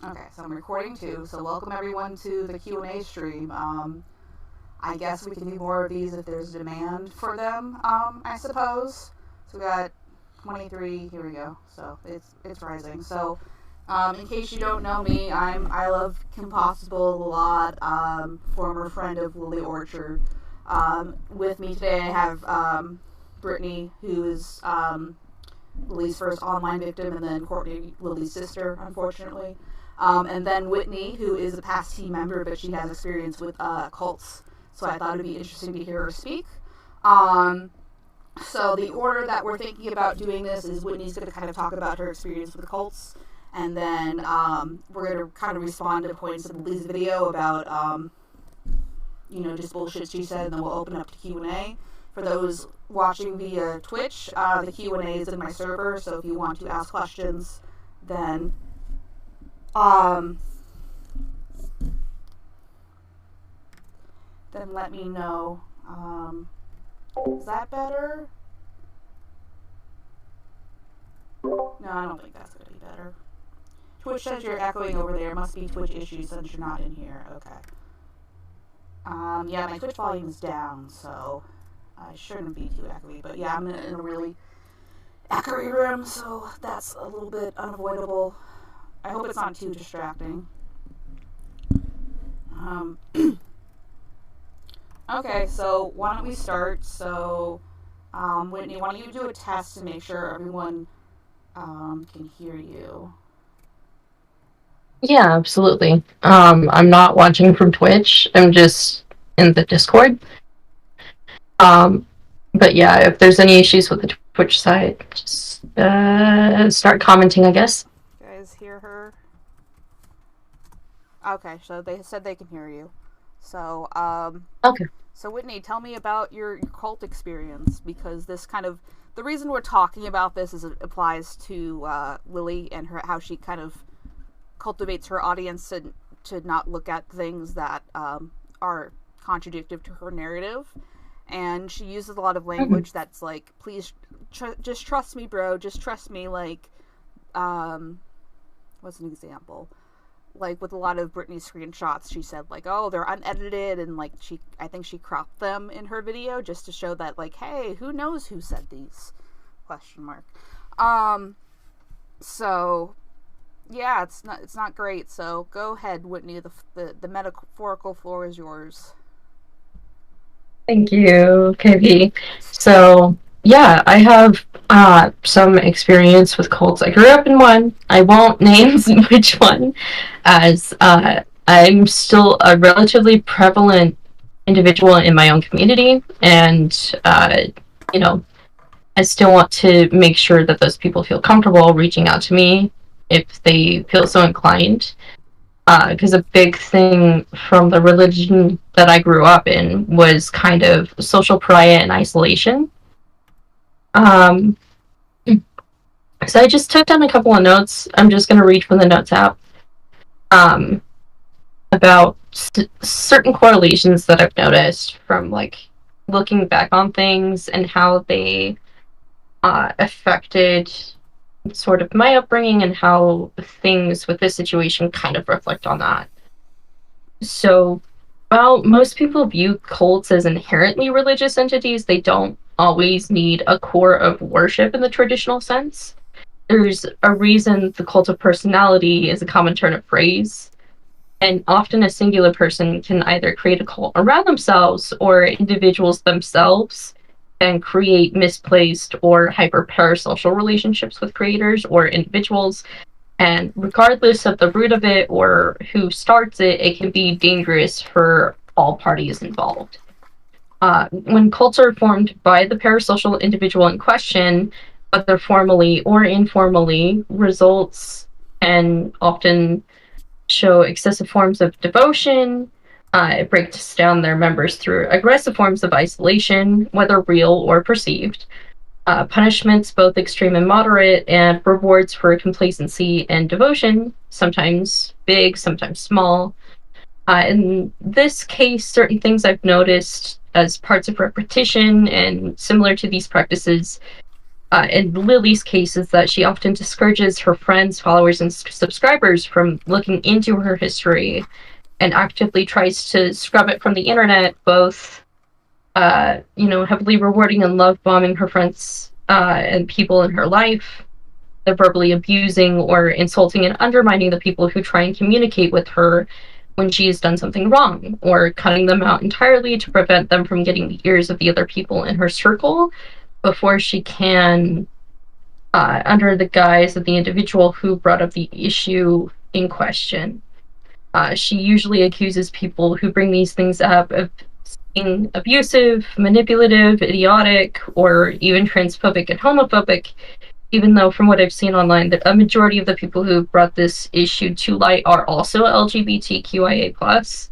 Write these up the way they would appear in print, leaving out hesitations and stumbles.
Okay, so I'm recording too, so welcome everyone to the Q&A stream. I guess we can do more of these if there's demand for them, I suppose. So we got 23, here we go, so it's rising. So, in case you don't know me, I'm ILoveKimPossibleAlot, former friend of Lily Orchard. With me today I have Brittany, who is Lily's first online victim, and then Courtney, Lily's sister, unfortunately. And then Whitney, who is a past team member, but she has experience with cults. So I thought it would be interesting to hear her speak. So the order that we're thinking about doing this is Whitney's going to kind of talk about her experience with cults. And then we're going to kind of respond to points of Lily's video about, just bullshit she said, and then we'll open up to Q&A. For those watching via Twitch, the Q&A is in my server, so if you want to ask questions, then let me know. Is that better? No, I don't think that's going to be better. Twitch says you're echoing over there. Must be Twitch issues since you're not in here. Okay. Yeah, my Twitch volume is down, so I shouldn't be too echoey. But yeah, I'm in a really echoey room, so that's a little bit unavoidable. I hope it's not too distracting. Okay, so why don't we start? So, Whitney, why don't you do a test to make sure everyone can hear you? Yeah, absolutely. I'm not watching from Twitch. I'm just in the Discord. But yeah, if there's any issues with the Twitch side, just start commenting, I guess. You guys hear her? Okay, so they said they can hear you. So, okay. So Whitney, tell me about your cult experience, because this kind of, the reason we're talking about this is it applies to Lily and how she kind of cultivates her audience to not look at things that are contradictory to her narrative. And she uses a lot of language that's like, please, just trust me, bro. Just trust me. Like, what's an example? Like, with a lot of Brittany's screenshots, she said, like, oh, they're unedited, and, like, I think she cropped them in her video just to show that, like, hey, who knows who said these? Question mark. So, yeah, it's not great. So, go ahead, Whitney. The metaphorical floor is yours. Thank you, KB. So, yeah, I have some experience with cults. I grew up in one. I won't name which one, as I'm still a relatively prevalent individual in my own community, and I still want to make sure that those people feel comfortable reaching out to me if they feel so inclined. Because a big thing from the religion that I grew up in was kind of social pariah and isolation. So I just took down a couple of notes. I'm just going to read from the notes app about certain correlations that I've noticed from, like, looking back on things and how they affected sort of my upbringing and how things with this situation kind of reflect on that. So, while most people view cults as inherently religious entities, they don't always need a core of worship in the traditional sense. There's a reason the cult of personality is a common turn of phrase, and often a singular person can either create a cult around themselves, or individuals themselves and create misplaced or hyper-parasocial relationships with creators or individuals. And regardless of the root of it or who starts it, it can be dangerous for all parties involved. When cults are formed by the parasocial individual in question, whether formally or informally, results and often show excessive forms of devotion. It breaks down their members through aggressive forms of isolation, whether real or perceived. Punishments, both extreme and moderate, and rewards for complacency and devotion, sometimes big, sometimes small. In this case, certain things I've noticed as parts of repetition and similar to these practices In Lily's case is that she often discourages her friends, followers, and subscribers from looking into her history and actively tries to scrub it from the internet, both heavily rewarding and love bombing her friends and people in her life, verbally abusing or insulting and undermining the people who try and communicate with her when she has done something wrong, or cutting them out entirely to prevent them from getting the ears of the other people in her circle before she can, under the guise of the individual who brought up the issue in question. She usually accuses people who bring these things up of being abusive, manipulative, idiotic, or even transphobic and homophobic, even though from what I've seen online, that a majority of the people who brought this issue to light are also LGBTQIA+.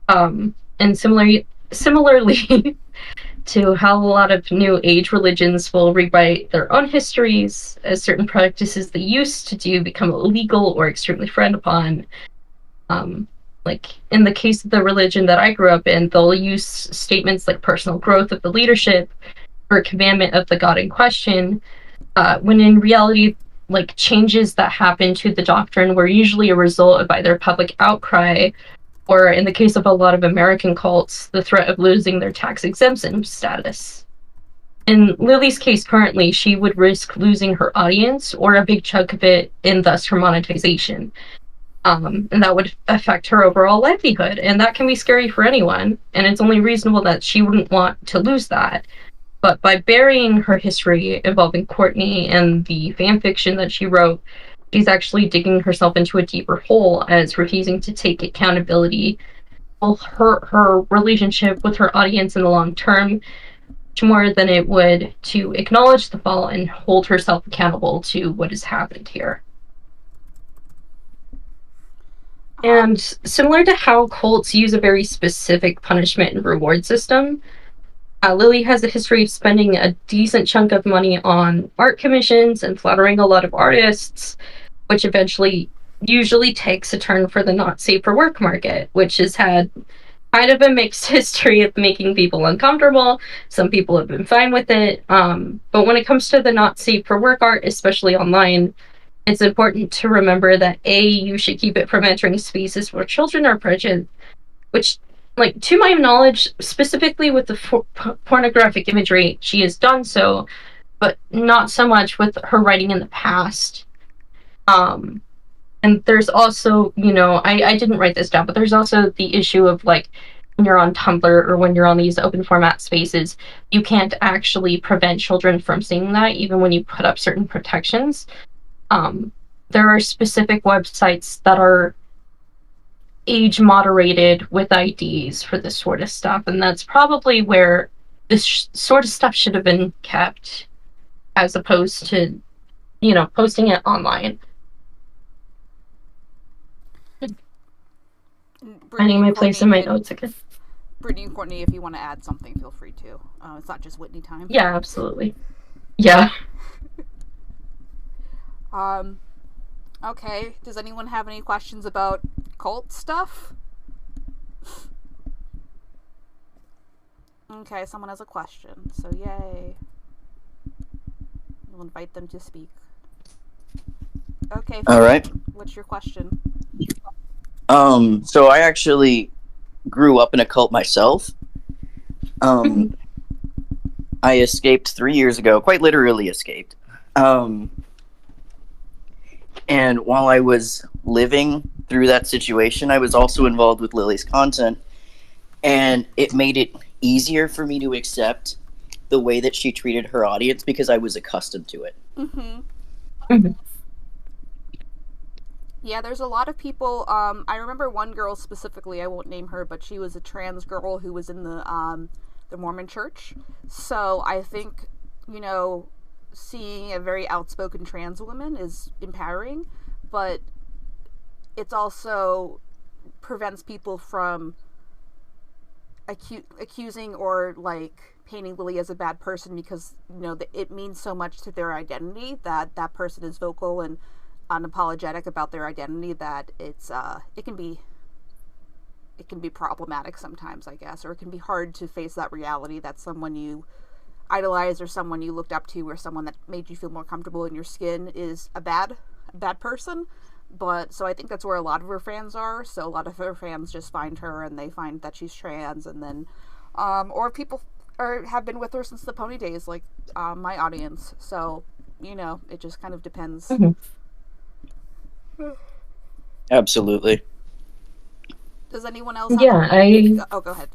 And similarly to how a lot of new age religions will rewrite their own histories, as certain practices they used to do become illegal or extremely frowned upon. Like in the case of the religion that I grew up in, they'll use statements like personal growth of the leadership or commandment of the God in question, when in reality, like, changes that happen to the doctrine were usually a result of either public outcry or, in the case of a lot of American cults, the threat of losing their tax exemption status. In Lily's case currently, she would risk losing her audience or a big chunk of it, and thus her monetization. And that would affect her overall livelihood, and that can be scary for anyone, and it's only reasonable that she wouldn't want to lose that. But by burying her history involving Courtney and the fanfiction that she wrote, she's actually digging herself into a deeper hole as refusing to take accountability will hurt her relationship with her audience in the long term, much more than it would to acknowledge the fall and hold herself accountable to what has happened here. And similar to how cults use a very specific punishment and reward system, Lily has a history of spending a decent chunk of money on art commissions and flattering a lot of artists, which eventually usually takes a turn for the not safe for work market, which has had kind of a mixed history of making people uncomfortable. Some people have been fine with it. But when it comes to the not safe for work art, especially online, it's important to remember that you should keep it from entering spaces where children are present, which, like, to my knowledge, specifically with the pornographic imagery, she has done so, but not so much with her writing in the past. And there's also, I didn't write this down, but there's also the issue of, like, when you're on Tumblr or when you're on these open format spaces, you can't actually prevent children from seeing that, even when you put up certain protections. There are specific websites that are age moderated with IDs for this sort of stuff, and that's probably where this sort of stuff should have been kept, as opposed to, posting it online. Finding my place in my notes again. Brittany and Courtney, if you want to add something, feel free to. It's not just Whitney time. Yeah, absolutely. Yeah. Okay, does anyone have any questions about cult stuff? Okay, someone has a question, so yay. We'll invite them to speak. Okay, all right. What's your question? So I actually grew up in a cult myself. I escaped 3 years ago, quite literally escaped. And while I was living through that situation, I was also involved with Lily's content, and it made it easier for me to accept the way that she treated her audience because I was accustomed to it. Mm-hmm. Mm-hmm. Yeah, there's a lot of people. I remember one girl specifically. I won't name her, but she was a trans girl who was in the Mormon church. So I think, seeing a very outspoken trans woman is empowering, but it's also prevents people from accusing or, like, painting Lily as a bad person because, it means so much to their identity that that person is vocal and unapologetic about their identity that it can be problematic sometimes, I guess, or it can be hard to face that reality that someone you idolized or someone you looked up to or someone that made you feel more comfortable in your skin is a bad person. But so I think that's where a lot of her fans are. So a lot of her fans just find her and they find that she's trans, and then or people have been with her since the pony days, like my audience. So, you know, it just kind of depends. Absolutely. Does anyone else have Oh, go ahead.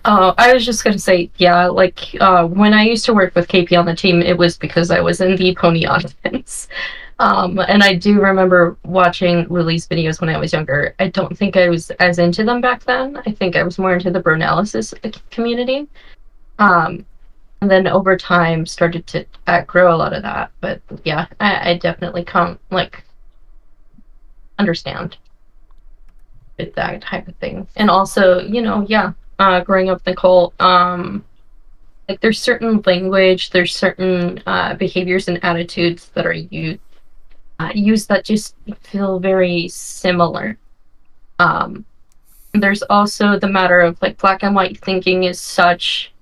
I was just gonna say, yeah, like, when I used to work with KP on the team, it was because I was in the pony audience. And I do remember watching Lily's videos when I was younger. I don't think I was as into them back then. I think I was more into the Bronalysis community. And then over time started to outgrow a lot of that. But yeah, I definitely understand with that type of thing. And also, you know, growing up in the cult, like there's certain language, there's certain behaviors and attitudes that are used that just feel very similar. There's also the matter of like black and white thinking is such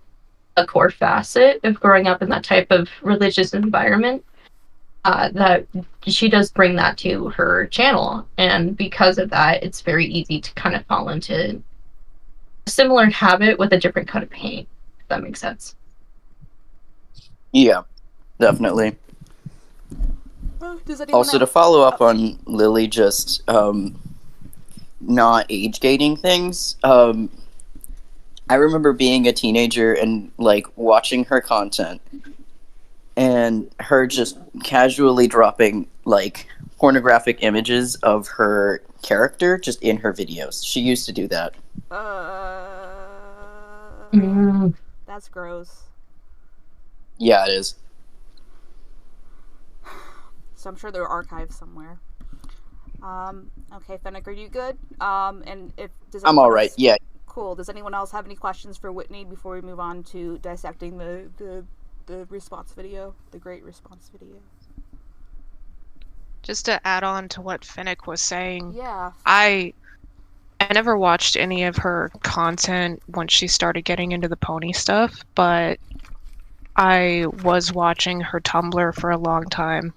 a core facet of growing up in that type of religious environment, that she does bring that to her channel, and because of that, it's very easy to kind of fall into a similar habit with a different coat of paint, if that makes sense. Yeah, definitely. Also, to follow up on Lily just not age gating things, I remember being a teenager and like watching her content and her just casually dropping like pornographic images of her character just in her videos. She used to do that. That's gross. Yeah, it is. So I'm sure there are archives somewhere. Okay, Fennec, are you good? And I'm all right. Yeah. Cool. Does anyone else have any questions for Whitney before we move on to dissecting the response video, the great response video? Just to add on to what Fennec was saying, yeah, I never watched any of her content once she started getting into the pony stuff, but I was watching her Tumblr for a long time.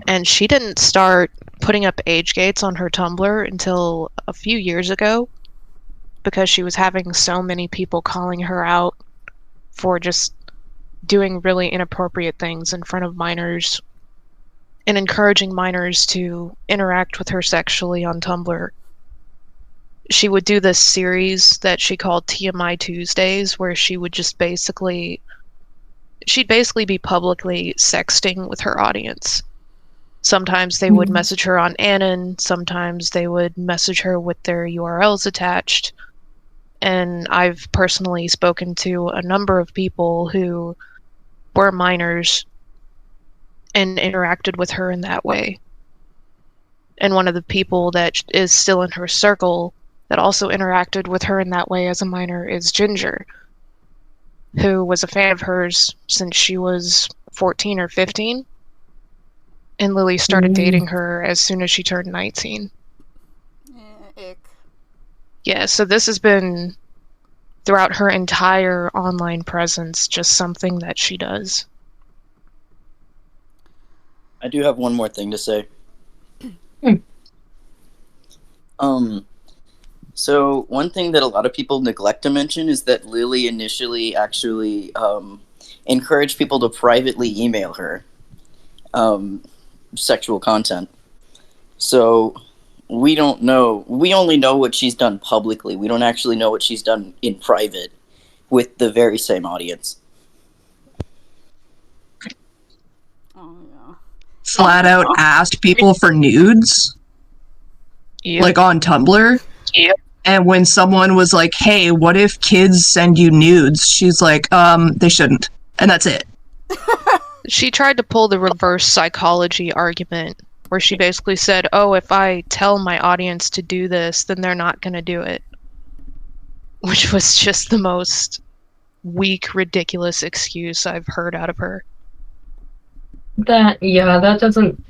And she didn't start putting up age gates on her Tumblr until a few years ago, because she was having so many people calling her out for just doing really inappropriate things in front of minors and encouraging minors to interact with her sexually on Tumblr. She would do this series that she called TMI Tuesdays, where she would just she'd basically be publicly sexting with her audience. Sometimes they would message her on Anon, sometimes they would message her with their URLs attached. And I've personally spoken to a number of people who were minors and interacted with her in that way. And one of the people that is still in her circle that also interacted with her in that way as a minor is Ginger, who was a fan of hers since she was 14 or 15. And Lily started dating her as soon as she turned 19. Ick. Yeah, so this has been, throughout her entire online presence, just something that she does. I do have one more thing to say. So one thing that a lot of people neglect to mention is that Lily initially actually encouraged people to privately email her sexual content. So we don't know. We only know what she's done publicly. We don't actually know what she's done in private with the very same audience. Oh, yeah. Flat out asked people for nudes? Yep. Like on Tumblr? Yep. And when someone was like, hey, what if kids send you nudes? She's like, they shouldn't. And that's it. She tried to pull the reverse psychology argument, where she basically said, oh, if I tell my audience to do this, then they're not going to do it. Which was just the most weak, ridiculous excuse I've heard out of her. That doesn't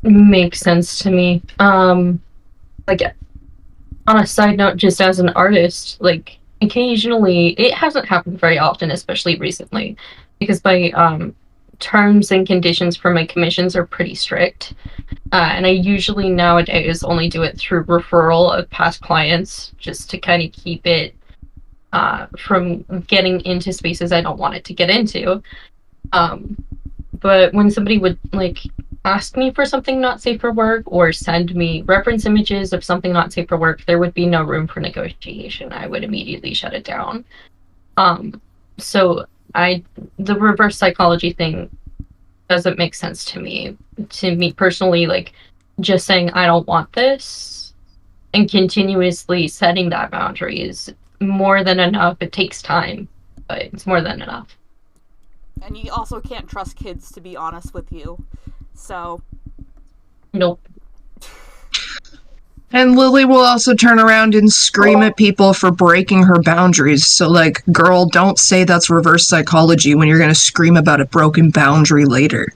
make sense to me. Like, on a side note, just as an artist, like, occasionally, it hasn't happened very often, especially recently, because my terms and conditions for my commissions are pretty strict. And I usually nowadays only do it through referral of past clients, just to kind of keep it from getting into spaces I don't want it to get into. But when somebody would like ask me for something not safe for work or send me reference images of something not safe for work, there would be no room for negotiation. I would immediately shut it down. So the reverse psychology thing doesn't make sense to me. To me personally, like just saying I don't want this and continuously setting that boundary is more than enough. It takes time, but it's more than enough. And you also can't trust kids to be honest with you. So. Nope. And Lily will also turn around and scream at people for breaking her boundaries. So, like, girl, don't say that's reverse psychology when you're going to scream about a broken boundary later.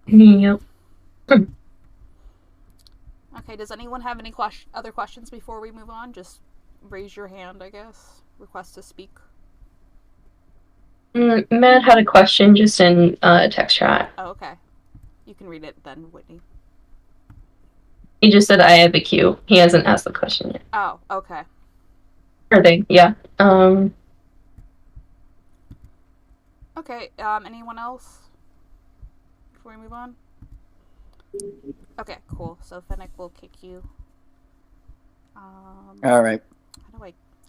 Yep. Okay, does anyone have any other questions before we move on? Just raise your hand, I guess. Request to speak. Matt had a question just in text chat. Oh, okay. You can read it then, Whitney. He just said I have a queue. He hasn't asked the question yet. Oh, okay. Are they? Yeah. Okay, anyone else? Before we move on? Okay, cool. So Fennec will kick you. All right.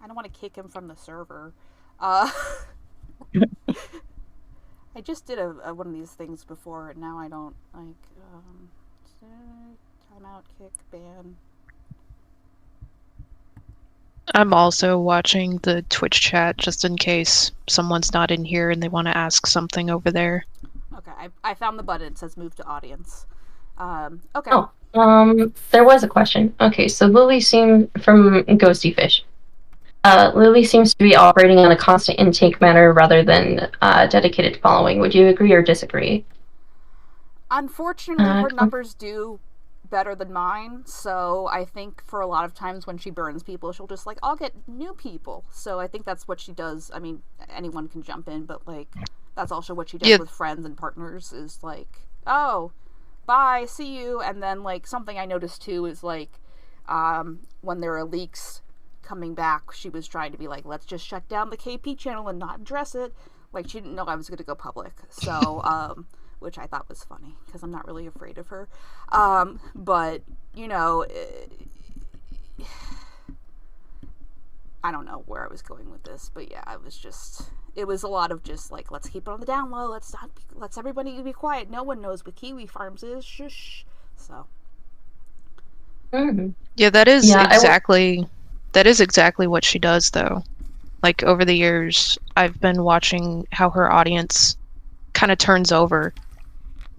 I don't want to kick him from the server. I just did one of these things before, and now I don't, like, timeout, kick, ban. I'm also watching the Twitch chat just in case someone's not in here and they want to ask something over there. Okay, I found the button. It says move to audience. Okay. Oh, there was a question. Okay, so Lily seemed from Ghosty Fish. Lily seems to be operating on a constant intake manner rather than dedicated to following. Would you agree or disagree? Unfortunately, her numbers do better than mine, so I think for a lot of times when she burns people, she'll just like, I'll get new people. So I think that's what she does. I mean, anyone can jump in, but like, that's also what she does with friends and partners is like, oh, bye, see you. And then like something I noticed too is like, when there are leaks coming back, she was trying to be like, let's just shut down the KP channel and not address it. Like, she didn't know I was going to go public. So, which I thought was funny, because I'm not really afraid of her. But, you know, I don't know where I was going with this, but yeah, it was a lot of just like, let's keep it on the down low, let's everybody be quiet, no one knows what Kiwi Farms is, shush. So. Mm-hmm. Yeah, that is exactly what she does, though. Like, over the years, I've been watching how her audience kind of turns over.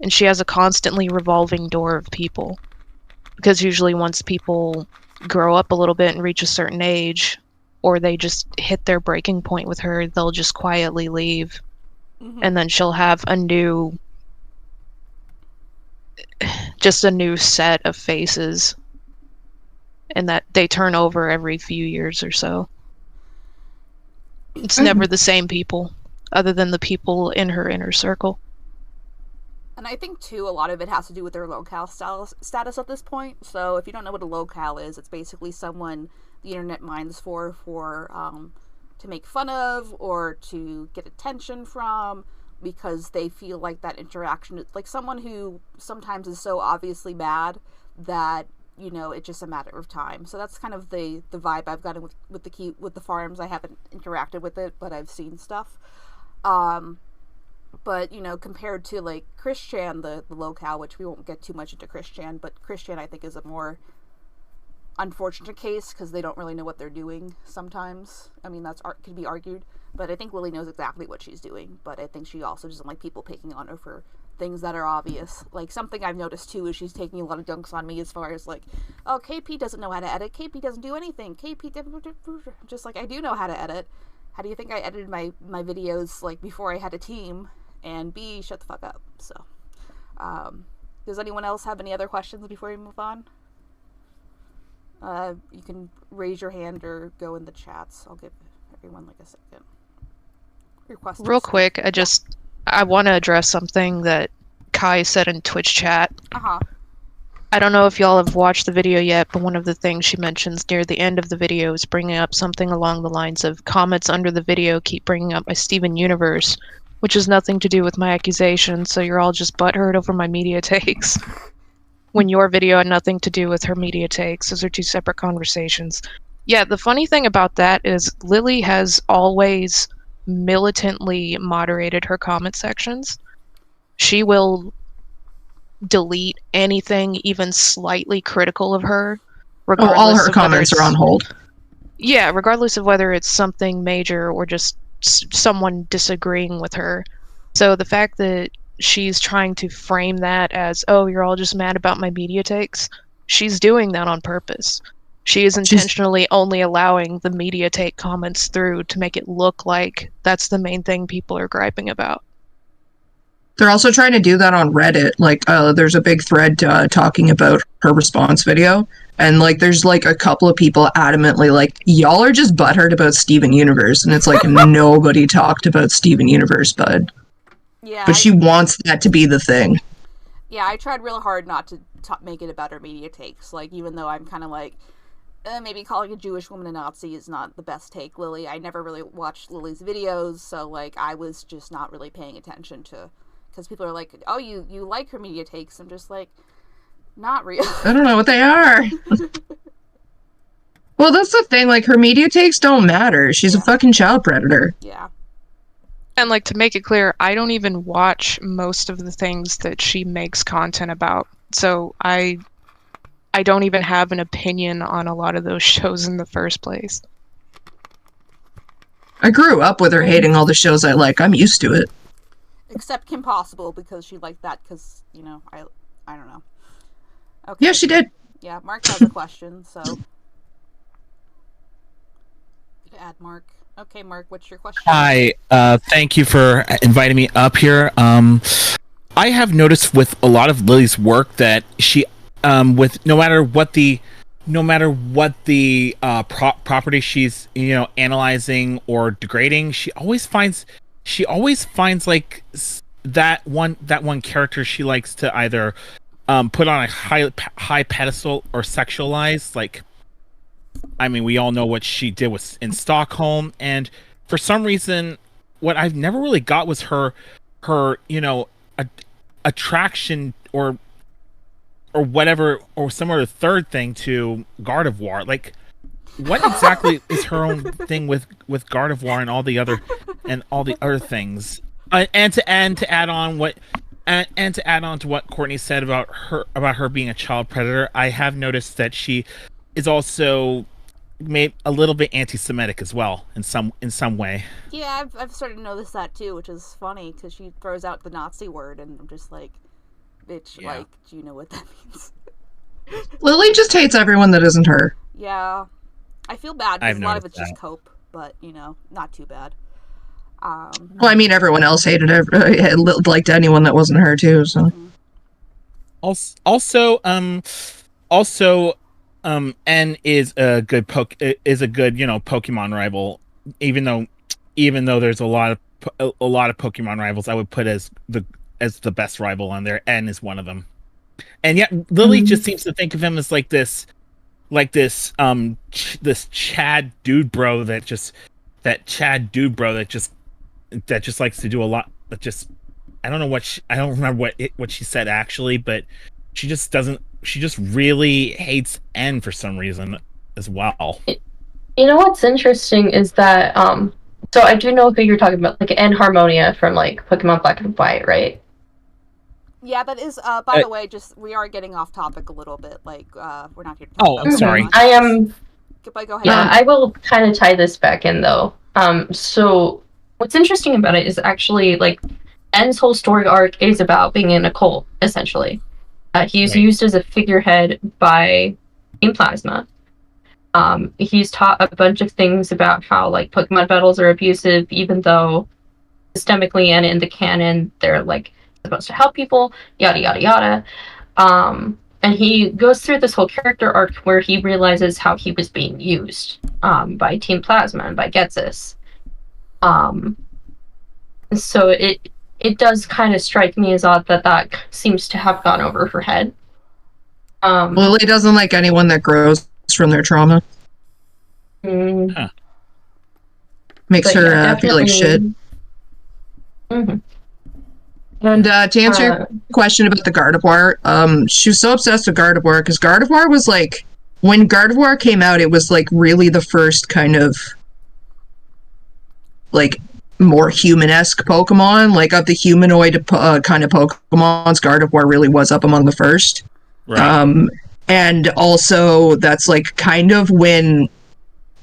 And she has a constantly revolving door of people. Because usually once people grow up a little bit and reach a certain age, or they just hit their breaking point with her, they'll just quietly leave. Mm-hmm. And then she'll have a new set of faces. And that they turn over every few years or so. It's never the same people, other than the people in her inner circle. And I think, too, a lot of it has to do with their locale status at this point. So if you don't know what a locale is, it's basically someone the internet mines for to make fun of or to get attention from because they feel like that interaction is like someone who sometimes is so obviously bad that, you know, it's just a matter of time. So that's kind of the vibe I've gotten with the farms. I haven't interacted with it, but I've seen stuff. But, you know, compared to, like, Christian, the locale, which we won't get too much into Christian, but Christian, I think, is a more unfortunate case, because they don't really know what they're doing sometimes. I mean, could be argued, but I think Lily knows exactly what she's doing, but I think she also doesn't like people picking on her for things that are obvious. Like, something I've noticed, too, is she's taking a lot of dunks on me as far as, like, oh, KP doesn't know how to edit, KP doesn't do anything, just like, I do know how to edit. How do you think I edited my videos, like, before I had a team? And B, shut the fuck up. So, Does anyone else have any other questions before we move on? You can raise your hand or go in the chats. I'll give everyone like a second. Real quick, I want to address something that Kai said in Twitch chat. I don't know if y'all have watched the video yet, but one of the things she mentions near the end of the video is bringing up something along the lines of comments under the video keep bringing up my Steven Universe, which has nothing to do with my accusation, so you're all just butthurt over my media takes. When your video had nothing to do with her media takes. Those are two separate conversations. Yeah, the funny thing about that is Lily has always militantly moderated her comment sections. She will delete anything even slightly critical of her. All her comments are on hold. Yeah, regardless of whether it's something major or just someone disagreeing with her. So the fact that she's trying to frame that as, oh, you're all just mad about my media takes, she's doing that on purpose. She is intentionally only allowing the media take comments through to make it look like that's the main thing people are griping about. They're also trying to do that on Reddit. Like, there's a big thread talking about her response video. And, like, there's, like, a couple of people adamantly like, y'all are just butthurt about Steven Universe. And it's like, nobody talked about Steven Universe, bud. Yeah. But she wants that to be the thing. Yeah, I tried real hard not to make it about her media takes. Like, even though I'm kind of like, maybe calling a Jewish woman a Nazi is not the best take, Lily. I never really watched Lily's videos, so, like, I was just not really paying attention to... Because people are like, oh, you like her media takes. I'm just like, not really. I don't know what they are. Well, that's the thing. Like, her media takes don't matter. She's a fucking child predator. Yeah. And, like, to make it clear, I don't even watch most of the things that she makes content about. So I don't even have an opinion on a lot of those shows in the first place. I grew up with her hating all the shows I like. I'm used to it. Except Kim Possible, because she liked that, because, you know, I don't know. Okay. Yeah, she did. Yeah, Mark has a question, so... Add Mark. Okay, Mark, what's your question? Hi, thank you for inviting me up here. I have noticed with a lot of Lily's work that she, with no matter what the property she's, you know, analyzing or degrading, she always finds like that one character she likes to either put on a high pedestal or sexualize. Like, I mean, we all know what she did in Stockholm, and for some reason, what I've never really got was her you know, attraction or whatever, or some other third thing to Gardevoir. Like, what exactly is her own thing with Gardevoir and all the other things? And to add on to what Courtney said about her being a child predator, I have noticed that she is also made a little bit anti-Semitic as well in some way. Yeah, I've started to notice that too, which is funny because she throws out the Nazi word, and I'm just like, bitch, yeah. Like, do you know what that means? Lily just hates everyone that isn't her. Yeah. I feel bad because a lot of it's just cope, but, you know, not too bad. Well, I mean, everyone else liked anyone that wasn't her, too, so. Also, N is a good you know, Pokemon rival. Even though there's a lot of Pokemon rivals, I would put as the best rival on there. N is one of them. And yet Lily just seems to think of him as this Chad dude bro that just likes to do a lot, but just I don't remember what she said actually, but she just really hates N for some reason as well. You know what's interesting is that so I do know who you're talking about, like N Harmonia from like Pokemon Black and White, right? Yeah, that is, by the way, we are getting off topic a little bit, like, we're not here to talk about I'm sorry. I am... Goodbye, go ahead. Yeah, I will kind of tie this back in, though. So, what's interesting about it is actually, like, N's whole story arc is about being in a cult, essentially. He's used as a figurehead by Team Plasma. He's taught a bunch of things about how, like, Pokemon battles are abusive, even though systemically and in the canon, they're, like, supposed to help people, yada yada yada. And he goes through this whole character arc where he realizes how he was being used by Team Plasma and by Getsis. So it does kind of strike me as odd that seems to have gone over her head. Lily doesn't like anyone that grows from their trauma. Huh. Makes her feel like shit. Mm-hmm. And to answer your question about the Gardevoir, she was so obsessed with Gardevoir because Gardevoir was like, when Gardevoir came out, it was like really the first kind of like more human-esque Pokemon, like of the humanoid kind of Pokemons. Gardevoir really was up among the first. Right. And also that's like kind of when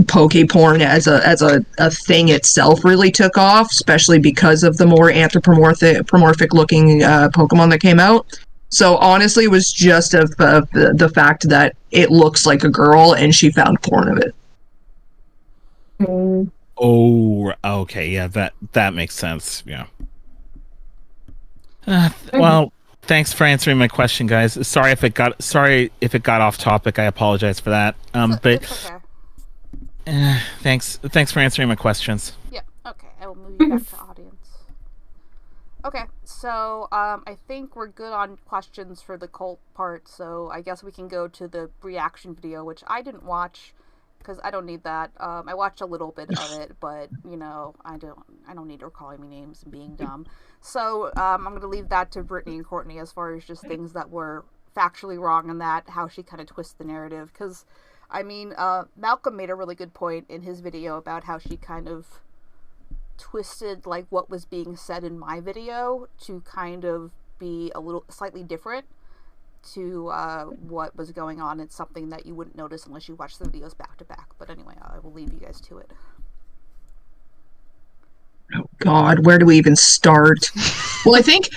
Pokeporn as a thing itself really took off, especially because of the more anthropomorphic looking Pokemon that came out. So honestly, it was just of the fact that it looks like a girl, and she found porn of it. Oh, okay, yeah, that makes sense. Yeah. Well, thanks for answering my question, guys. Sorry if it got off topic. I apologize for that. But. It's okay. Thanks for answering my questions. Yeah, okay. I will move you back to audience. Okay, so I think we're good on questions for the cult part, so I guess we can go to the reaction video, which I didn't watch because I don't need that. I watched a little bit of it, but you know, I don't need her calling me names and being dumb. So I'm gonna leave that to Brittany and Courtney as far as just things that were factually wrong in that, how she kind of twists the narrative, because I mean, Malcolm made a really good point in his video about how she kind of twisted, like, what was being said in my video to kind of be a little slightly different to what was going on. It's something that you wouldn't notice unless you watch the videos back to back. But anyway, I will leave you guys to it. Oh God, where do we even start? Well, I think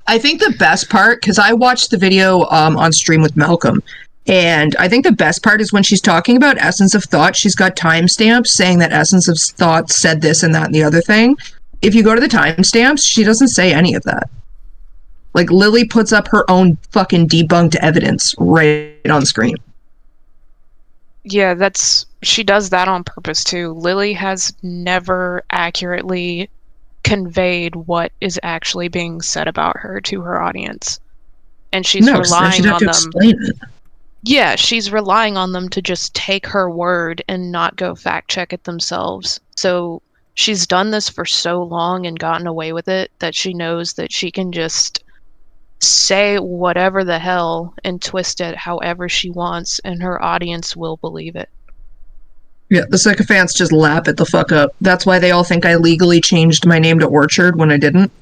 the best part, because I watched the video on stream with Malcolm, and I think the best part is when she's talking about Essence of Thought, she's got timestamps saying that Essence of Thought said this and that and the other thing. If you go to the timestamps, she doesn't say any of that. Like, Lily puts up her own fucking debunked evidence right on screen. Yeah, she does that on purpose too. Lily has never accurately conveyed what is actually being said about her to her audience. And she's relying on them. Explain it. Yeah, she's relying on them to just take her word and not go fact check it themselves. So she's done this for so long and gotten away with it that she knows that she can just say whatever the hell and twist it however she wants, and her audience will believe it. Yeah, the sycophants just lap it the fuck up. That's why they all think I legally changed my name to Orchard when I didn't.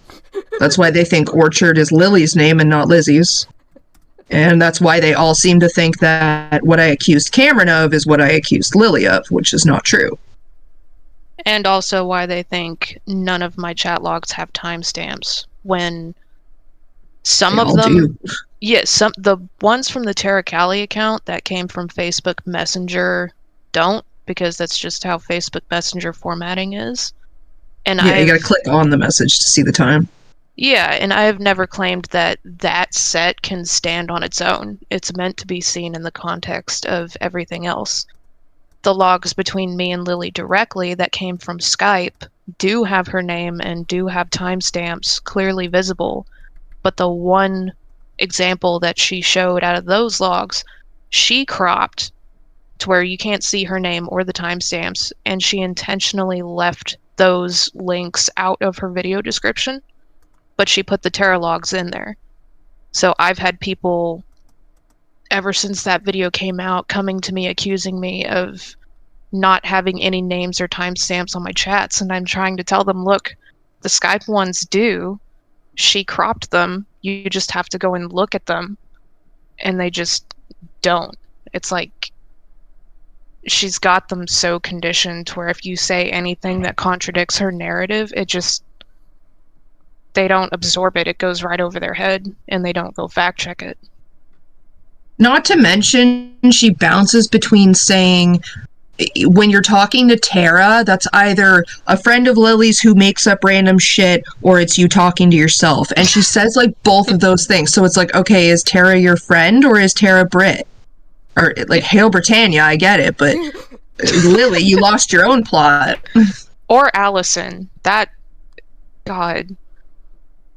That's why they think Orchard is Lily's name and not Lizzie's. And that's why they all seem to think that what I accused Cameron of is what I accused Lily of, which is not true. And also why they think none of my chat logs have timestamps, when some of them... Yes, the ones from the Terra Cali account that came from Facebook Messenger don't, because that's just how Facebook Messenger formatting is. And yeah, you gotta click on the message to see the time. Yeah, and I have never claimed that that set can stand on its own. It's meant to be seen in the context of everything else. The logs between me and Lily directly that came from Skype do have her name and do have timestamps clearly visible, but the one example that she showed out of those logs, she cropped to where you can't see her name or the timestamps, and she intentionally left those links out of her video description, but she put the Terra logs in there. So I've had people, ever since that video came out, coming to me accusing me of not having any names or timestamps on my chats, and I'm trying to tell them, look, the Skype ones do. She cropped them. You just have to go and look at them. And they just don't. It's like she's got them so conditioned to where if you say anything that contradicts her narrative, it just... they don't absorb it. It goes right over their head, and they don't go fact check it. Not to mention, she bounces between saying when you're talking to Tara, that's either a friend of Lily's who makes up random shit, or it's you talking to yourself. And she says, like, both of those things. So it's like, okay, is Tara your friend, or is Tara Britt? Or, like, Hail Britannia, I get it, but Lily, you lost your own plot. Or Allison. That... God.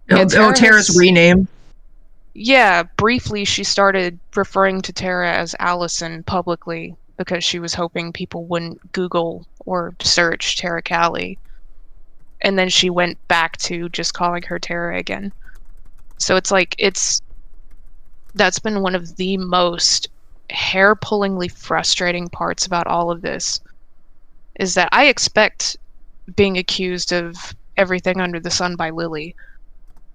Yeah, Tara's rename. Yeah, briefly she started referring to Tara as Allison publicly because she was hoping people wouldn't Google or search Tara Callie. And then she went back to just calling her Tara again. So it's like, that's been one of the most hair-pullingly frustrating parts about all of this, is that I expect being accused of everything under the sun by Lily.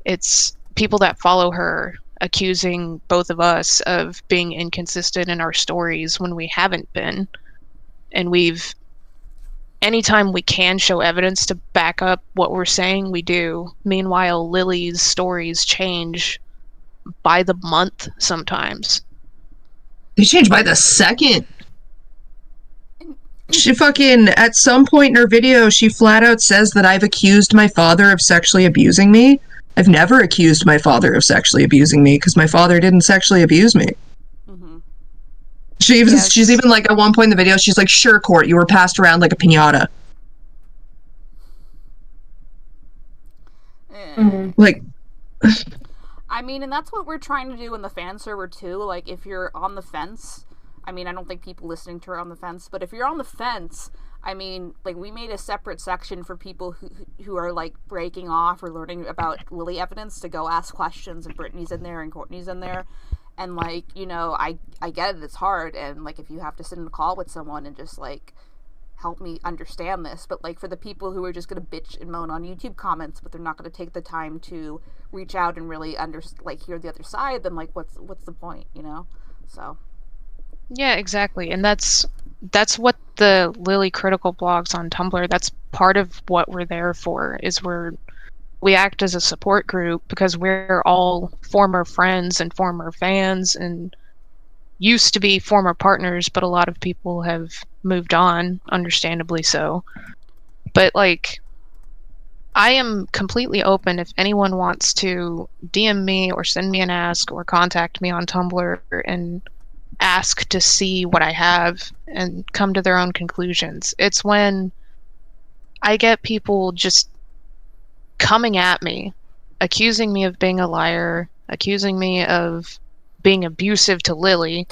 It's people that follow her accusing both of us of being inconsistent in our stories when we haven't been. And anytime we can show evidence to back up what we're saying, we do. Meanwhile, Lily's stories change by the month sometimes. They change by the second. She fucking, at some point in her video, she flat out says that I've accused my father of sexually abusing me. I've never accused my father of sexually abusing me, because my father didn't sexually abuse me. Mm-hmm. She's even like, at one point in the video, she's like, sure, Court, you were passed around like a piñata. Like... I mean, and that's what we're trying to do in the fan server, too. Like, if you're on the fence... I mean, I don't think people listening to her are on the fence, but if you're on the fence... I mean, like, we made a separate section for people who are, like, breaking off or learning about Lily evidence to go ask questions, and Brittany's in there and Courtney's in there. And, like, you know, I get it, it's hard, and, like, if you have to sit in a call with someone and just, like, help me understand this, but, like, for the people who are just gonna bitch and moan on YouTube comments, but they're not gonna take the time to reach out and really hear the other side, then, like, what's the point, you know? So... Yeah, exactly. And that's what the Lily critical blogs on Tumblr, that's part of what we're there for, is we act as a support group because we're all former friends and former fans and used to be former partners, but a lot of people have moved on, understandably so. But, like, I am completely open if anyone wants to DM me or send me an ask or contact me on Tumblr and ask to see what I have and come to their own conclusions. It's when I get people just coming at me, accusing me of being a liar, accusing me of being abusive to Lily,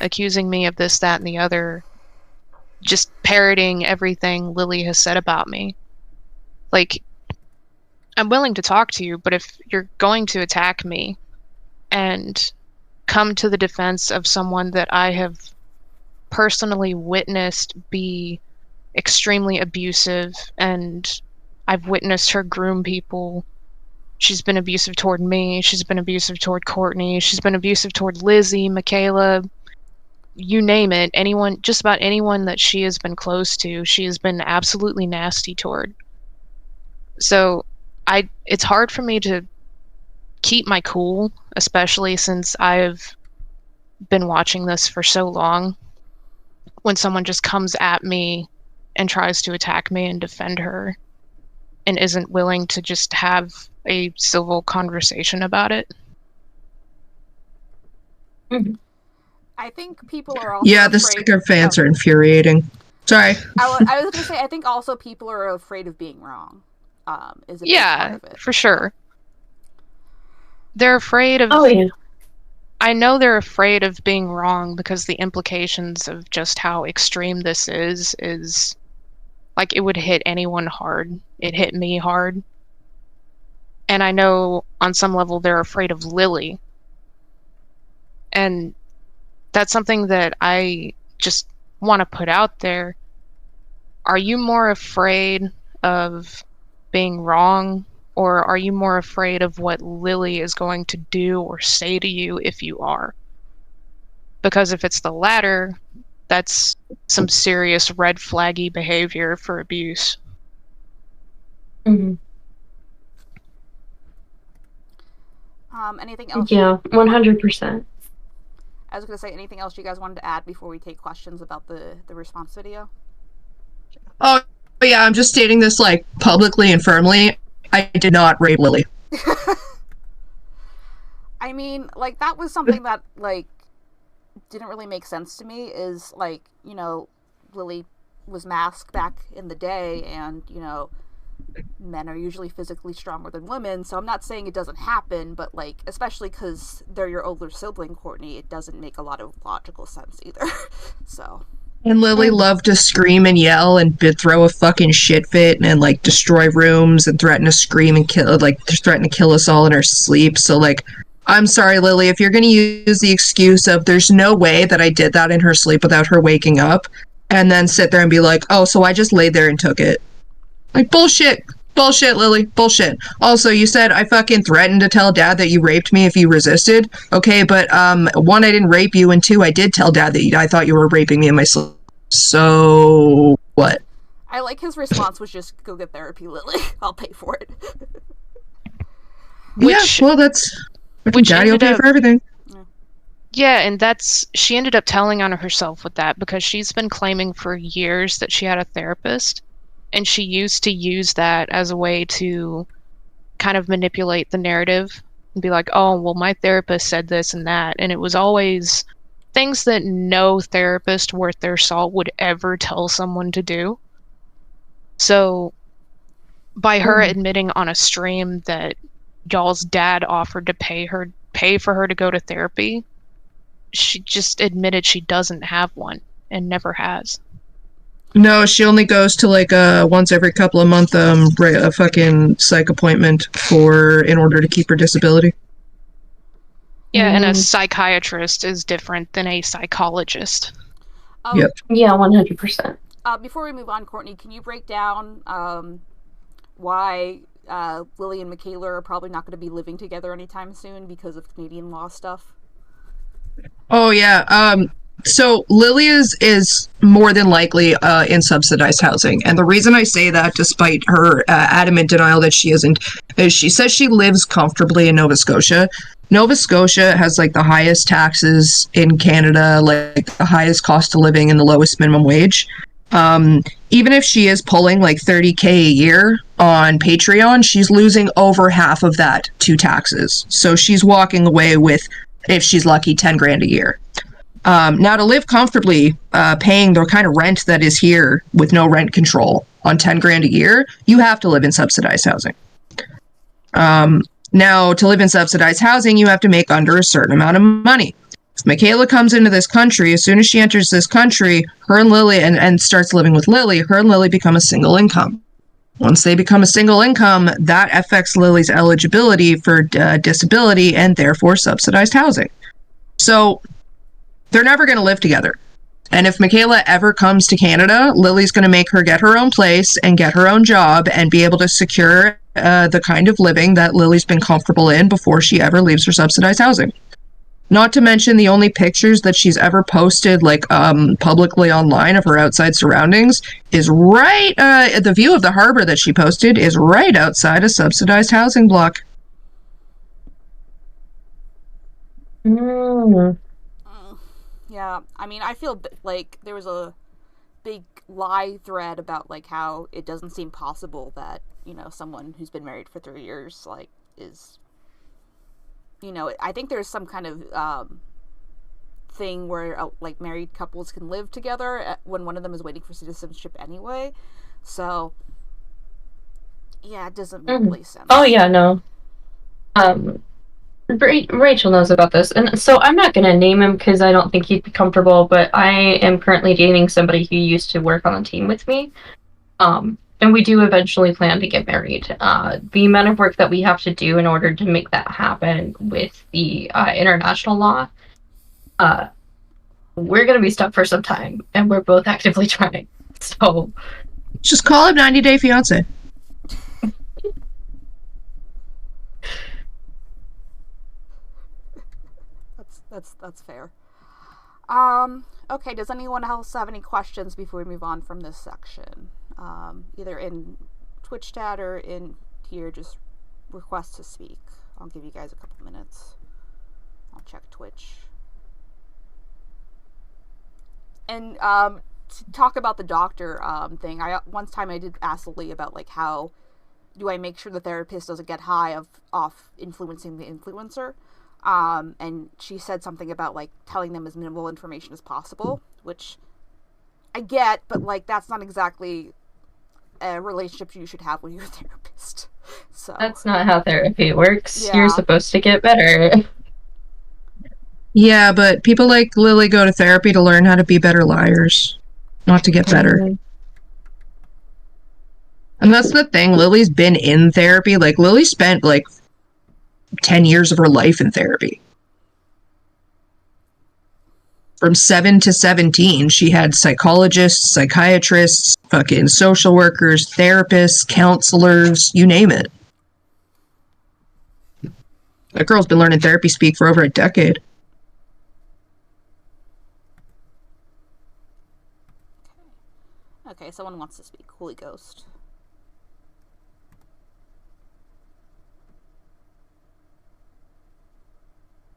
accusing me of this, that, and the other, just parroting everything Lily has said about me. Like, I'm willing to talk to you, but if you're going to attack me and come to the defense of someone that I have personally witnessed be extremely abusive, and I've witnessed her groom people. She's been abusive toward me, she's been abusive toward Courtney, she's been abusive toward Lizzie, Michaela, you name it, anyone, just about anyone that she has been close to, she has been absolutely nasty toward. So it's hard for me to keep my cool, especially since I've been watching this for so long, when someone just comes at me and tries to attack me and defend her and isn't willing to just have a civil conversation about it. I think people are also the sticker fans are infuriating. Sorry. I was gonna say, I think also people are afraid of being wrong. Is a big part of it. For sure. They're afraid of... Oh, yeah. I know they're afraid of being wrong because the implications of just how extreme this is like, it would hit anyone hard. It hit me hard. And I know on some level they're afraid of Lily. And that's something that I just want to put out there. Are you more afraid of being wrong, or are you more afraid of what Lily is going to do or say to you if you are? Because if it's the latter, that's some serious red flaggy behavior for abuse. Mm-hmm. Anything else? Yeah, 100%. I was going to say, anything else you guys wanted to add before we take questions about the response video? Oh, yeah, I'm just stating this, like, publicly and firmly. I did not rape Lily. I mean, like, that was something that, like, didn't really make sense to me, is, like, you know, Lily was masked back in the day, and, you know, men are usually physically stronger than women, so I'm not saying it doesn't happen, but, like, especially because they're your older sibling, Courtney, it doesn't make a lot of logical sense either. So. And Lily loved to scream and yell and throw a fucking shit fit and, like, destroy rooms and threaten to scream and kill, like, threaten to kill us all in her sleep. So, like, I'm sorry, Lily, if you're gonna use the excuse of there's no way that I did that in her sleep without her waking up, and then sit there and be like, oh, so I just laid there and took it. Like, bullshit. Bullshit, Lily. Bullshit. Also, you said I fucking threatened to tell Dad that you raped me if you resisted. Okay, but, one, I didn't rape you, and two, I did tell Dad that I thought you were raping me in my sleep. So, what? I like his response was just, go get therapy, Lily. I'll pay for it. Yeah, well, that's... Daddy will pay for everything. Yeah, and she ended up telling on herself with that, because she's been claiming for years that she had a therapist, and she used to use that as a way to kind of manipulate the narrative and be like, oh, well, my therapist said this and that, and it was always things that no therapist worth their salt would ever tell someone to do. So by her admitting on a stream that y'all's dad offered to pay for her to go to therapy, she just admitted she doesn't have one and never has. No, she only goes to, like, once every couple of months, a fucking psych appointment in order to keep her disability. Yeah, and a psychiatrist is different than a psychologist. Yep. Yeah, 100%. Before we move on, Courtney, can you break down why Lily and Michaela are probably not going to be living together anytime soon because of Canadian law stuff? Oh, yeah. So Lily is more than likely in subsidized housing. And the reason I say that, despite her adamant denial that she isn't, is she says she lives comfortably in Nova Scotia. Nova Scotia has, like, the highest taxes in Canada, like, the highest cost of living and the lowest minimum wage. Even if she is pulling, like, $30,000 a year on Patreon, she's losing over half of that to taxes. So she's walking away with, if she's lucky, $10,000 a year. Now, to live comfortably, paying the kind of rent that is here with no rent control on $10,000 a year, you have to live in subsidized housing. Now, to live in subsidized housing, you have to make under a certain amount of money. If Michaela comes into this country, as soon as she enters this country, her and Lily, and starts living with Lily, her and Lily become a single income. Once they become a single income, that affects Lily's eligibility for disability and therefore subsidized housing. So they're never going to live together. And if Michaela ever comes to Canada, Lily's going to make her get her own place and get her own job and be able to secure the kind of living that Lily's been comfortable in before she ever leaves her subsidized housing. Not to mention the only pictures that she's ever posted, like, publicly online of her outside surroundings is right, the view of the harbor that she posted is right outside a subsidized housing block. Yeah, I mean, I feel like there was a big lie thread about, like, how it doesn't seem possible that, you know, someone who's been married for 3 years, like, is, you know, I think there's some kind of thing where, like, married couples can live together when one of them is waiting for citizenship anyway. So, yeah, it doesn't make really sense. Oh, yeah, no. Rachel knows about this, and so I'm not going to name him because I don't think he'd be comfortable, but I am currently dating somebody who used to work on the team with me, and we do eventually plan to get married. The amount of work that we have to do in order to make that happen with the international law, we're going to be stuck for some time, and we're both actively trying, so... Just call him 90 Day Fiancé. That's fair. Okay, does anyone else have any questions before we move on from this section? Either in Twitch chat or in here, just request to speak. I'll give you guys a couple minutes. I'll check Twitch. And to talk about the doctor thing, one time I did ask Lily about like how do I make sure the therapist doesn't get high off influencing the influencer. And she said something about like telling them as minimal information as possible, which I get, but like that's not exactly a relationship you should have with your therapist. So That's not how therapy works. Yeah. You're supposed to get better. Yeah, but people like Lily go to therapy to learn how to be better liars, not to get better. And that's the thing. Lily's been in therapy. Like, Lily spent, like, 10 years of her life in therapy. From 7 to 17, she had psychologists, psychiatrists, fucking social workers, therapists, counselors, you name it. That girl's been learning therapy speak for over a decade. Okay, someone wants to speak. Holy Ghost.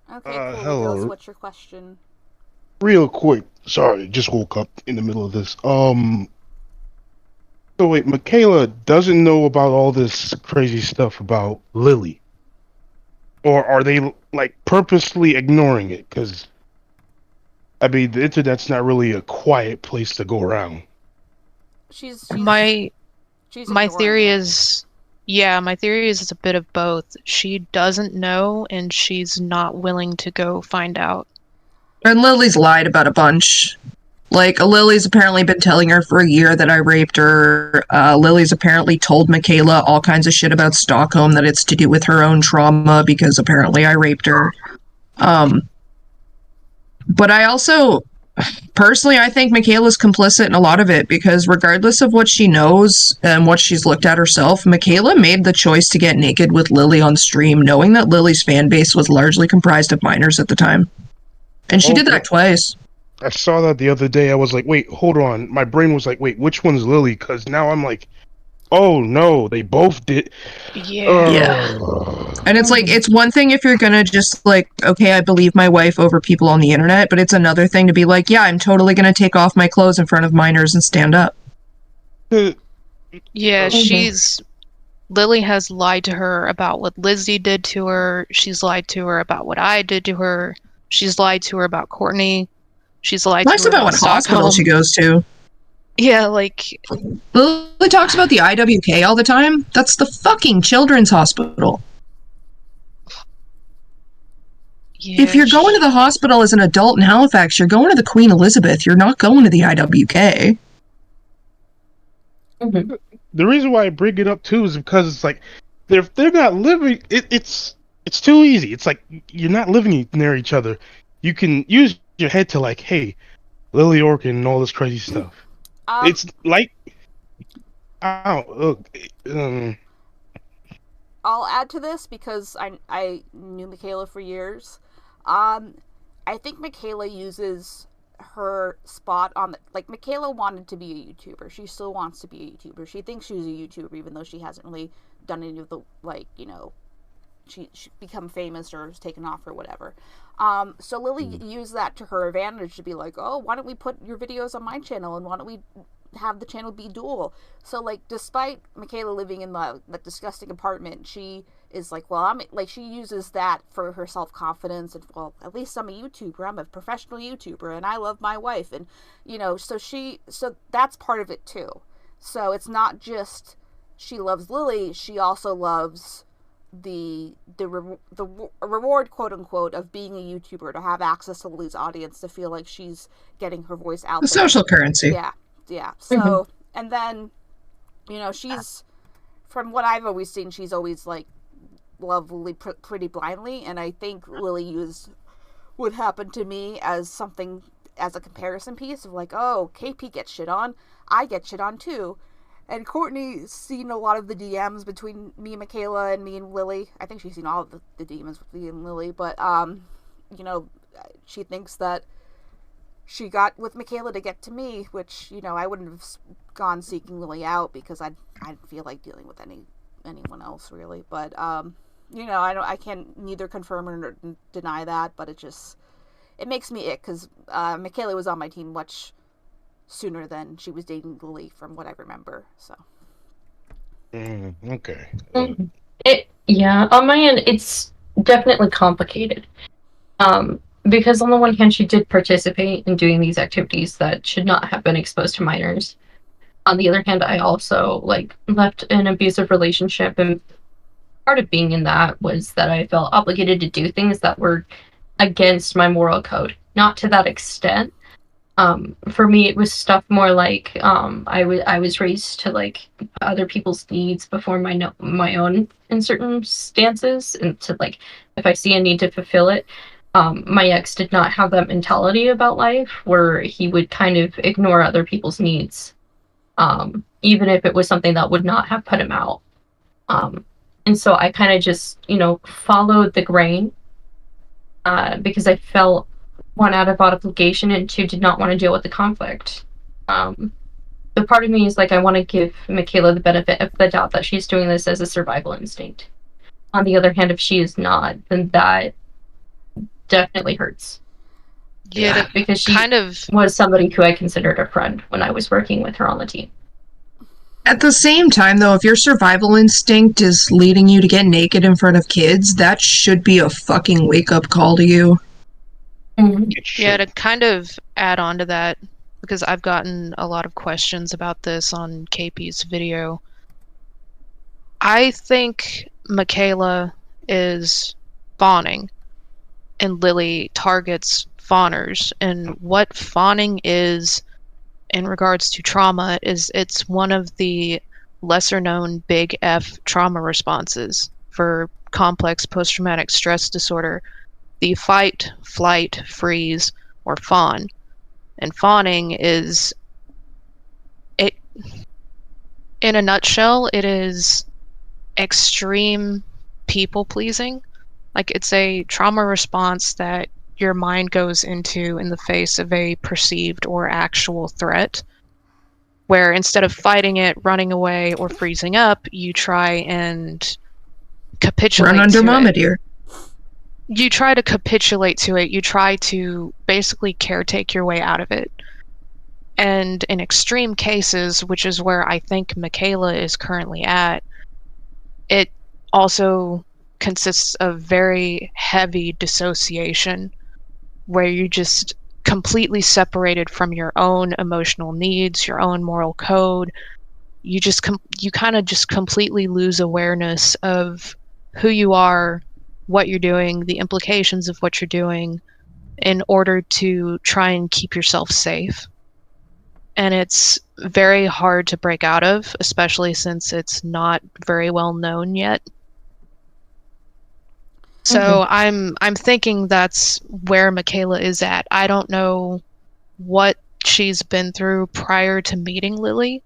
Okay, Holy hello. Ghost, what's your question? Real quick, sorry, just woke up in the middle of this. So wait, Michaela doesn't know about all this crazy stuff about Lily, or are they like purposely ignoring it? Because I mean, the internet's not really a quiet place to go around. She's My ignoring theory it. is, my theory is it's a bit of both. She doesn't know, and she's not willing to go find out. And Lily's lied about a bunch. Like, Lily's apparently been telling her for a year that I raped her. Lily's apparently told Michaela all kinds of shit about Stockholm, that it's to do with her own trauma because apparently I raped her. But I also, personally, I think Michaela's complicit in a lot of it, because regardless of what she knows and what she's looked at herself, Michaela made the choice to get naked with Lily on stream, knowing that Lily's fan base was largely comprised of minors at the time. And she did that twice. I saw that the other day. I was like, wait, hold on. My brain was like, wait, which one's Lily? Because now I'm like, oh no, they both did. Yeah. And it's like, it's one thing if you're gonna just like, okay, I believe my wife over people on the internet, but it's another thing to be like, yeah, I'm totally gonna take off my clothes in front of minors and stand up. Yeah, Lily has lied to her about what Lizzie did to her. She's lied to her about what I did to her. She's lied to her about Courtney. She's lied Nice to her about what hospital Stockholm. she goes to. Yeah, like, Lily talks about the IWK all the time. That's the fucking children's hospital. yeah, If you're going to the hospital as an adult in Halifax, you're going to the Queen Elizabeth. You're not going to the IWK. The reason why I bring it up too is because it's like they're not living. It's too easy. It's like you're not living near each other. You can use your head to like, hey, Lily Orkin and all this crazy stuff. It's like, I'll add to this because I knew Michaela for years. I think Michaela uses her spot on like, Michaela wanted to be a YouTuber. She still wants to be a YouTuber. She thinks she's a YouTuber even though she hasn't really done any of the, like, you know, she become famous or has taken off or whatever. So Lily used that to her advantage to be like, oh, why don't we put your videos on my channel, and why don't we have the channel be dual? So, like, despite Michaela living in that disgusting apartment, she is like, well, I'm like, she uses that for her self-confidence, and, well, at least I'm a YouTuber, I'm a professional YouTuber, and I love my wife, and, you know, so that's part of it too. So it's not just she loves Lily, she also loves the reward, quote unquote, of being a YouTuber, to have access to Lily's audience, to feel like she's getting her voice out The there. social currency. Yeah. So, and then, you know, she's, from what I've always seen, she's always like loved Lily pretty blindly, and I think Lily used what happened to me as something, as a comparison piece of like, oh, KP gets shit on, I get shit on too. And Courtney's seen a lot of the DMs between me and Michaela and me and Lily. I think she's seen all of the DMs with me and Lily, but, you know, she thinks that she got with Michaela to get to me, which, you know, I wouldn't have gone seeking Lily out because I feel like dealing with anyone else really. But, you know, I can't neither confirm or deny that, but it makes me ick because Michaela was on my team much sooner than she was dating Lily, from what I remember. So. Okay. On my end, it's definitely complicated. Because on the one hand, she did participate in doing these activities that should not have been exposed to minors. On the other hand, I also left an abusive relationship, and part of being in that was that I felt obligated to do things that were against my moral code. Not to that extent. For me, it was stuff more like I was raised to other people's needs before my own in certain stances, and to if I see a need to fulfill it. My ex did not have that mentality about life where he would kind of ignore other people's needs, even if it was something that would not have put him out. And so I kind of just followed the grain because I felt, one, out of obligation, and two, did not want to deal with the conflict. The part of me is I want to give Michaela the benefit of the doubt that she's doing this as a survival instinct. On the other hand, if she is not, then that definitely hurts. Yeah, because she was somebody who I considered a friend when I was working with her on the team. At the same time, though, if your survival instinct is leading you to get naked in front of kids, that should be a fucking wake-up call to you. Yeah, to kind of add on to that, because I've gotten a lot of questions about this on KP's video. I think Michaela is fawning, and Lily targets fawners. And what fawning is, in regards to trauma, is it's one of the lesser known big F trauma responses for complex post-traumatic stress disorder, the fight, flight, freeze, or fawn. And fawning is, it, in a nutshell, it is extreme people-pleasing. It's a trauma response that your mind goes into in the face of a perceived or actual threat, where instead of fighting it, running away, or freezing up, you try and capitulate. Run under Mama Dear. You try to capitulate to it. You try to basically caretake your way out of it. And in extreme cases, which is where I think Michaela is currently at, it also consists of very heavy dissociation, where you just completely separated from your own emotional needs, your own moral code. You just you kind of just completely lose awareness of who you are, what you're doing, the implications of what you're doing, in order to try and keep yourself safe. And it's very hard to break out of, especially since it's not very well known yet. So I'm thinking that's where Michaela is at. I don't know what she's been through prior to meeting Lily,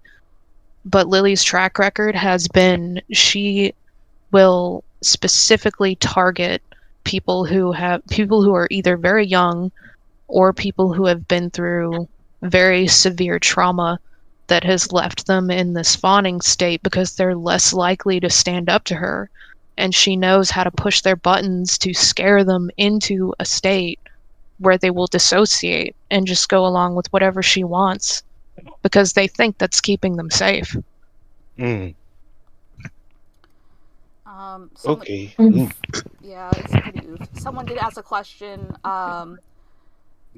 but Lily's track record has been she will specifically target people who are either very young or people who have been through very severe trauma that has left them in this fawning state, because they're less likely to stand up to her. And she knows how to push their buttons to scare them into a state where they will dissociate and just go along with whatever she wants, because they think that's keeping them safe. Okay. Yeah, it's pretty oof. Someone did ask a question.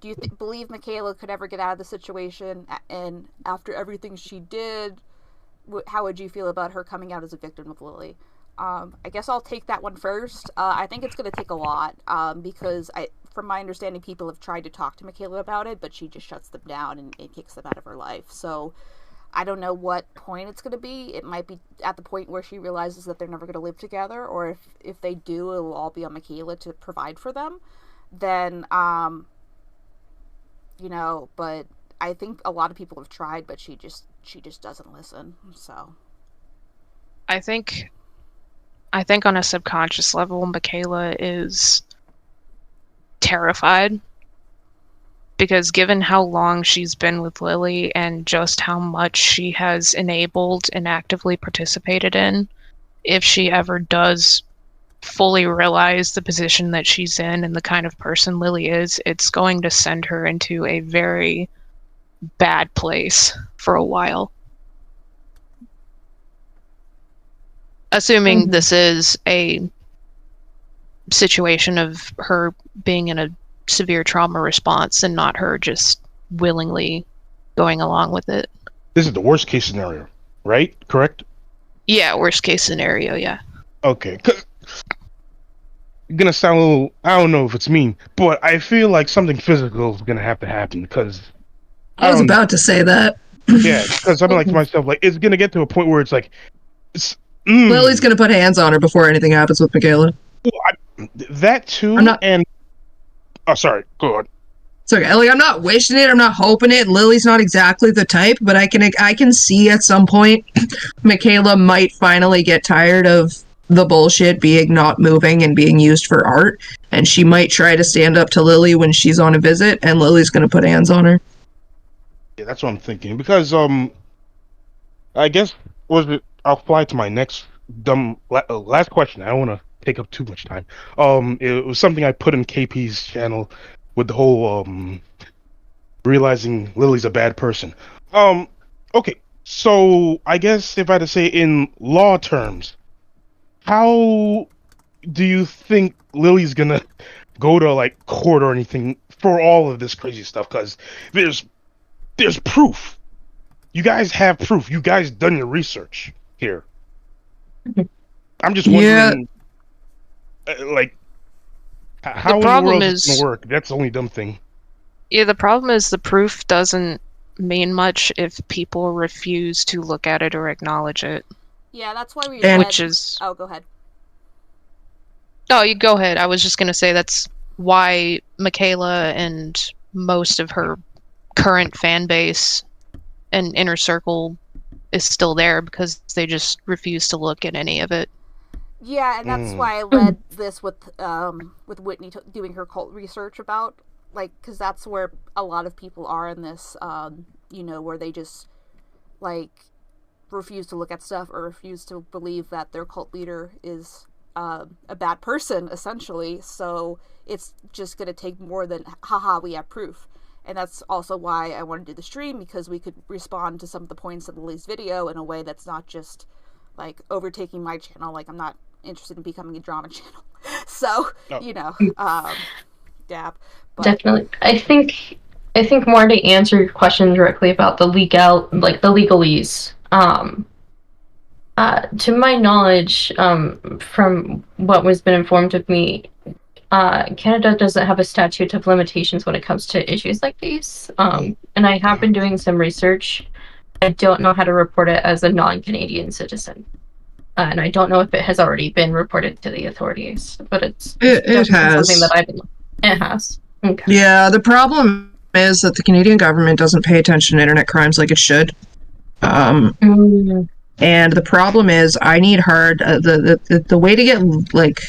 Do you believe Michaela could ever get out of the situation? And after everything she did, how would you feel about her coming out as a victim of Lily? I guess I'll take that one first. I think it's going to take a lot, because from my understanding, people have tried to talk to Michaela about it, but she just shuts them down and kicks them out of her life. So I don't know what point it's going to be. It might be at the point where she realizes that they're never going to live together, or if they do, it will all be on Michaela to provide for them. Then, but I think a lot of people have tried, but she just doesn't listen. So I think on a subconscious level, Michaela is terrified, because given how long she's been with Lily and just how much she has enabled and actively participated in, if she ever does fully realize the position that she's in and the kind of person Lily is, it's going to send her into a very, bad place for a while. Assuming this is a situation of her being in a severe trauma response and not her just willingly going along with it. This is the worst case scenario, right? Correct? Yeah, worst case scenario, yeah. Okay. Gonna sound a little, I don't know if it's mean, but I feel like something physical is gonna have to happen because I was about to say that. Yeah, because I'm like to myself, like, it's gonna get to a point where it's like, Lily's gonna put hands on her before anything happens with Michaela. That too, oh, sorry, go on. It's okay. Like, I'm not wishing it, I'm not hoping it. Lily's not exactly the type, but I can see at some point Michaela might finally get tired of the bullshit being not moving and being used for art, and she might try to stand up to Lily when she's on a visit, and Lily's gonna put hands on her. Yeah, that's what I'm thinking. Because I guess I'll fly to my next dumb last question. I don't want to take up too much time. It was something I put in KP's channel with the whole realizing Lily's a bad person. Okay, so I guess if I had to say in law terms, how do you think Lily's gonna go to like court or anything for all of this crazy stuff? Because there's proof. You guys have proof. You guys done your research here. I'm just wondering, like, how in the world is it gonna work? That's the only dumb thing. Yeah, the problem is the proof doesn't mean much if people refuse to look at it or acknowledge it. Yeah, that's why we which is... Oh, go ahead. No, you go ahead. I was just going to say that's why Michaela and most of her current fan base and inner circle is still there because they just refuse to look at any of it. Yeah, and that's why I led this with Whitney doing her cult research about, like, because that's where a lot of people are in this, you know, where they just, like, refuse to look at stuff or refuse to believe that their cult leader is a bad person, essentially. So it's just going to take more than, haha, we have proof. And that's also why I wanted to do the stream, because we could respond to some of the points of Lily's video in a way that's not just, like, overtaking my channel. Like, I'm not interested in becoming a drama channel. So, you know, dab. But... Definitely. I think more to answer your question directly about the legalese. To my knowledge, from what was been informed of me, Canada doesn't have a statute of limitations when it comes to issues like these. And I have been doing some research. I don't know how to report it as a non-Canadian citizen. And I don't know if it has already been reported to the authorities, but it has. Something that it has. Okay. Yeah, the problem is that the Canadian government doesn't pay attention to internet crimes like it should. And the problem is, I need the way to get, like,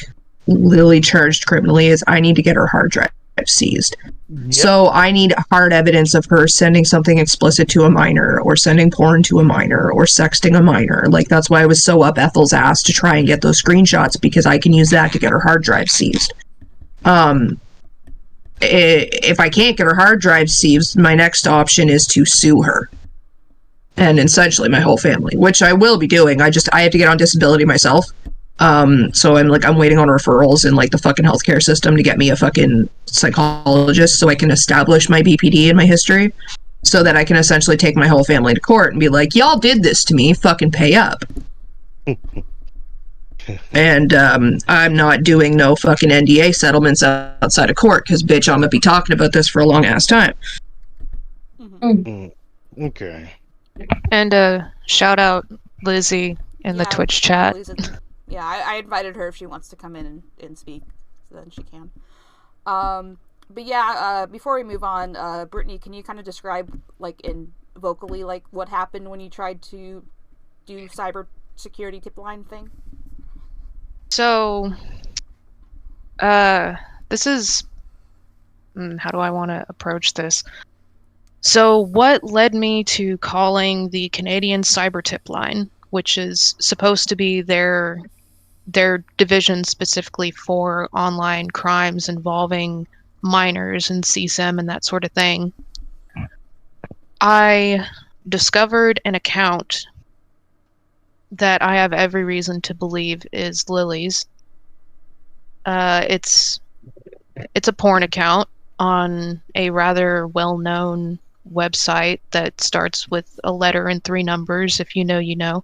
Lily charged criminally is I need to get her hard drive seized. Yep. So I need hard evidence of her sending something explicit to a minor, or sending porn to a minor, or sexting a minor. Like, that's why I was so up Ethel's ass to try and get those screenshots, because I can use that to get her hard drive seized. If I can't get her hard drive seized, my next option is to sue her. And essentially my whole family, which I will be doing. I have to get on disability myself. So I'm waiting on referrals in, like, the fucking healthcare system to get me a fucking psychologist so I can establish my BPD and my history, so that I can essentially take my whole family to court and be like, y'all did this to me, fucking pay up. And I'm not doing no fucking NDA settlements outside of court, because, bitch, I'm gonna be talking about this for a long ass time. Okay. And shout out Lizzie in the Twitch chat. Yeah, I invited her if she wants to come in and speak, so then she can. But yeah, before we move on, Brittany, can you kind of describe, like, vocally, like, what happened when you tried to do cyber security tip line thing? So, this is... how do I want to approach this? So what led me to calling the Canadian Cyber Tip Line, which is supposed to be their division specifically for online crimes involving minors and CSAM and that sort of thing, I discovered an account that I have every reason to believe is Lily's. It's a porn account on a rather well-known website that starts with a letter and 3 numbers. If you know, you know.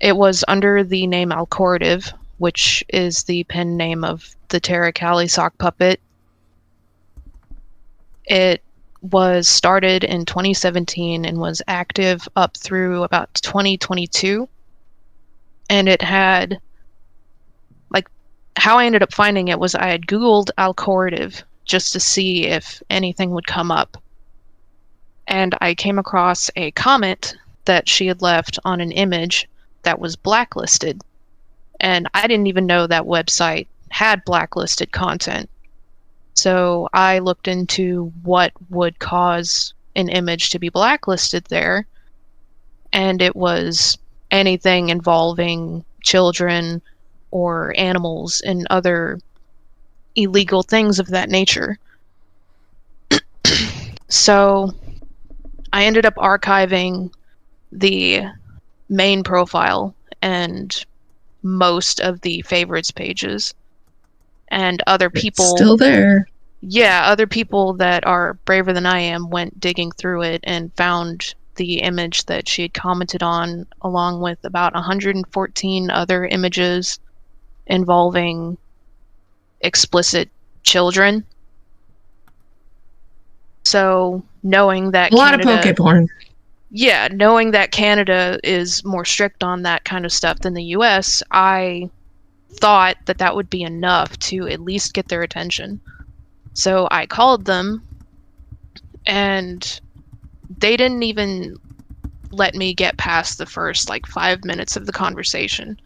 It was under the name Alcordive, which is the pen name of the Terra Cali sock puppet. It was started in 2017 and was active up through about 2022. And it had, like, how I ended up finding it was I had Googled Alcordive just to see if anything would come up. And I came across a comment that she had left on an image that was blacklisted. And I didn't even know that website had blacklisted content. So I looked into what would cause an image to be blacklisted there, and it was anything involving children or animals and other illegal things of that nature. So I ended up archiving the main profile and most of the favorites pages. And other people... It's still there. Yeah, other people that are braver than I am went digging through it and found the image that she had commented on, along with about 114 other images involving explicit children. So, knowing that A lot of poke porn. Yeah, knowing that Canada is more strict on that kind of stuff than the US, I thought that that would be enough to at least get their attention. So I called them, and they didn't even let me get past the first, 5 minutes of the conversation.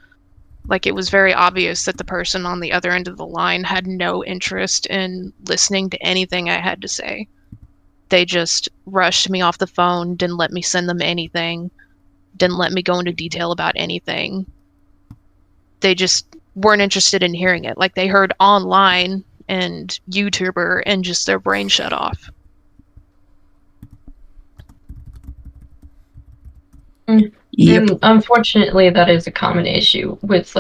It was very obvious that the person on the other end of the line had no interest in listening to anything I had to say. They just rushed me off the phone, didn't let me send them anything, didn't let me go into detail about anything. They just weren't interested in hearing it. They heard online and YouTuber and just their brain shut off. Yep. And unfortunately, that is a common issue with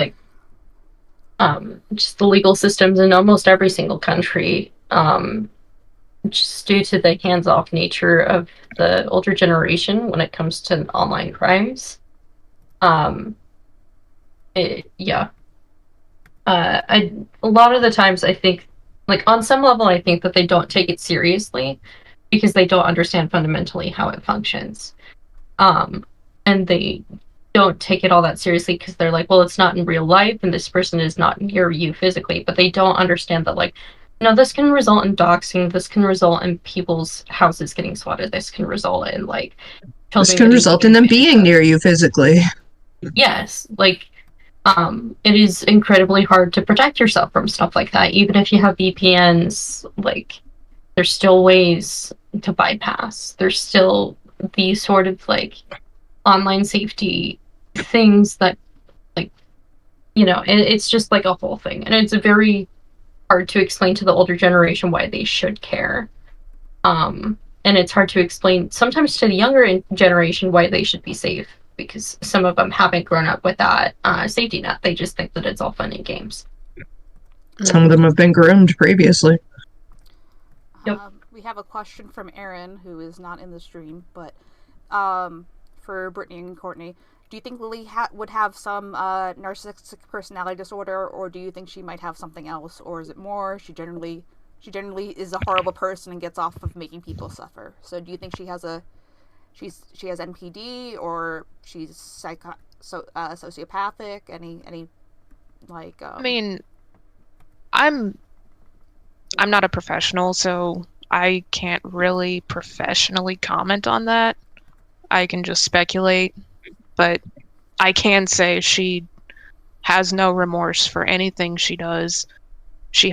just the legal systems in almost every single country. Just due to the hands-off nature of the older generation when it comes to online crimes. A lot of the times I think, on some level, I think that they don't take it seriously because they don't understand fundamentally how it functions. And they don't take it all that seriously because they're like, well, it's not in real life and this person is not near you physically, but they don't understand that, no, this can result in doxing, this can result in people's houses getting swatted, this can result in, this can result in them being near you physically. Yes, it is incredibly hard to protect yourself from stuff like that. Even if you have VPNs, there's still ways to bypass. There's still these sort of, online safety things that, it's just, a whole thing. And it's very hard to explain to the older generation why they should care. And it's hard to explain sometimes to the younger generation why they should be safe, because some of them haven't grown up with that safety net. They just think that it's all fun and games. Some of them have been groomed previously. Yep. We have a question from Aaron, who is not in the stream, but for Brittany and Courtney. Do you think Lily would have some narcissistic personality disorder, or do you think she might have something else, or is it more she generally is a horrible person and gets off of making people suffer? So do you think she has she has NPD, or she's sociopathic? Any I mean, I'm not a professional, so I can't really professionally comment on that. I can just speculate. But I can say she has no remorse for anything she does. She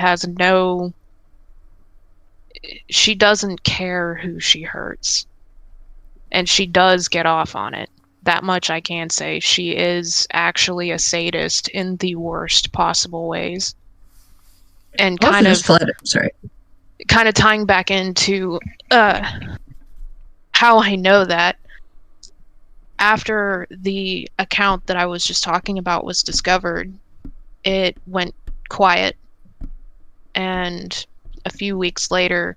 doesn't care who she hurts. And she does get off on it. That much I can say. She is actually a sadist in the worst possible ways. And kind of tying back into how I know that, after the account that I was just talking about was discovered, it went quiet, and a few weeks later,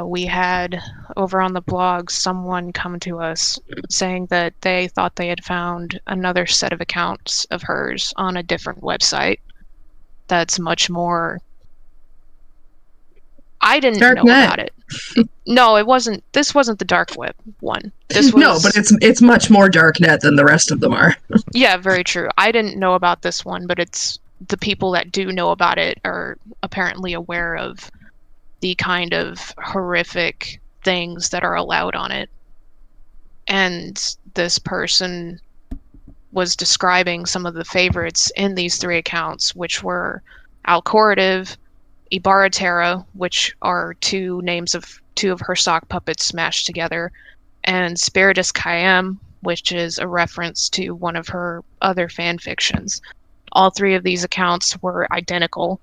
we had over on the blog someone come to us saying that they thought they had found another set of accounts of hers on a different website that's much more... I didn't know about it. No, it wasn't. This wasn't the dark web one. This was... No, but it's much more darknet than the rest of them are. Yeah, very true. I didn't know about this one, but it's the people that do know about it are apparently aware of the kind of horrific things that are allowed on it. And this person was describing some of the favorites in these 3 accounts, which were Alcorative, Ibarra, which are 2 names of 2 of her sock puppets smashed together, and Spiritus Kayem, which is a reference to one of her other fan fictions. All 3 of these accounts were identical.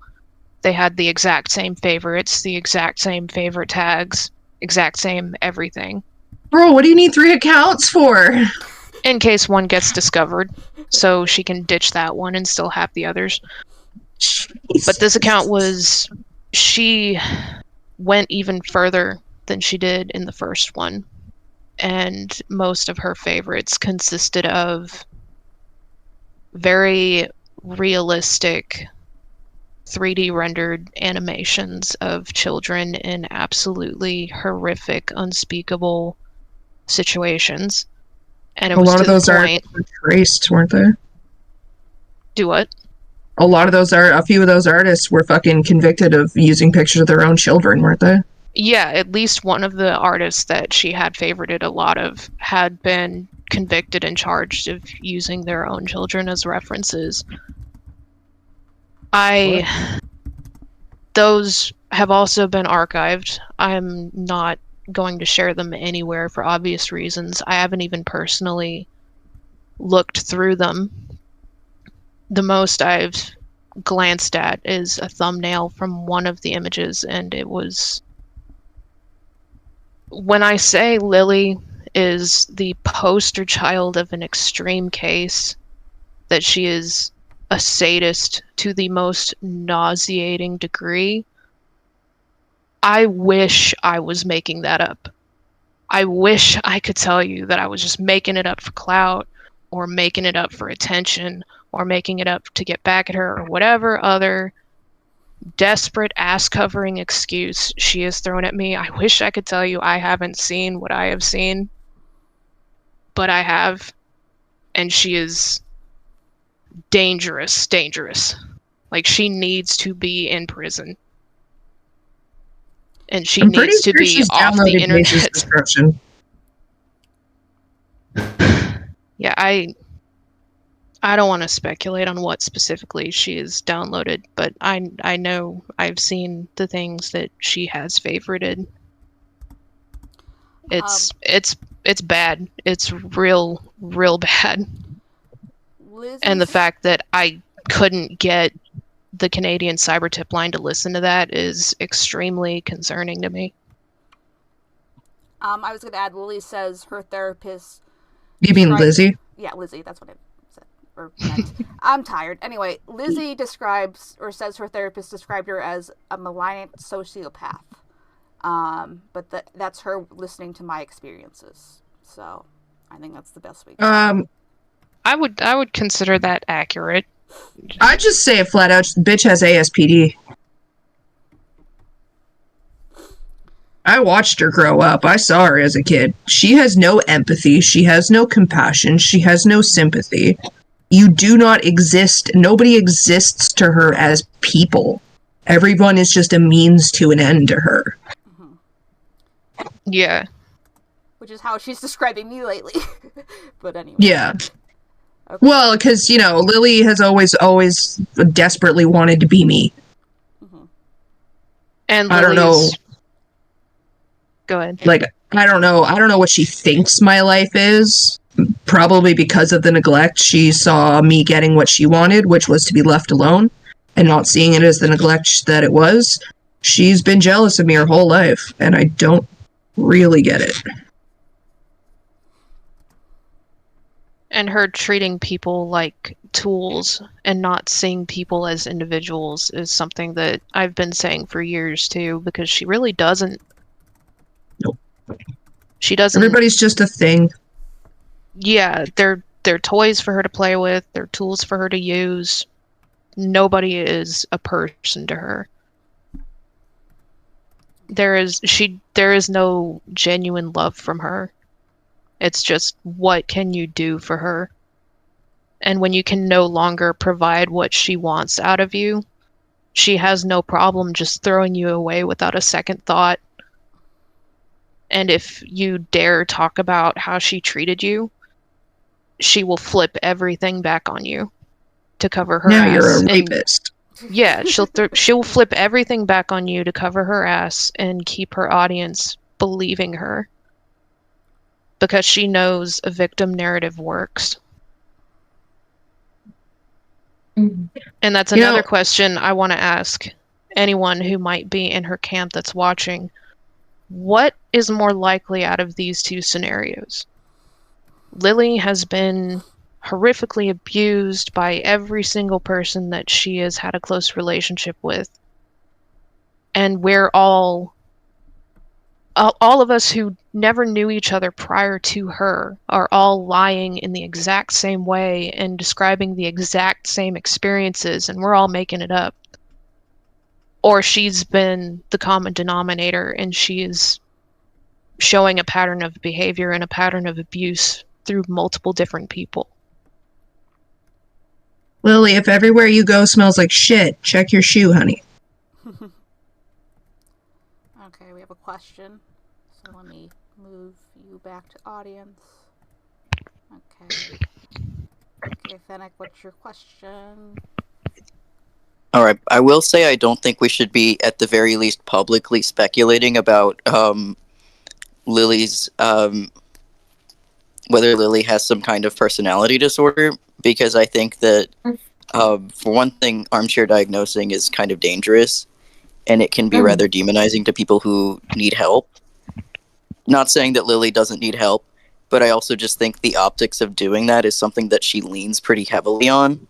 They had the exact same favorites, the exact same favorite tags, exact same everything. Bro, what do you need 3 accounts for? In case one gets discovered, so she can ditch that one and still have the others. Jeez. But this account was... She went even further than she did in the first one. And most of her favorites consisted of very realistic 3D rendered animations of children in absolutely horrific, unspeakable situations. And it was a lot of those are traced, weren't they? Do what? A few of those artists were fucking convicted of using pictures of their own children, weren't they? Yeah, at least one of the artists that she had favorited a lot of had been convicted and charged of using their own children as references. Those have also been archived. I'm not going to share them anywhere for obvious reasons. I haven't even personally looked through them. The most I've glanced at is a thumbnail from one of the images, and it was... When I say Lily is the poster child of an extreme case, that she is a sadist to the most nauseating degree, I wish I was making that up. I wish I could tell you that I was just making it up for clout, or making it up for attention, or making it up to get back at her, or whatever other desperate ass-covering excuse she has thrown at me. I wish I could tell you I haven't seen what I have seen, but I have, and she is dangerous. Like, she needs to be in prison. And she needs to be off the internet. Yeah, I don't want to speculate on what specifically she has downloaded, but I know I've seen the things that she has favorited. It's bad. It's real bad. And the fact that I couldn't get the Canadian cyber tip line to listen to that is extremely concerning to me. I was going to add, Lily says her therapist... You mean Lizzie? Yeah, Lizzie, that's what I said. Or meant. I'm tired. Anyway, Lizzie describes, or says her therapist described her as a malignant sociopath. But that's her listening to my experiences. So, I think that's the best way to I would consider that accurate. I'd just say it flat out, the bitch has ASPD. I watched her grow up. I saw her as a kid. She has no empathy. She has no compassion. She has no sympathy. You do not exist. Nobody exists to her as people. Everyone is just a means to an end to her. Mm-hmm. Yeah. Which is how she's describing me lately. But anyway. Yeah. Okay. Well, because, you know, Lily has always desperately wanted to be me. Mm-hmm. And I don't know. Go ahead. Like, I don't know what she thinks my life is. Probably because of the neglect. She saw me getting what she wanted, which was to be left alone, and not seeing it as the neglect that it was. she's been jealous of me her whole life, and I don't really get it. And her treating people like tools and not seeing people as individuals is something that I've been saying for years too, because she really doesn't. Nope. She doesn't. Everybody's just a thing. Yeah, they're toys for her to play with, they're tools for her to use. Nobody is a person to her. There is no genuine love from her. It's just, what can you do for her? And when you can no longer provide what she wants out of you, she has no problem just throwing you away without a second thought. And if you dare talk about how she treated you, she will flip everything back on you to cover her Now ass. you're a rapist. Yeah, she'll flip everything back on you to cover her ass and keep her audience believing her. Because she knows a victim narrative works. Mhm. And that's another question I want to ask anyone who might be in her camp that's watching. What is more likely out of these two scenarios? Lily has been horrifically abused by every single person that she has had a close relationship with. And we're all of us who never knew each other prior to her are all lying in the exact same way and describing the exact same experiences, and we're all making it up. Or she's been the common denominator and she is showing a pattern of behavior and a pattern of abuse through multiple different people. Lily, if everywhere you go smells like shit, check your shoe, honey. Okay, we have a question. So let me move you back to audience. Okay. Okay, Fennec, what's your question? All right. I will say I don't think we should be, at the very least, publicly speculating about Lily's whether Lily has some kind of personality disorder, because I think that for one thing, armchair diagnosing is kind of dangerous, and it can be rather demonizing to people who need help. Not saying that Lily doesn't need help, but I also just think the optics of doing that is something that she leans pretty heavily on.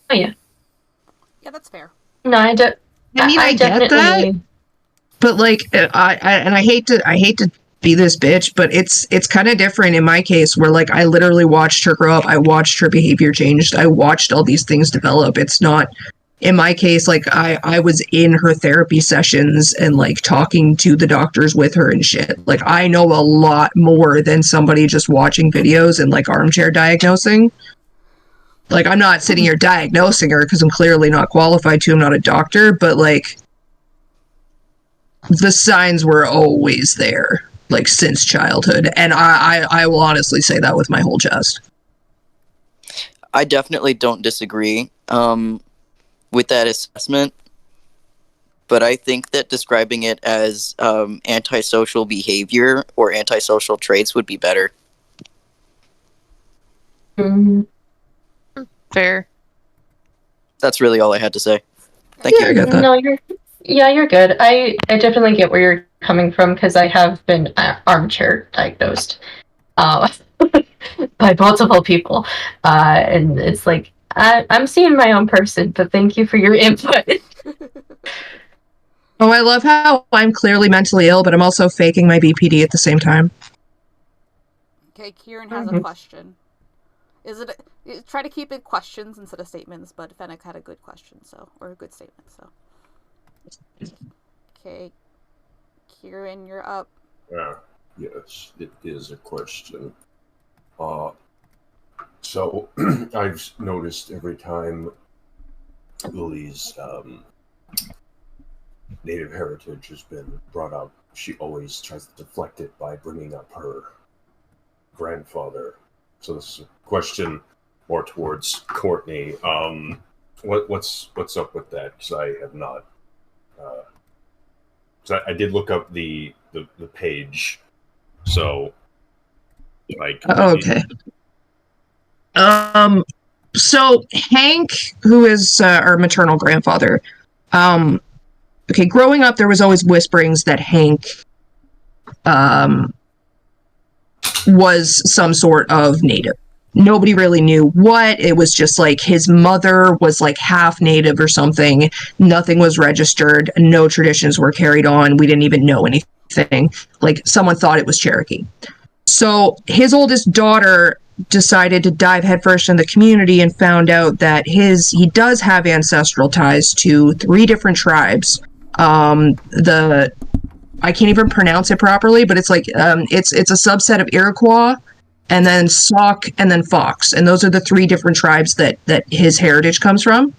Oh yeah. Yeah, that's fair. No, I get that, but like, I hate to be this bitch, but it's kind of different in my case, where like I literally watched her grow up, I watched her behavior change, I watched all these things develop. It's not, in my case, like I was in her therapy sessions and like talking to the doctors with her and shit. Like I know a lot more than somebody just watching videos and like armchair diagnosing. Like, I'm not sitting here diagnosing her because I'm clearly not qualified to. I'm not a doctor, but, like, the signs were always there, like, since childhood. And I will honestly say that with my whole chest. I definitely don't disagree with that assessment, but I think that describing it as antisocial behavior or antisocial traits would be better. Mm-hmm. Fair. That's really all I had to say. Thank you. I got that. No, you're good. I definitely get where you're coming from, because I have been armchair diagnosed by multiple people, and it's like I'm seeing my own person. But thank you for your input. Oh, I love how I'm clearly mentally ill, but I'm also faking my BPD at the same time. Okay, Kieran has a question. Try to keep it questions instead of statements, but Fennec had a good question, or a good statement, so. Okay, Kieran, you're up. Yes, it is a question. So, I've noticed every time Lily's native heritage has been brought up, she always tries to deflect it by bringing up her grandfather. So this is a question more towards Courtney. What's up with that? Because I have not. Because I did look up the page. So, like. Okay. So Hank, who is our maternal grandfather, okay, growing up, there was always whisperings that Hank was some sort of native. Nobody really knew what. It was just like his mother was like half native or something. Nothing was registered. No traditions were carried on. We didn't even know anything. Like, someone thought it was Cherokee. So his oldest daughter decided to dive headfirst in the community and found out that he does have ancestral ties to 3 different tribes. I can't even pronounce it properly, but it's like it's a subset of Iroquois, and then Sauk, and then Fox, and those are the 3 different tribes that his heritage comes from.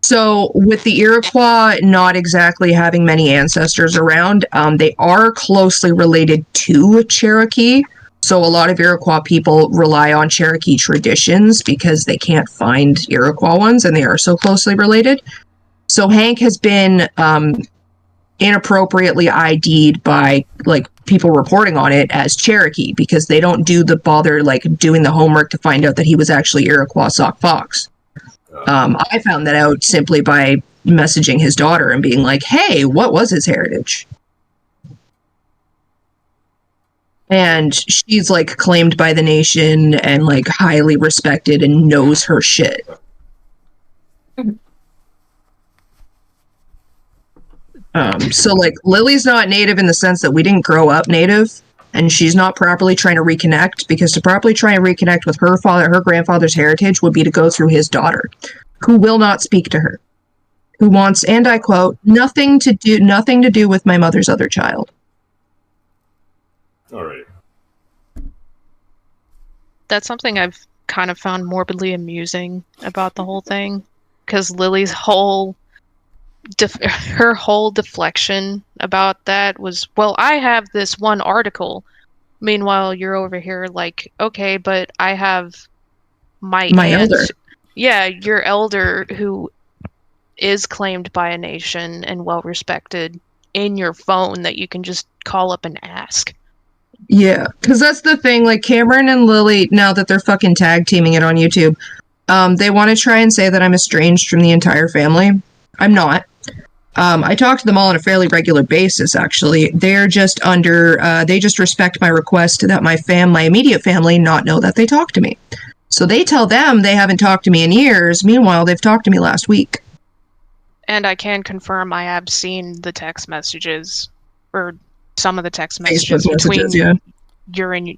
So with the Iroquois not exactly having many ancestors around, they are closely related to Cherokee. So a lot of Iroquois people rely on Cherokee traditions because they can't find Iroquois ones, and they are so closely related. So Hank has been inappropriately ID'd by like people reporting on it as Cherokee because they don't bother like doing the homework to find out that he was actually Iroquois Sauk Fox. I found that out simply by messaging his daughter and being like, hey, what was his heritage? And she's like claimed by the nation and like highly respected and knows her shit. So like Lily's not native in the sense that we didn't grow up native, and she's not properly trying to reconnect, because to properly try and reconnect with her grandfather's heritage would be to go through his daughter, who will not speak to her, who wants, and I quote, nothing to do with my mother's other child. All right. That's something I've kind of found morbidly amusing about the whole thing, because Lily's whole deflection about that was, well, I have this one article. Meanwhile, you're over here like, okay, but I have my aunt, elder. Yeah, your elder, who is claimed by a nation and well respected, in your phone that you can just call up and ask. Yeah, because that's the thing, like Cameron and Lily, now that they're fucking tag teaming it on YouTube, they want to try and say that I'm estranged from the entire family. I'm not. I talk to them all on a fairly regular basis, actually. They're just they just respect my request that my immediate family not know that they talk to me. So they tell them they haven't talked to me in years. Meanwhile, they've talked to me last week. And I can confirm I have seen the text messages, or some of the text messages between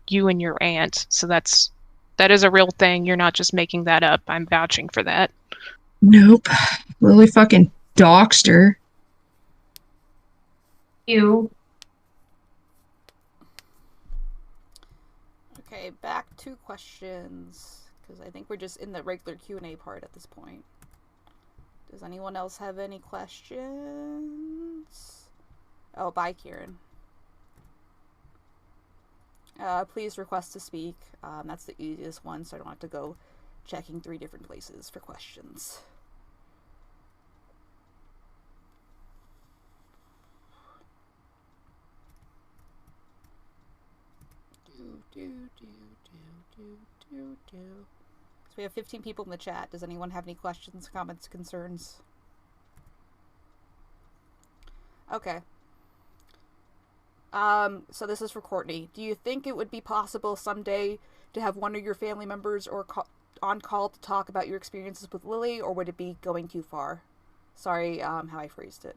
you and your aunt. So that is a real thing. You're not just making that up. I'm vouching for that. Nope. Lily fucking doxed her. You. Okay, back to questions, because I think we're just in the regular Q&A part at this point. Does anyone else have any questions? Oh, bye, Kieran. Please request to speak. That's the easiest one, so I don't have to go checking 3 different places for questions. So we have 15 people in the chat. Does anyone have any questions, comments, concerns? Okay. So this is for Courtney. Do you think it would be possible someday to have one of your family members on call to talk about your experiences with Lily, or would it be going too far? Sorry, how I phrased it.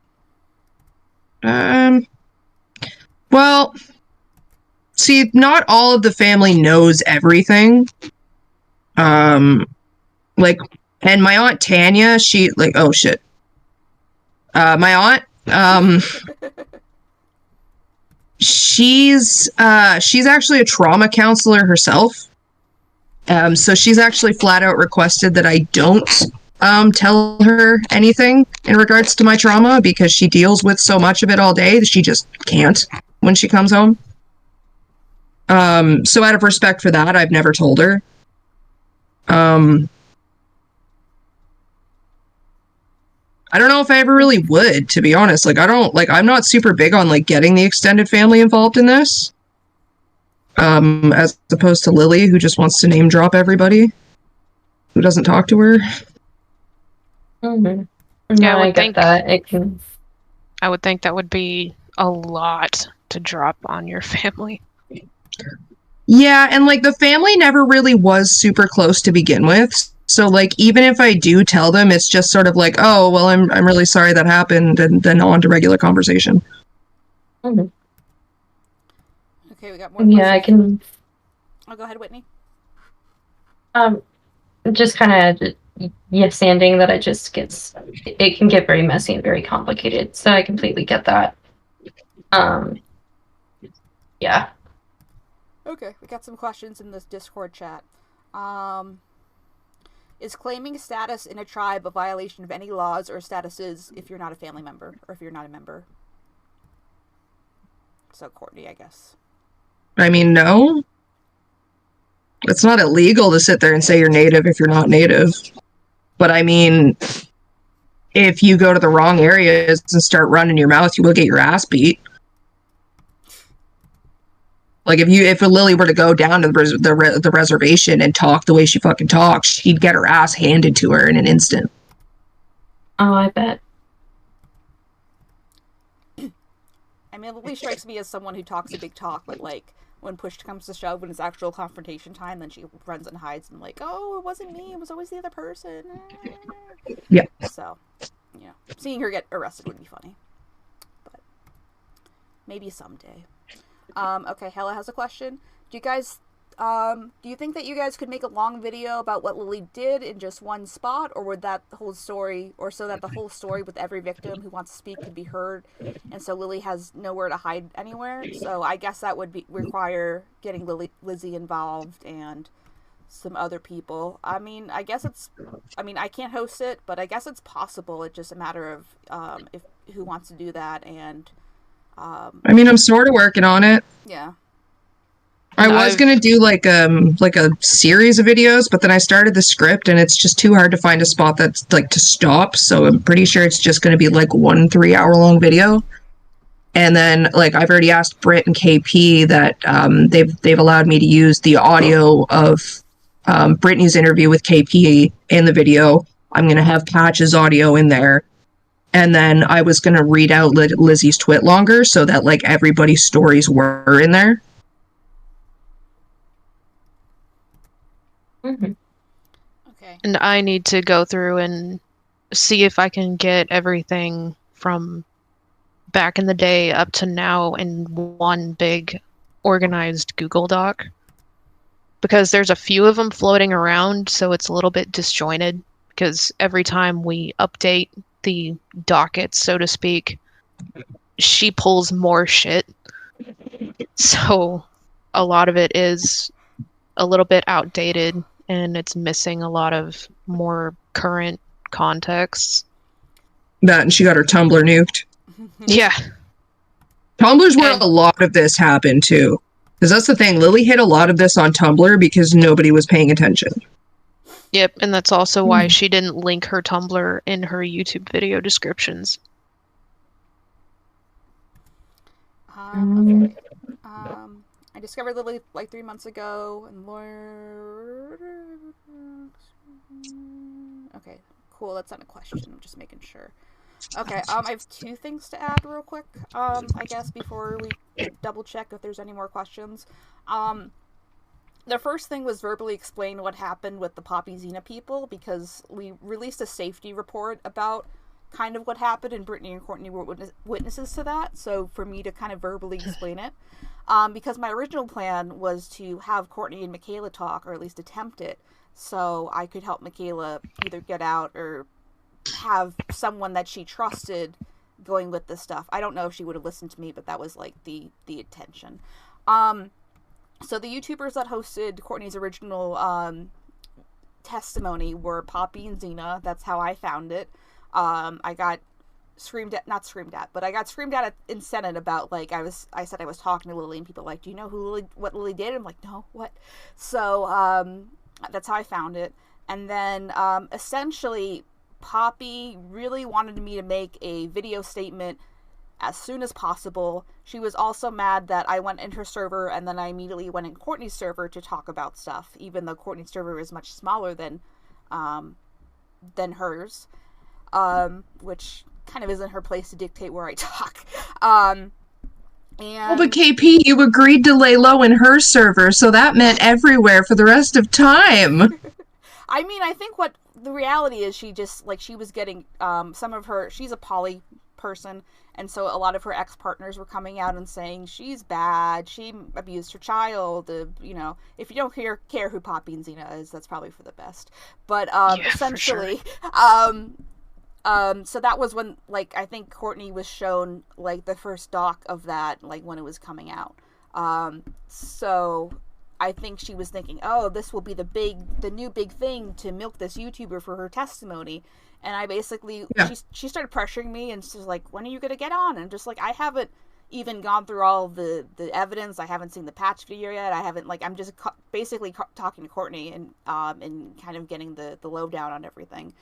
Well, see, not all of the family knows everything. Like, and my aunt Tanya, she, like, oh shit. My aunt, she's actually a trauma counselor herself. So she's actually flat out requested that I don't tell her anything in regards to my trauma, because she deals with so much of it all day that she just can't when she comes home. So out of respect for that, I've never told her. I don't know if I ever really would, to be honest. Like, I'm not super big on, like, getting the extended family involved in this. As opposed to Lily, who just wants to name drop everybody who doesn't talk to her. Mm-hmm. Yeah, I I would get think- that. It can. I would think that would be a lot to drop on your family. Yeah, and like the family never really was super close to begin with. So like even if I do tell them, it's just sort of like, oh well, I'm really sorry that happened, and then on to regular conversation. Mhm. Okay, we got more Yeah, I questions. can. Oh, go ahead, Whitney. Just kind of yes anding that it can get very messy and very complicated. So I completely get that. Yeah. Okay, we got some questions in this Discord chat. Is claiming status in a tribe a violation of any laws or statuses if you're not a family member or if you're not a member? So Courtney, I guess. I mean, no. It's not illegal to sit there and say you're native if you're not native. But I mean, if you go to the wrong areas and start running your mouth, you will get your ass beat. Like if Lily were to go down to the reservation and talk the way she fucking talks, she'd get her ass handed to her in an instant. Oh, I bet. I mean, Lily strikes me as someone who talks a big talk, but like when push comes to shove, when it's actual confrontation time, then she runs and hides and like, oh, it wasn't me, it was always the other person. Yeah. So, you know, seeing her get arrested would be funny, but maybe someday. Okay, Hella has a question. Do you think that you guys could make a long video about what Lily did in just one spot, or would that whole story, or so that the whole story with every victim who wants to speak could be heard, and so Lily has nowhere to hide anywhere? So I guess that would require getting Lizzie involved and some other people. I mean, I can't host it, but I guess it's possible. It's just a matter of if who wants to do that, and I mean, I'm sort of working on it. yeah. I was gonna do like a series of videos, but then I started the script and it's just too hard to find a spot that's like to stop. So I'm pretty sure it's just gonna be like 1 3-hour long video. And then like I've already asked Britt and KP that they've allowed me to use the audio of Brittany's interview with KP in the video. I'm gonna have Patch's audio in there. And then I was gonna read out Lizzie's twit longer so that like everybody's stories were in there. Mm-hmm. Okay. And I need to go through and see if I can get everything from back in the day up to now in one big organized Google Doc. Because there's a few of them floating around, so it's a little bit disjointed. Because every time we update the docket, so to speak, she pulls more shit. So a lot of it is a little bit outdated, and it's missing a lot of more current contexts. That and she got her Tumblr nuked. Yeah. Tumblr's where a lot of this happened too. Because that's the thing, Lily hit a lot of this on Tumblr because nobody was paying attention. Yep, and that's also why she didn't link her Tumblr in her YouTube video descriptions. Okay. I discovered Lily like 3 months ago, and okay, cool. That's not a question. I'm just making sure. Okay. I have 2 things to add real quick. I guess before we double check if there's any more questions. The first thing was verbally explain what happened with the Poppy Xena people, because we released a safety report about kind of what happened, and Brittany and Courtney were witnesses to that, so for me to kind of verbally explain it. Because my original plan was to have Courtney and Michaela talk, or at least attempt it, so I could help Michaela either get out or have someone that she trusted going with this stuff. I don't know if she would have listened to me, but that was like the intention. So the YouTubers that hosted Courtney's original testimony were Poppy and Xena. That's how I found it. I got not screamed at, but I got screamed at in Senate about, like, I said I was talking to Lily, and people were like, do you know what Lily did? I'm like, no, what? So, that's how I found it. And then, essentially, Poppy really wanted me to make a video statement as soon as possible. She was also mad that I went in her server and then I immediately went in Courtney's server to talk about stuff, even though Courtney's server is much smaller than hers. which kind of isn't her place to dictate where I talk. Well, but KP, you agreed to lay low in her server, so that meant everywhere for the rest of time. I mean, I think what the reality is, she just, like, she was getting, some of her, she's a poly person, and so a lot of her ex-partners were coming out and saying, she's bad, she abused her child, you know, if you don't care who Poppy and Xena is, that's probably for the best. But, essentially, so that was when, like, I think Courtney was shown, like, the first doc of that, like, when it was coming out. So I think she was thinking, oh, this will be the new big thing to milk this YouTuber for her testimony. And I basically, she started pressuring me, and she's like, when are you going to get on? And just like, I haven't even gone through all the evidence. I haven't seen the patch video yet. I haven't, like, I'm just basically talking to Courtney and kind of getting the lowdown on everything.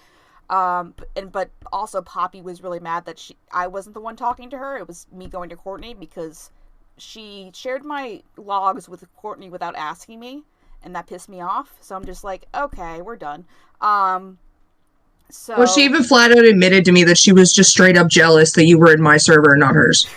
But also Poppy was really mad that I wasn't the one talking to her. It was me going to Courtney, because she shared my logs with Courtney without asking me, and that pissed me off. So I'm just like, okay, we're done. So, well, she even flat out admitted to me that she was just straight up jealous that you were in my server and not hers.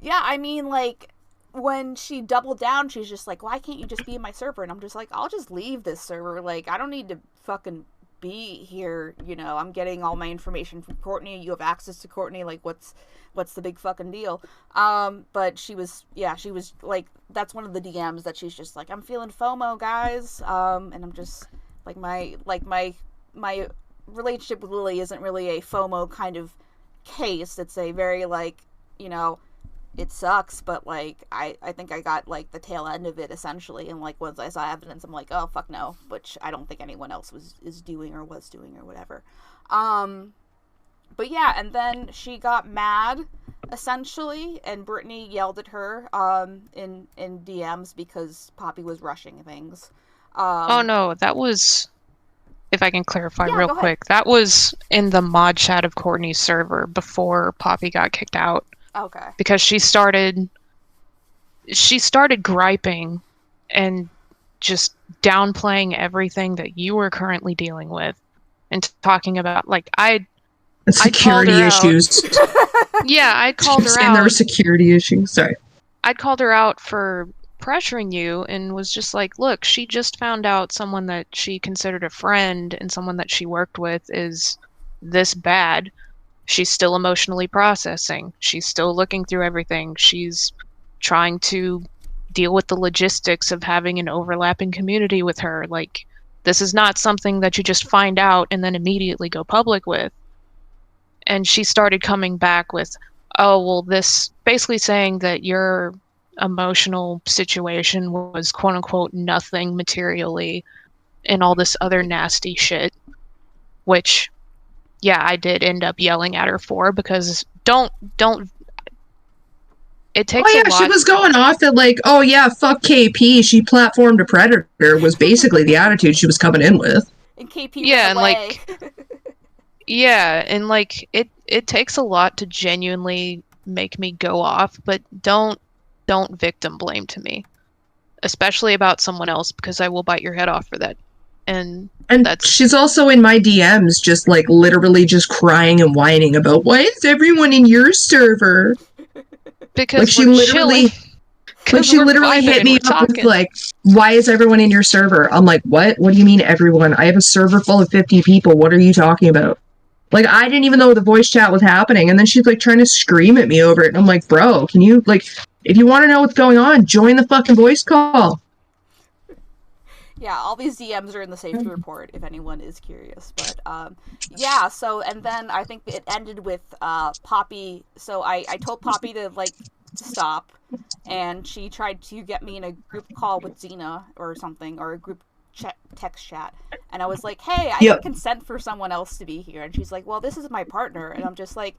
Yeah, I mean, like, when she doubled down, she's just like, why can't you just be in my server? And I'm just like, I'll just leave this server. Like, I don't need to fucking be here, you know. I'm getting all my information from Courtney. You have access to Courtney. Like, what's the big fucking deal? But she was like, that's one of the DMs that she's just like, I'm feeling FOMO, guys. And I'm just like, my relationship with Lily isn't really a FOMO kind of case. It's a very, like, you know, it sucks, but, like, I think I got, like, the tail end of it, essentially, and, like, once I saw evidence, I'm like, oh, fuck no, which I don't think anyone else is doing or was doing or whatever. But yeah, and then she got mad, essentially, and Brittany yelled at her, in DMs because Poppy was rushing things. Oh no, that was, if I can clarify real quick, that was in the mod chat of Courtney's server before Poppy got kicked out. Okay. Because she started griping and just downplaying everything that you were currently dealing with, and talking about, like, security issues. Yeah, I called her out. And there were security issues. Sorry. I'd called her out for pressuring you, and was just like, look, she just found out someone that she considered a friend and someone that she worked with is this bad. She's still emotionally processing. She's still looking through everything. She's trying to deal with the logistics of having an overlapping community with her. Like, this is not something that you just find out and then immediately go public with. And she started coming back with, oh, well, this, basically saying that your emotional situation was quote-unquote nothing materially, and all this other nasty shit, which, yeah, I did end up yelling at her for, because don't, it takes a lot. She was going off that, like, oh yeah, fuck KP, she platformed a predator, was basically the attitude she was coming in with. And KP yeah, and like, yeah, and like, it takes a lot to genuinely make me go off, but don't victim blame to me, especially about someone else, because I will bite your head off for that. And she's also in my DMs, just, like, literally just crying and whining about, why is everyone in your server? Because like, she literally hit me up with, like, why is everyone in your server? I'm like, what do you mean everyone? I have a server full of 50 people. What are you talking about? Like, I didn't even know the voice chat was happening, and then she's, like, trying to scream at me over it, and I'm like, bro, can you, like, if you want to know what's going on, join the fucking voice call. Yeah, all these DMs are in the safety report, if anyone is curious. But, yeah, so, and then I think it ended with, Poppy, so I told Poppy to, like, stop, and she tried to get me in a group call with Xena, or something, or a group text chat, and I was like, hey, I didn't consent for someone else to be here, and she's like, well, this is my partner, and I'm just like,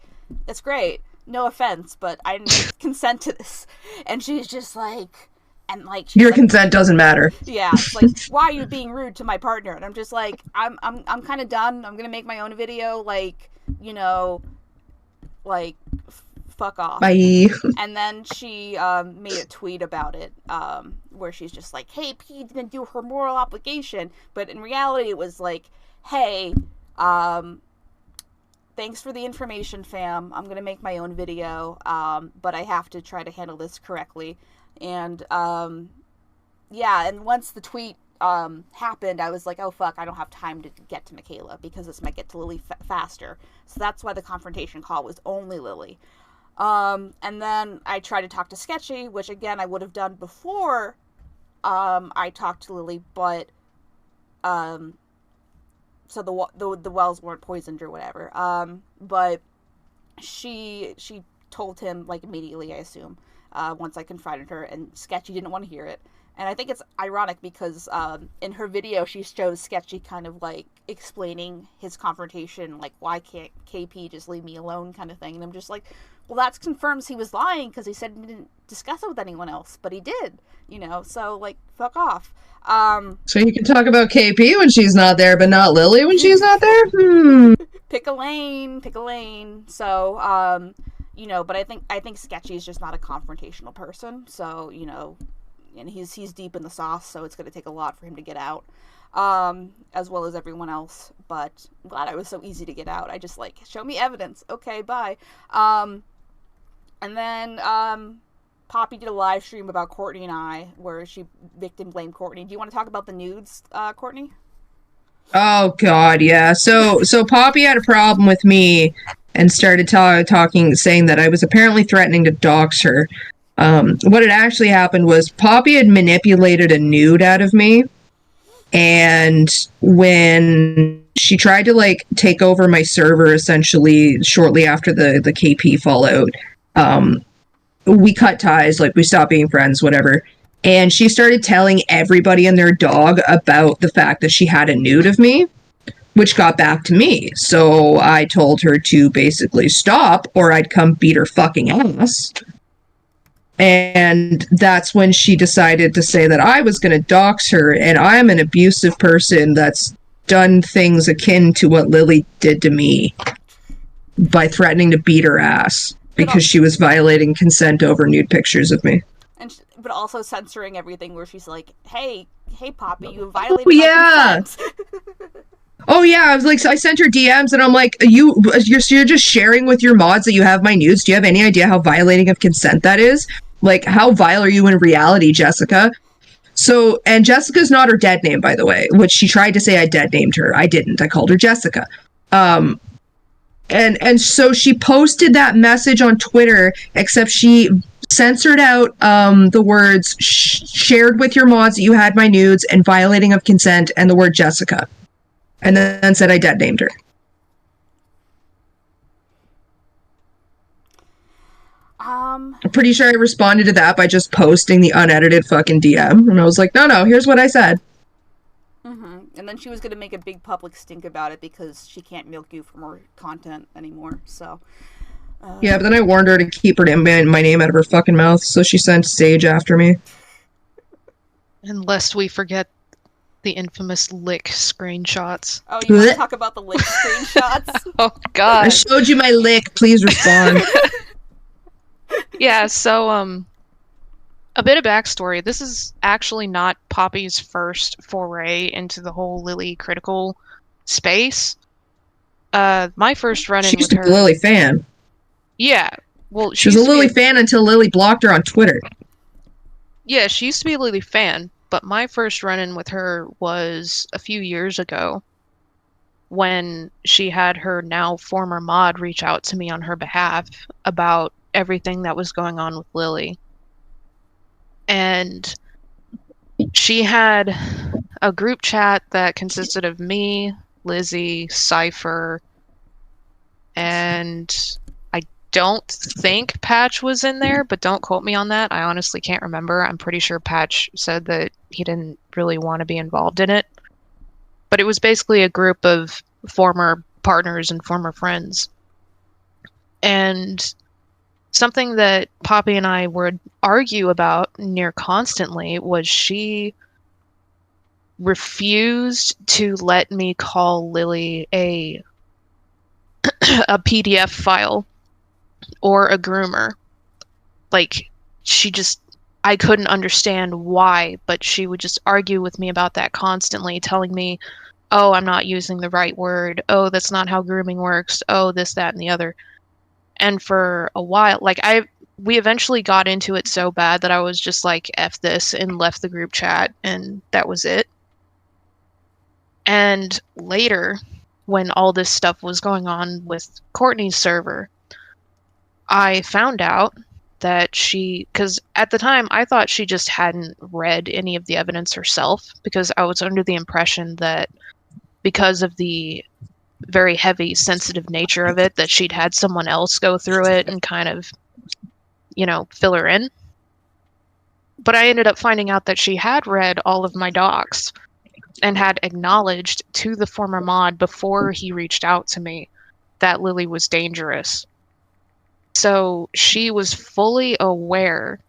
it's great, no offense, but I didn't consent to this, and she's just like, and like, your consent doesn't matter. Yeah, it's like, why are you being rude to my partner? And I'm just like, I'm kind of done. I'm gonna make my own video, like, you know, like, fuck off. Bye. And then she made a tweet about it, where she's just like, hey, P didn't do her moral obligation, but in reality it was like, hey, Thanks for the information, fam. I'm gonna make my own video, but I have to try to handle this correctly. And yeah, and once the tweet happened, I was like, oh fuck, I don't have time to get to Michaela because this might get to Lily faster. So that's why the confrontation call was only Lily. And then I tried to talk to Sketchy, which again I would have done before I talked to Lily, but so the wells weren't poisoned or whatever. But she told him like immediately, I assume, once I confronted her, and Sketchy didn't want to hear it. And I think it's ironic because in her video she shows Sketchy kind of like explaining his confrontation, like why can't KP just leave me alone kind of thing. And I'm just like, well, that confirms he was lying because he said he didn't discuss it with anyone else, but he did, you know, so like fuck off. So you can talk about KP when she's not there, but not Lily when she's not there? Pick a lane. So, you know, but I think Sketchy is just not a confrontational person, so, you know, and he's deep in the sauce, so it's going to take a lot for him to get out, as well as everyone else, but I'm glad I was so easy to get out. I just, like, show me evidence. Okay, bye. And then, Poppy did a live stream about Courtney and I, where she victim blamed Courtney. Do you want to talk about the nudes, Courtney? Oh god, yeah. So Poppy had a problem with me and started talking, saying that I was apparently threatening to dox her. What had actually happened was Poppy had manipulated a nude out of me, and when she tried to like take over my server essentially shortly after the KP fallout, we cut ties, like we stopped being friends, whatever. And she started telling everybody and their dog about the fact that she had a nude of me, which got back to me. So I told her to basically stop or I'd come beat her fucking ass. And that's when she decided to say that I was going to dox her, and I'm an abusive person that's done things akin to what Lily did to me by threatening to beat her ass because she was violating consent over nude pictures of me. But also censoring everything where she's like, hey Poppy, you violated my consent. Oh yeah, I was like, I sent her DMs and I'm like, you're just sharing with your mods that you have my nudes. Do you have any idea how violating of consent that is? Like, how vile are you in reality, Jessica? So, and Jessica's not her dead name, by the way, which she tried to say I dead named her. I didn't. I called her Jessica. And so she posted that message on Twitter, except she censored out the words shared with your mods that you had my nudes and violating of consent and the word Jessica. And then said I dead named her. I'm pretty sure I responded to that by just posting the unedited fucking DM. And I was like, no, here's what I said. Mm-hmm. And then she was going to make a big public stink about it because she can't milk you for more content anymore, so... Yeah, but then I warned her to keep my name out of her fucking mouth, so she sent Sage after me. And lest we forget the infamous lick screenshots. Oh, you want to talk about the lick screenshots? Oh, God. I showed you my lick. Please respond. Yeah, so, a bit of backstory. This is actually not Poppy's first foray into the whole Lily critical space. My first run-in with her... She's a Lily fan. Yeah, well, she was a Lily fan until Lily blocked her on Twitter. Yeah, she used to be a Lily fan, but my first run-in with her was a few years ago when she had her now former mod reach out to me on her behalf about everything that was going on with Lily. And she had a group chat that consisted of me, Lizzie, Cypher, and I don't think Patch was in there, but don't quote me on that. I honestly can't remember. I'm pretty sure Patch said that he didn't really want to be involved in it. But it was basically a group of former partners and former friends. And something that Poppy and I would argue about near constantly was she refused to let me call Lily a PDF file or a groomer. Like, I couldn't understand why, but she would just argue with me about that constantly, telling me, oh, I'm not using the right word. Oh, that's not how grooming works. Oh, this, that, and the other. And for a while, like, we eventually got into it so bad that I was just like, F this, and left the group chat, and that was it. And later, when all this stuff was going on with Courtney's server, I found out that because at the time I thought she just hadn't read any of the evidence herself, because I was under the impression that because of the very heavy, sensitive nature of it, that she'd had someone else go through it and kind of, fill her in. But I ended up finding out that she had read all of my docs and had acknowledged to the former mod before he reached out to me that Lily was dangerous. So she was fully aware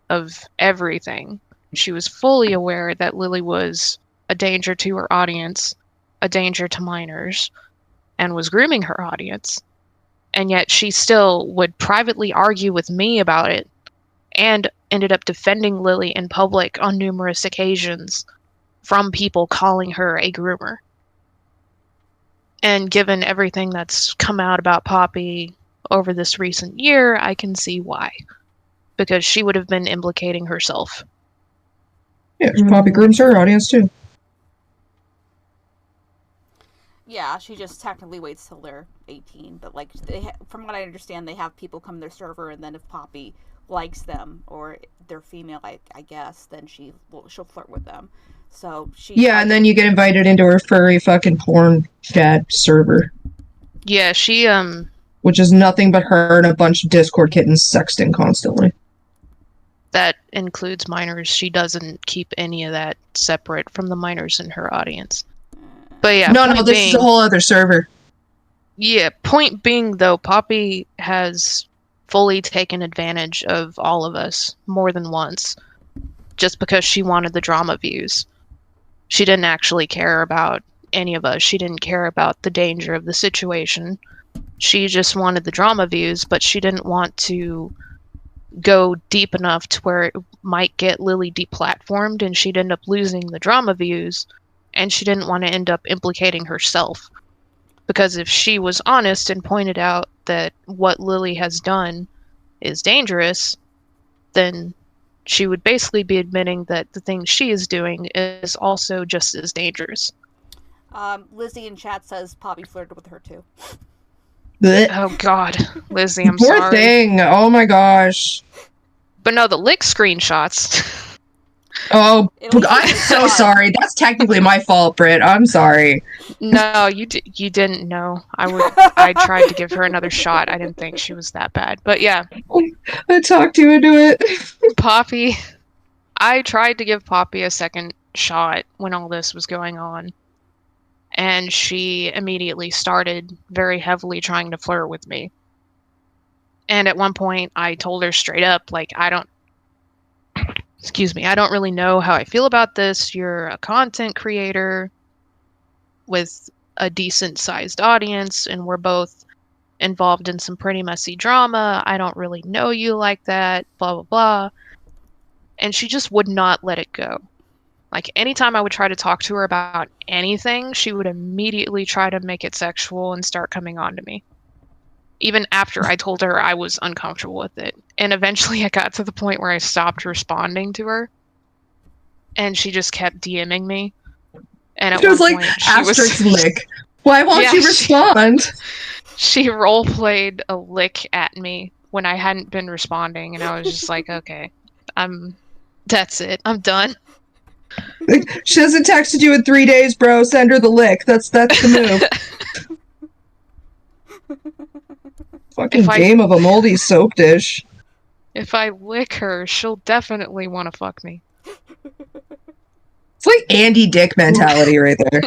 of everything. She was fully aware that Lily was a danger to her audience, a danger to minors, and was grooming her audience. And yet she still would privately argue with me about it, and ended up defending Lily in public on numerous occasions from people calling her a groomer. And given everything that's come out about Poppy over this recent year, I can see why. Because she would have been implicating herself. Yeah, Poppy grooms her audience too. Yeah, she just technically waits till they're 18, but like from what I understand, they have people come to their server, and then if Poppy likes them or they're female, I guess, then she'll flirt with them. So and then you get invited into her furry fucking porn chat server. Yeah, she which is nothing but her and a bunch of Discord kittens sexting constantly. That includes minors. She doesn't keep any of that separate from the minors in her audience. But yeah, no, this is a whole other server. Yeah, point being, though, Poppy has fully taken advantage of all of us more than once, just because she wanted the drama views. She didn't actually care about any of us. She didn't care about the danger of the situation. She just wanted the drama views, but she didn't want to go deep enough to where it might get Lily deplatformed, and she'd end up losing the drama views. And she didn't want to end up implicating herself. Because if she was honest and pointed out that what Lily has done is dangerous, then she would basically be admitting that the thing she is doing is also just as dangerous. Lizzie in chat says Poppy flirted with her too. Oh god, Lizzie, I'm Poor sorry. thing, oh my gosh. But no, the lick screenshots... Oh, I'm so sorry. That's technically my fault, Britt. I'm sorry. No, you didn't know. I tried to give her another shot. I didn't think she was that bad. But yeah. I talked you into it. Poppy. I tried to give Poppy a second shot when all this was going on. And she immediately started very heavily trying to flirt with me. And at one point, I told her straight up, like, I don't really know how I feel about this. You're a content creator with a decent-sized audience, and we're both involved in some pretty messy drama. I don't really know you like that, blah, blah, blah. And she just would not let it go. Like, anytime I would try to talk to her about anything, she would immediately try to make it sexual and start coming on to me. Even after I told her I was uncomfortable with it. And eventually I got to the point where I stopped responding to her. And she just kept DMing me. And at she was one like, point, asterisk lick. Why won't you respond? She role-played a lick at me when I hadn't been responding. And I was just like, okay, that's it. I'm done. She hasn't texted you in 3 days, bro. Send her the lick. That's the move. Fucking game of a moldy soap dish. If I lick her, she'll definitely want to fuck me. It's like Andy Dick mentality right there.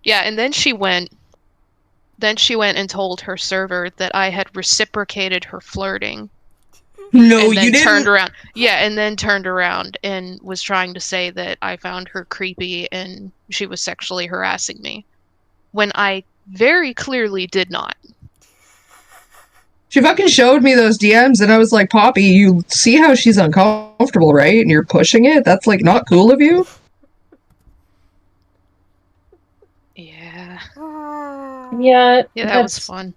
Yeah, and then she went and told her server that I had reciprocated her flirting. No, and then you didn't. Turned around. Yeah, and then turned around and was trying to say that I found her creepy and she was sexually harassing me. When I very clearly did not. She fucking showed me those DMs and I was like, Poppy, you see how she's uncomfortable, right? And you're pushing it? That's like not cool of you? Yeah. Yeah, Yeah, that was that's fun.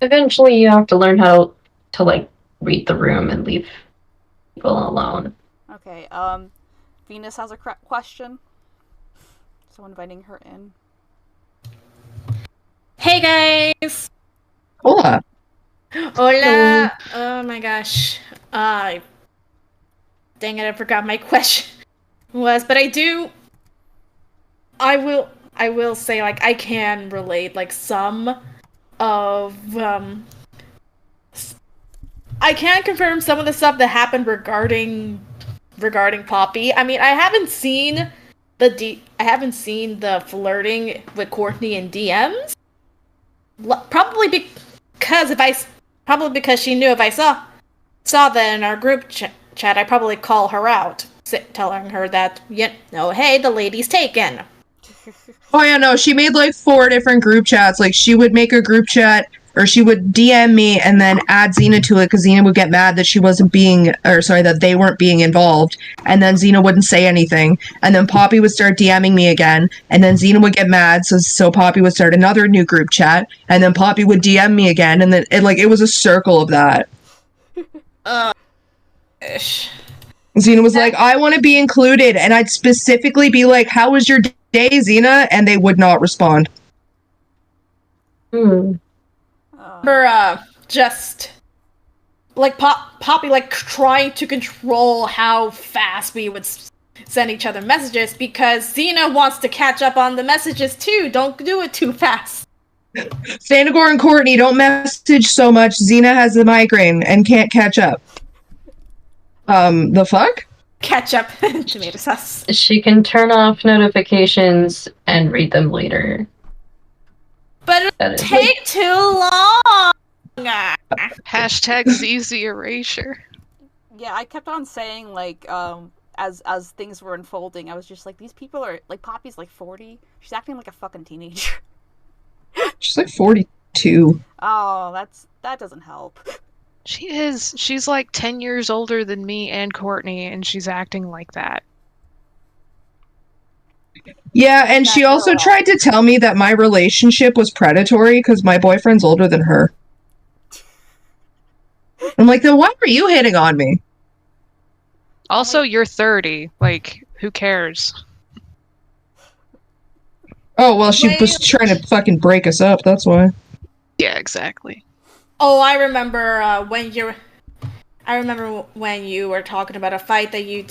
eventually you have to learn how to like read the room and leave people alone. Okay, Venus has a question. So inviting her in. Hey guys! Hola. Hola! Oh my gosh. Dang it, I forgot my question was, but I will say, like, I can relate, like, some of, I can confirm some of the stuff that happened regarding Poppy. I mean, I haven't seen the flirting with Courtney in DMs. Probably because she knew if I saw that in our group chat, I'd probably call her out, telling her that, hey, the lady's taken. Oh yeah, no, she made like 4 different group chats. Like she would make a group chat, or she would DM me and then add Xena to it because Xena would get mad that that they weren't being involved. And then Xena wouldn't say anything. And then Poppy would start DMing me again. And then Xena would get mad, so Poppy would start another new group chat. And then Poppy would DM me again. And then it was a circle of that. Xena was like, I want to be included. And I'd specifically be like, how was your day, Xena? And they would not respond. Just like Poppy, like trying to control how fast we would send each other messages because Xena wants to catch up on the messages too. Don't do it too fast. Vanagor and Courtney, don't message so much. Xena has the migraine and can't catch up. The fuck? Catch up. Tomato sauce. She can turn off notifications and read them later. But it'll take too long! Hashtag ZZ erasure. Yeah, I kept on saying, like, as things were unfolding, I was just like, these people are, like, Poppy's like 40. She's acting like a fucking teenager. She's like 42. Oh, that doesn't help. She is. She's like 10 years older than me and Courtney, and she's acting like that. Yeah, and she also tried to tell me that my relationship was predatory because my boyfriend's older than her. I'm like, then why were you hitting on me? Also, you're 30. Like, who cares? Oh, well, she was trying to fucking break us up, that's why. Yeah, exactly. Oh, I remember when you were talking about a fight that you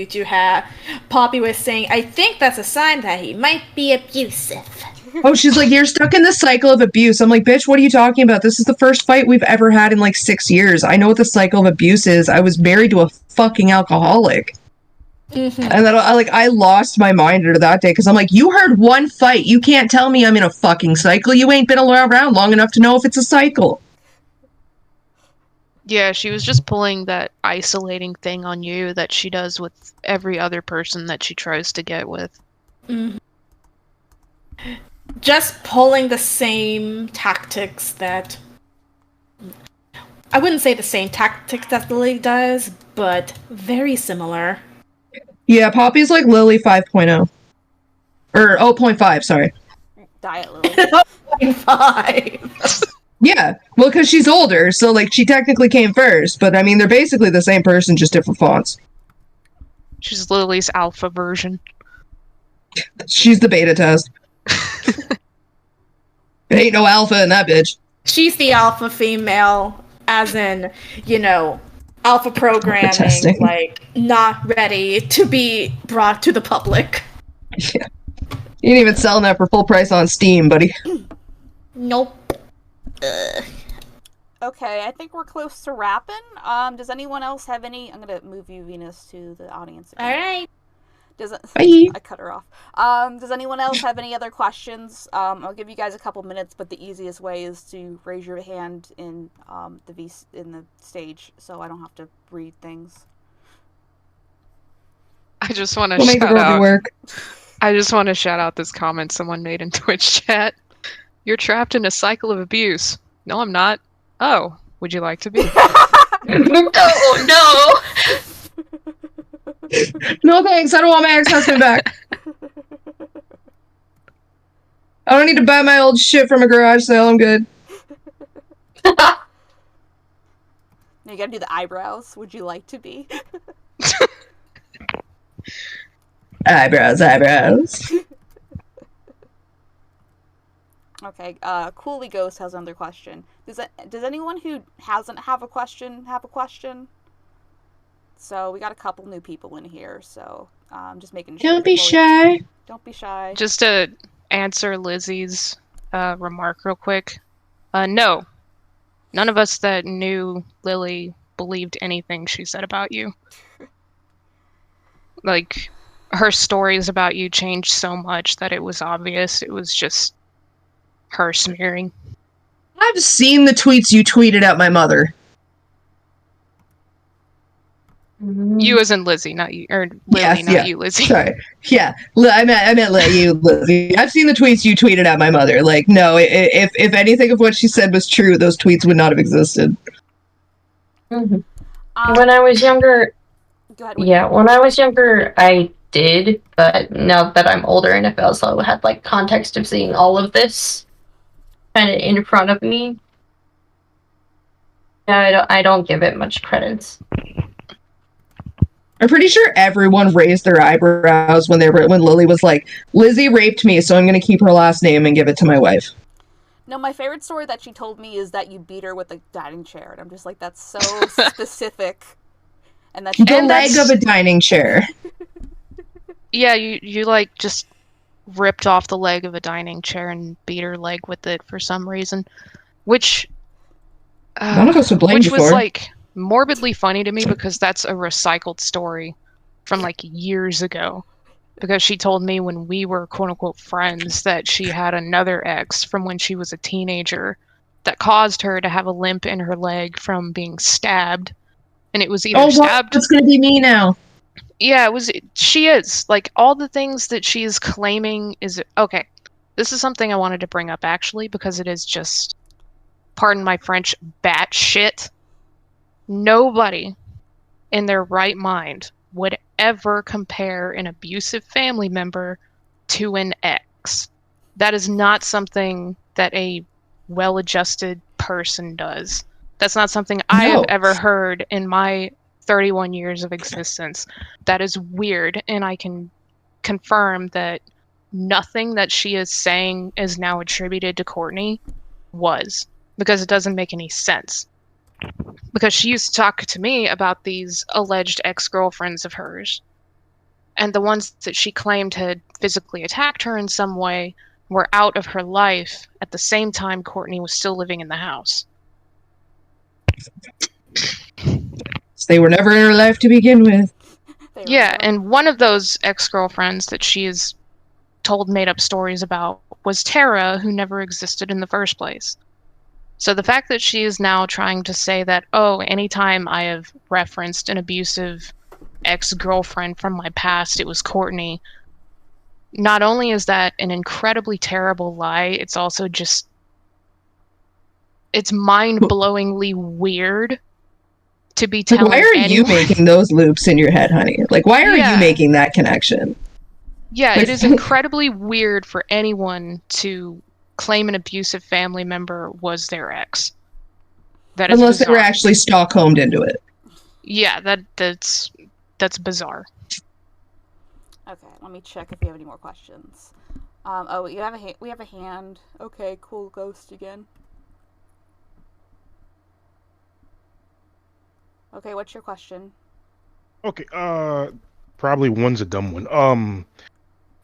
two had. Poppy was saying, I think that's a sign that he might be abusive. Oh, she's like, you're stuck in the cycle of abuse. I'm like, bitch, what are you talking about? This is the first fight we've ever had in like 6 years. I know what the cycle of abuse is. I was married to a fucking alcoholic. Mm-hmm. And then I lost my mind after that day because I'm like, you heard one fight. You can't tell me I'm in a fucking cycle. You ain't been around long enough to know if it's a cycle. Yeah, she was just pulling that isolating thing on you that she does with every other person that she tries to get with. Mm-hmm. Just pulling the same tactics that... I wouldn't say the same tactics that Lily does, but very similar. Yeah, Poppy's like Lily 5.0. Or 0.5, sorry. Diet Lily. 0.5. Yeah, well, because she's older, so, like, she technically came first, but, I mean, they're basically the same person, just different fonts. She's Lily's alpha version. She's the beta test. Ain't no alpha in that bitch. She's the alpha female, as in, alpha programming, like, not ready to be brought to the public. Yeah. You ain't even selling that for full price on Steam, buddy. Nope. Okay, I think we're close to wrapping. Does anyone else have any... I'm gonna move you, Venus, to the audience again. Alright. Bye. I cut her off. Does anyone else have any other questions? I'll give you guys a couple minutes, but the easiest way is to raise your hand in the stage, so I don't have to read things. I just want to shout out. I just want to shout out this comment someone made in Twitch chat. You're trapped in a cycle of abuse. No, I'm not. Oh, would you like to be? Oh, no! No thanks, I don't want my ex-husband back. I don't need to buy my old shit from a garage sale. I'm good. Now you gotta do the eyebrows. Would you like to be? Eyebrows. Okay, Coolly Ghost has another question. Does anyone who hasn't have a question have a question? So we got a couple new people in here, so just making sure. Don't be shy. Don't be shy. Just to answer Lizzie's remark real quick. No. None of us that knew Lily believed anything she said about you. Like, her stories about you changed so much that it was obvious. It was just her smearing. I've seen the tweets you tweeted at my mother. You as in Lizzie, not you. Or Lily, not you, Lizzie. Sorry. Yeah, I meant you, Lizzie. I've seen the tweets you tweeted at my mother. Like, no, if anything of what she said was true, those tweets would not have existed. Mm-hmm. When I was younger... Go ahead. When I was younger, I did, but now that I'm older and I've also had, like, context of seeing all of this kind of in front of me, I don't give it much credence. I'm pretty sure everyone raised their eyebrows when Lily was like, Lizzie raped me, so I'm going to keep her last name and give it to my wife. No, my favorite story that she told me is that you beat her with a dining chair, and I'm just like, that's so specific. And that's the leg of a dining chair. Yeah, you like just ripped off the leg of a dining chair and beat her leg with it for some reason, which none of us would blame you was for. Like morbidly funny to me because that's a recycled story from like years ago. Because she told me when we were quote unquote friends that she had another ex from when she was a teenager that caused her to have a limp in her leg from being stabbed. And it was either stabbed. It's gonna be me now. Yeah, she is. Like, all the things that she is claiming is... Okay, this is something I wanted to bring up, actually, because it is just, pardon my French, batshit. Nobody in their right mind would ever compare an abusive family member to an ex. That is not something that a well-adjusted person does. That's not something I have ever heard in my 31 years of existence. That is weird, and I can confirm that nothing that she is saying is now attributed to Courtney was, because it doesn't make any sense. Because she used to talk to me about these alleged ex-girlfriends of hers, and the ones that she claimed had physically attacked her in some way were out of her life at the same time Courtney was still living in the house. They were never in her life to begin with. Yeah, and one of those ex-girlfriends that she has told made-up stories about was Tara, who never existed in the first place. So the fact that she is now trying to say that, oh, anytime I have referenced an abusive ex-girlfriend from my past, it was Courtney. Not only is that an incredibly terrible lie, it's also just... It's mind-blowingly weird to be telling why are you making those loops in your head, honey? Like, why are you making that connection? Yeah, it is incredibly weird for anyone to claim an abusive family member was their ex. That is unless bizarre. They were actually Stockholmed into it. Yeah, that's bizarre. Okay, let me check if we have any more questions. Oh, we have a hand. Okay, cool. Ghost again. Okay, what's your question? Okay, probably one's a dumb one.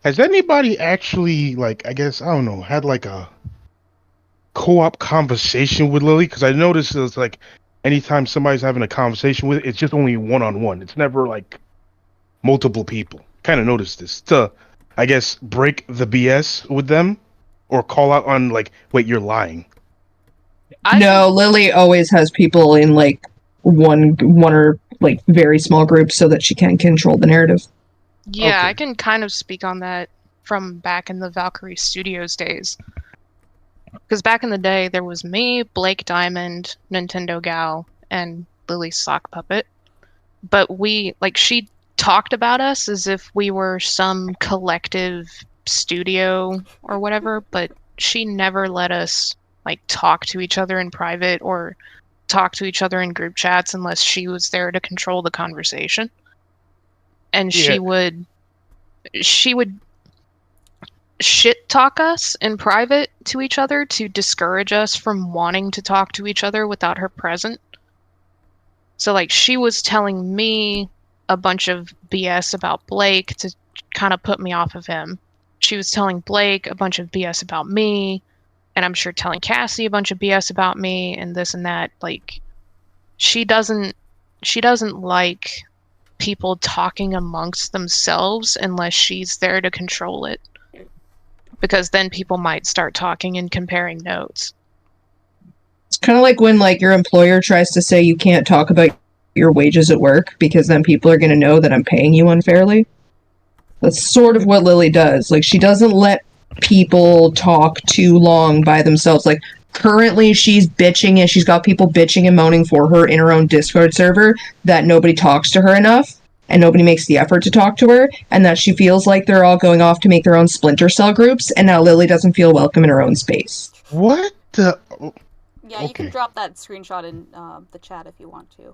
Has anybody actually, like, I guess, I don't know, had like a co-op conversation with Lily? Because I noticed it's like, anytime somebody's having a conversation with it, it's just only one-on-one. It's never like multiple people. Kind of noticed this. To, I guess, break the BS with them or call out on, like, wait, you're lying. No, Lily always has people in, like, one or, like, very small groups so that she can control the narrative. Yeah, Okay. I can kind of speak on that from back in the Valkyrie Studios days. Because back in the day, there was me, Blake Diamond, Nintendo Gal, and Lily Sock Puppet. But we, like, she talked about us as if we were some collective studio or whatever, but she never let us like talk to each other in private or talk to each other in group chats unless she was there to control the conversation. And she would shit talk us in private to each other to discourage us from wanting to talk to each other without her present. So like she was telling me a bunch of BS about Blake to kind of put me off of him. She was telling Blake a bunch of BS about me, and I'm sure telling Cassie a bunch of BS about me and this and that. Like she doesn't like people talking amongst themselves unless she's there to control it. Because then people might start talking and comparing notes. It's kind of like when like your employer tries to say you can't talk about your wages at work because then people are going to know that I'm paying you unfairly. That's sort of what Lily does. Like, she doesn't let people talk too long by themselves. Like, currently she's bitching and she's got people bitching and moaning for her in her own Discord server that nobody talks to her enough and nobody makes the effort to talk to her, and that she feels like they're all going off to make their own splinter cell groups, and now Lily doesn't feel welcome in her own space. What the... Yeah, you can drop that screenshot in the chat if you want to.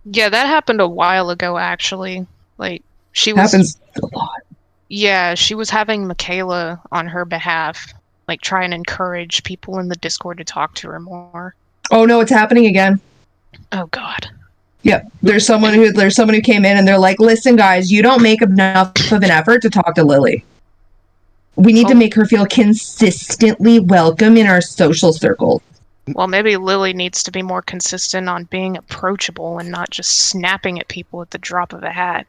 Yeah, that happened a while ago, actually. Like, she was... Happens a lot. Yeah, she was having Michaela on her behalf, like, try and encourage people in the Discord to talk to her more. Oh no, it's happening again. Oh god. Yep. There's someone who came in and they're like, listen guys, you don't make enough of an effort to talk to Lily. We need to make her feel consistently welcome in our social circle. Well, maybe Lily needs to be more consistent on being approachable and not just snapping at people at the drop of a hat.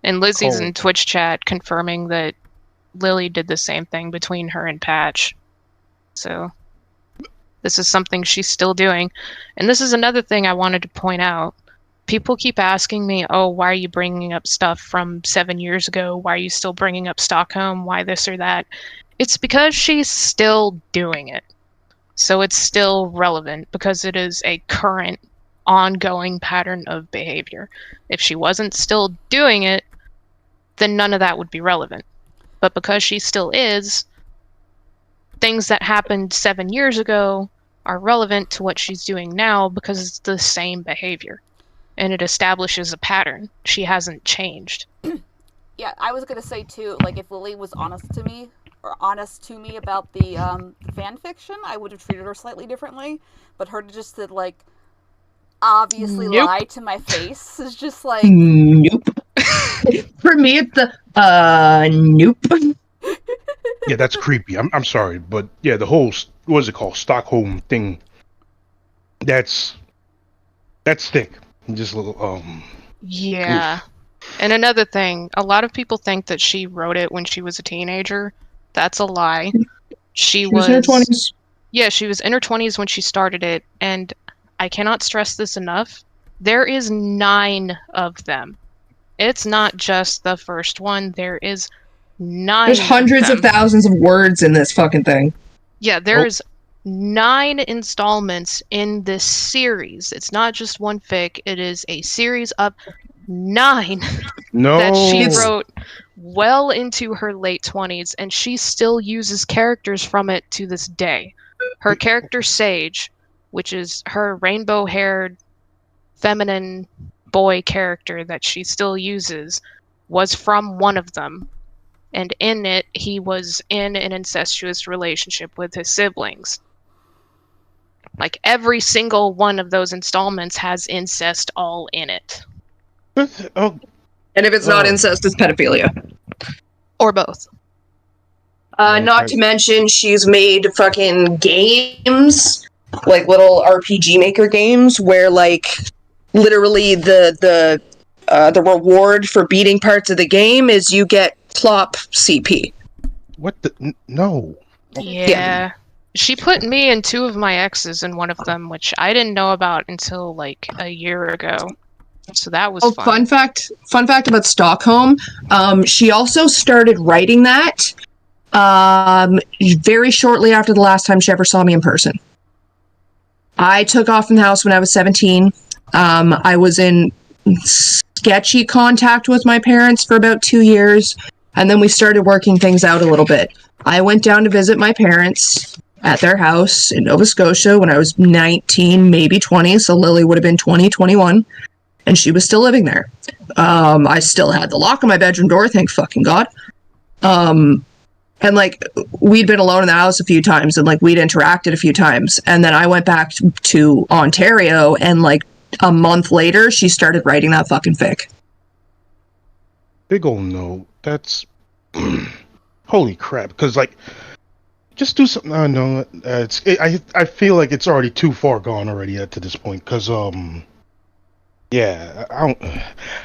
And Lizzie's in Twitch chat confirming that Lily did the same thing between her and Patch. So, this is something she's still doing. And this is another thing I wanted to point out. People keep asking me, oh, why are you bringing up stuff from 7 years ago? Why are you still bringing up Stockholm? Why this or that? It's because she's still doing it. So it's still relevant because it is a current, ongoing pattern of behavior. If she wasn't still doing it, then none of that would be relevant. But because she still is, things that happened 7 years ago are relevant to what she's doing now because it's the same behavior. And it establishes a pattern. She hasn't changed. Yeah, I was gonna say too, like, if Lily was honest to me about the fan fiction, I would have treated her slightly differently. But her to just to, like, obviously lie to my face is just like... Nope. For me, it's the, nope. Yeah, that's creepy. I'm sorry, but yeah, the whole, what is it called, Stockholm thing, that's thick. Just a little, Yeah. Oof. And another thing, a lot of people think that she wrote it when she was a teenager. That's a lie. She was in her 20s. Yeah, she was in her 20s when she started it, and I cannot stress this enough. There is 9 of them. It's not just the first one. There is 9. There's hundreds of thousands of words in this fucking thing. Yeah, there's 9 installments in this series. It's not just one fic. It is a series of 9 that she wrote well into her late 20s, and she still uses characters from it to this day. Her character Sage, which is her rainbow-haired, feminine boy character that she still uses, was from one of them. And in it, he was in an incestuous relationship with his siblings. Like, every single one of those installments has incest all in it. And if it's not incest, it's pedophilia. Or both. Not to mention, she's made fucking games, like little RPG Maker games, where, like, literally the reward for beating parts of the game is you get plop CP. What the? No. Yeah. She put me and 2 of my exes in one of them, which I didn't know about until, like, a year ago. So that was fun. Fun fact about Stockholm. She also started writing that very shortly after the last time she ever saw me in person. I took off from the house when I was 17. I was in sketchy contact with my parents for about 2 years. And then we started working things out a little bit. I went down to visit my parents at their house in Nova Scotia when I was 19, maybe 20. So Lily would have been 20, 21. And she was still living there. I still had the lock on my bedroom door, thank fucking God. And, like, we'd been alone in the house a few times, and, like, we'd interacted a few times. And then I went back to Ontario, and, like, a month later, she started writing that fucking fic. Big ol' no. That's... Holy crap. Because, like, just do something... I know. I feel like it's already too far gone already to this point, because, yeah, I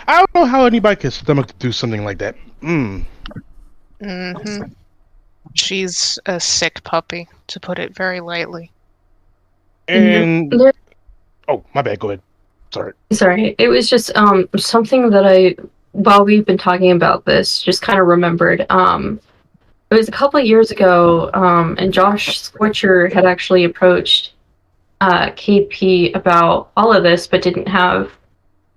don't know how anybody can stomach to do something like that. She's a sick puppy, to put it very lightly. And oh, my bad. Go ahead. Sorry. It was just something that while we've been talking about this, just kind of remembered. It was a couple of years ago, and Josh Switcher had actually approached KP about all of this, but didn't have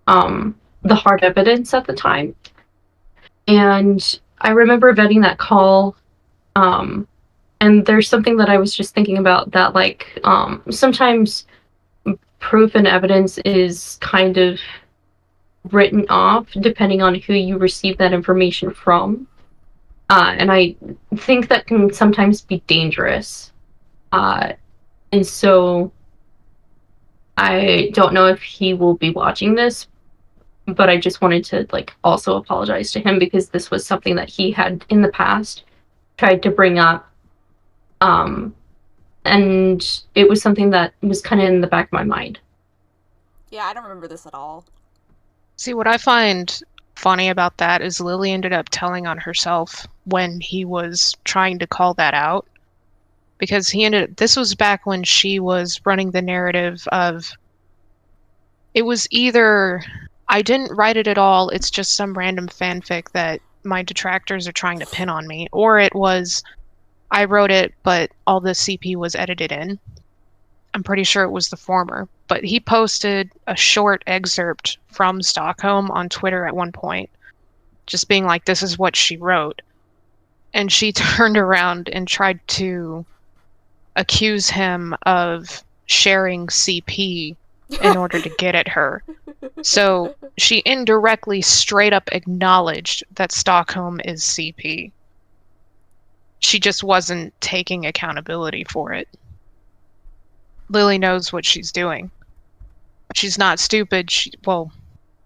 the hard evidence at the time. And I remember vetting that call, and there's something that I was just thinking about that, like, sometimes proof and evidence is kind of written off depending on who you receive that information from. And I think that can sometimes be dangerous. And so I don't know if he will be watching this, but I just wanted to, like, also apologize to him because this was something that he had in the past tried to bring up. And it was something that was kind of in the back of my mind. Yeah, I don't remember this at all. See, what I find funny about that is Lily ended up telling on herself when he was trying to call that out. Because this was back when she was running the narrative of, it was either, I didn't write it at all, it's just some random fanfic that my detractors are trying to pin on me, or it was, I wrote it, but all the CP was edited in. I'm pretty sure it was the former. But he posted a short excerpt from Stockholm on Twitter at one point, just being like, this is what she wrote. And she turned around and tried to accuse him of sharing CP in order to get at her. So she indirectly straight up acknowledged that Stockholm is CP. She just wasn't taking accountability for it. Lily knows what she's doing. She's not stupid.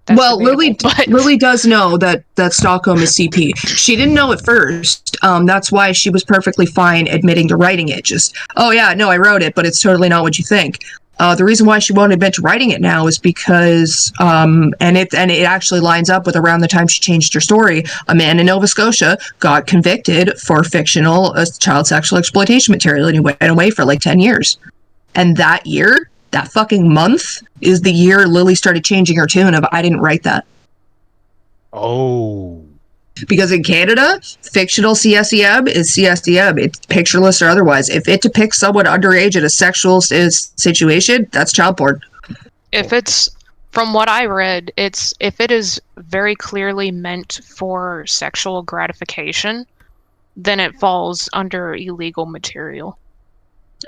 Lily does know that Stockholm is CP. She didn't know at first. That's why she was perfectly fine admitting to writing it. Just, oh yeah, no, I wrote it, but it's totally not what you think. The reason why she won't admit to writing it now is because, and it actually lines up with around the time she changed her story, a man in Nova Scotia got convicted for fictional child sexual exploitation material, and he went away for like 10 years. And that year, that fucking month, is the year Lily started changing her tune of, I didn't write that. Oh. Because in Canada, fictional CSEM is CSEM. It's pictureless or otherwise. If it depicts someone underage in a sexual situation, that's child porn. If it's, from what I read, if it is very clearly meant for sexual gratification, then it falls under illegal material.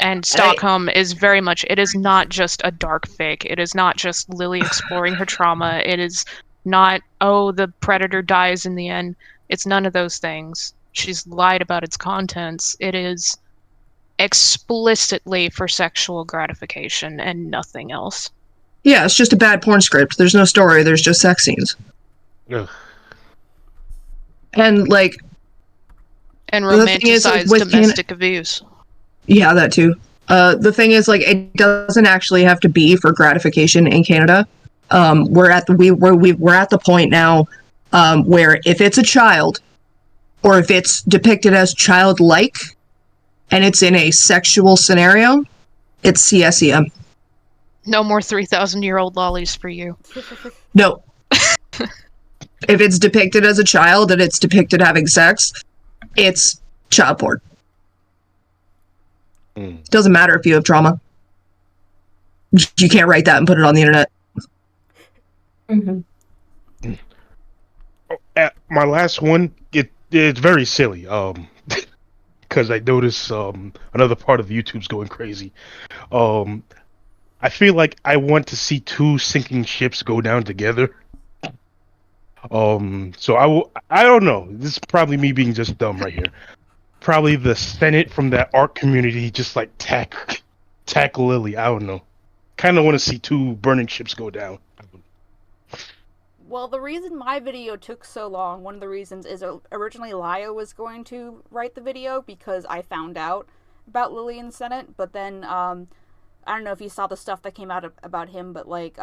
And Stockholm is very much, it is not just a dark fic. It is not just Lily exploring her trauma. It is not, oh, the predator dies in the end. It's none of those things. She's lied about its contents. It is explicitly for sexual gratification and nothing else. Yeah, it's just a bad porn script. There's no story. There's just sex scenes. Ugh. And, like... And romanticized domestic abuse. Yeah, that too. The thing is, like, it doesn't actually have to be for gratification in Canada. We're at the point now where if it's a child, or if it's depicted as childlike, and it's in a sexual scenario, it's CSEM. No more 3,000-year-old lollies for you. No. If it's depicted as a child and it's depicted having sex, it's child porn. Doesn't matter if you have trauma. You can't write that and put it on the internet. My last one, it's very silly. Because I notice another part of YouTube's going crazy. I feel like I want to see two sinking ships go down together. So I don't know. This is probably me being just dumb right here. Probably the Senate from that art community just like tack Lily. I don't know. Kind of want to see two burning ships go down. Well, the reason my video took so long, one of the reasons is originally Lio was going to write the video because I found out about Lily in the Senate, but then, I don't know if you saw the stuff that came out about him, but like,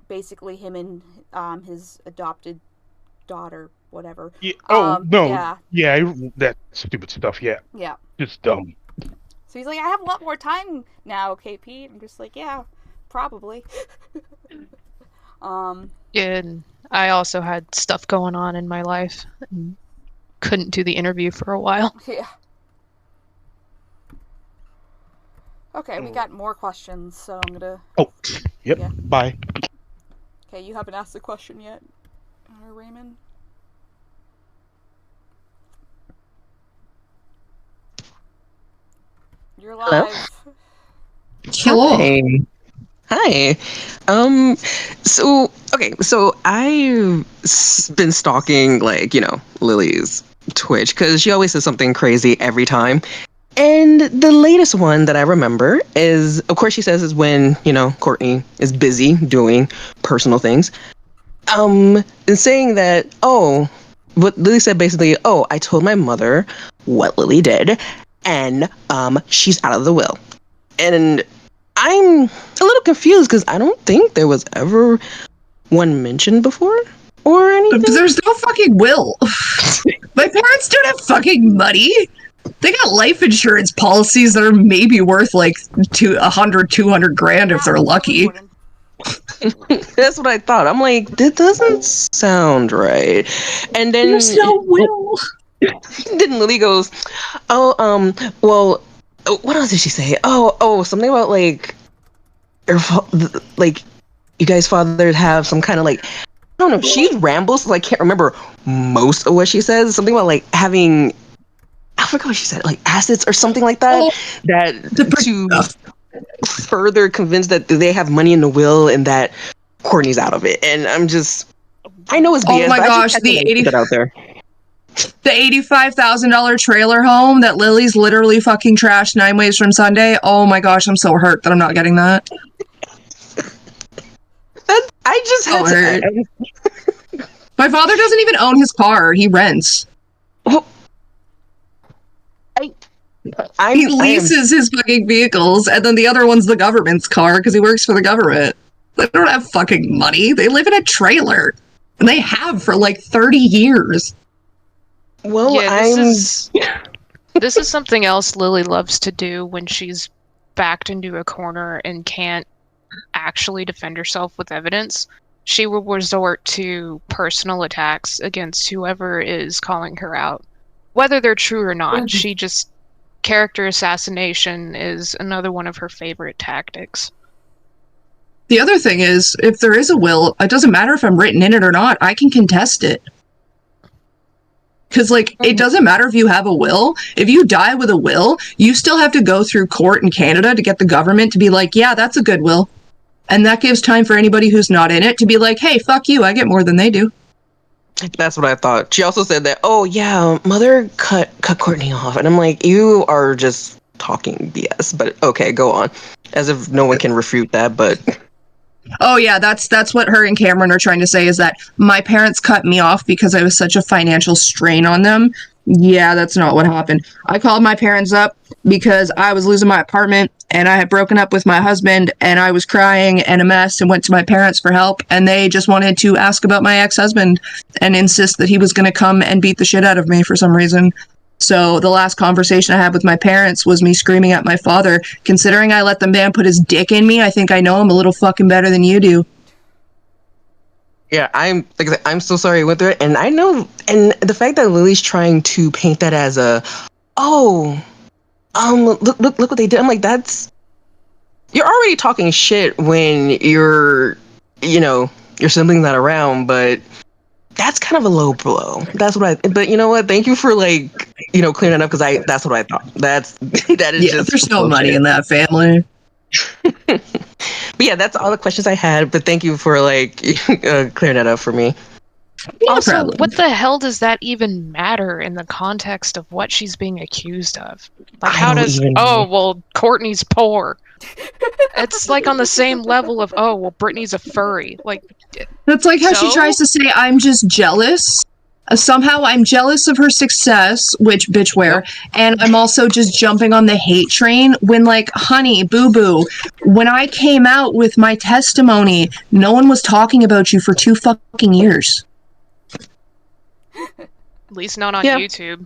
basically him and his adopted daughter, whatever. Yeah. Oh, no. Yeah. Yeah, that stupid stuff, yeah. Yeah. Just dumb. So he's like, I have a lot more time now, KP. I'm just like, yeah, probably. Yeah, and I also had stuff going on in my life and couldn't do the interview for a while. Yeah. Okay, we got more questions, so I'm gonna... Oh, yep, Yeah. bye. Okay, you haven't asked a question yet, Raymond? You're live. Hello. Hi. So I've been stalking, Lily's Twitch, because she always says something crazy every time. And the latest one that I remember is, of course, she says is when, Courtney is busy doing personal things. And saying that, what Lily said basically, I told my mother what Lily did, and she's out of the will. And I'm a little confused because I don't think there was ever one mentioned before or anything. There's no fucking will. My parents don't have fucking money. They got life insurance policies that are maybe worth like 200 grand if they're lucky. That's what I thought. I'm like, that doesn't sound right. And then there's no will. Then Lily goes, well, what else did she say? Something about you guys' fathers have some kind of I don't know. She rambles, so I can't remember most of what she says. Something about having, I forgot what she said, assets or something like that. To further convince that they have money in the will and that Courtney's out of it. And I'm just, I know it's BS. Oh my gosh, the out there. The $85,000 trailer home that Lily's literally fucking trashed 9 ways from Sunday. Oh my gosh, I'm so hurt that I'm not getting that. I just had to. My father doesn't even own his car. He rents. He leases his fucking vehicles, and then the other one's the government's car because he works for the government. They don't have fucking money. They live in a trailer. And they have for 30 years. Well, yeah, this is something else Lily loves to do when she's backed into a corner and can't actually defend herself with evidence. She will resort to personal attacks against whoever is calling her out. Whether they're true or not, character assassination is another one of her favorite tactics. The other thing is, if there is a will, it doesn't matter if I'm written in it or not, I can contest it. Because, it doesn't matter if you have a will. If you die with a will, you still have to go through court in Canada to get the government to be like, yeah, that's a good will. And that gives time for anybody who's not in it to be like, hey, fuck you, I get more than they do. That's what I thought. She also said that, mother cut Courtney off. And I'm like, you are just talking BS. But okay, go on. As if no one can refute that, but... Oh yeah, that's what her and Cameron are trying to say, is that my parents cut me off because I was such a financial strain on them. Yeah, that's not what happened. I called my parents up because I was losing my apartment and I had broken up with my husband and I was crying and a mess and went to my parents for help, and they just wanted to ask about my ex-husband and insist that he was going to come and beat the shit out of me for some reason. So the last conversation I had with my parents was me screaming at my father. Considering I let the man put his dick in me, I think I know him a little fucking better than you do. Yeah, I'm so sorry with her, and I know, and the fact that Lily's trying to paint that as look what they did. I'm like, you're already talking shit when your sibling's not around, but that's kind of a low blow. That's what I. But you know what? Thank you for like clearing it up because that's what I thought. That is just there's no bullshit. money in that family. But yeah, that's all the questions I had. But thank you for like clearing that up for me. No Also, problem. what the hell does that even matter in the context of what she's being accused of? Like, I how don't does, even oh, know. well, Courtney's poor. It's like on the same level of, oh, well, Brittany's a furry. Like, That's like how she So? tries to say, I'm just jealous. Somehow I'm jealous of her success, which bitch where, and I'm also just jumping on the hate train when, like, honey, boo-boo, when I came out with my testimony, no one was talking about you for 2 fucking years. at least not on Yeah. YouTube.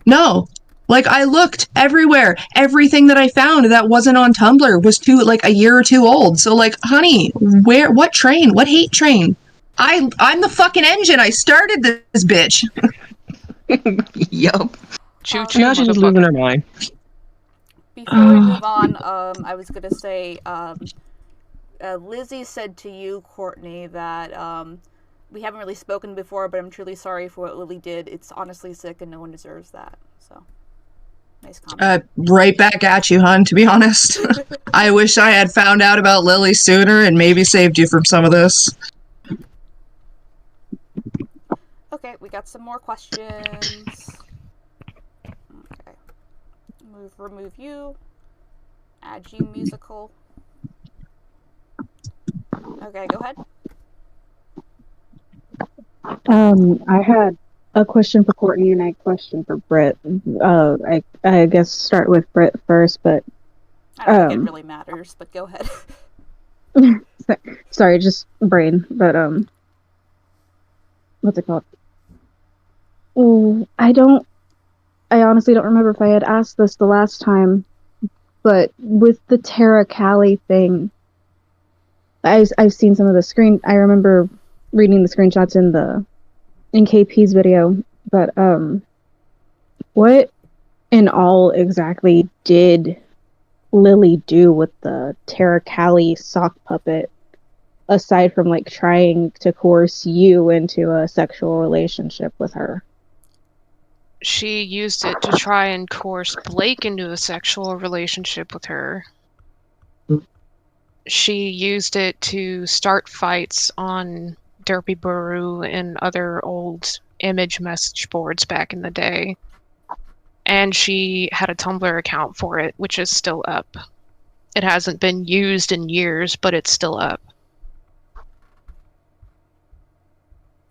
No. Like, I looked everywhere. Everything that I found that wasn't on Tumblr was a year or 2 old. So, like, honey, what train? What hate train? I'm the fucking engine. I started this bitch. Yup. Choo-choo, Now she's just losing her mind. Before we move on, I was gonna say, Lizzie said to you, Courtney, that we haven't really spoken before, but I'm truly sorry for what Lily did. It's honestly sick, and no one deserves that. So, nice comment. Right back at you, hun, to be honest. I wish I had found out about Lily sooner and maybe saved you from some of this. Okay, we got some more questions. Okay. Remove you. Add you musical. Okay, go ahead. I had a question for Courtney and a question for Britt. I guess start with Britt first, but I don't think it really matters, but go ahead. sorry, just brain. But what's it called? I honestly don't remember if I had asked this the last time, but with the Tara Callie thing, I've seen some of the screen. I remember reading the screenshots in KP's video, but what in all exactly did Lily do with the Tara Callie sock puppet, aside from like trying to coerce you into a sexual relationship with her? She used it to try and coerce Blake into a sexual relationship with her. She used it to start fights on Derpy Baru and other old image message boards back in the day. And she had a Tumblr account for it, which is still up. It hasn't been used in years, but it's still up.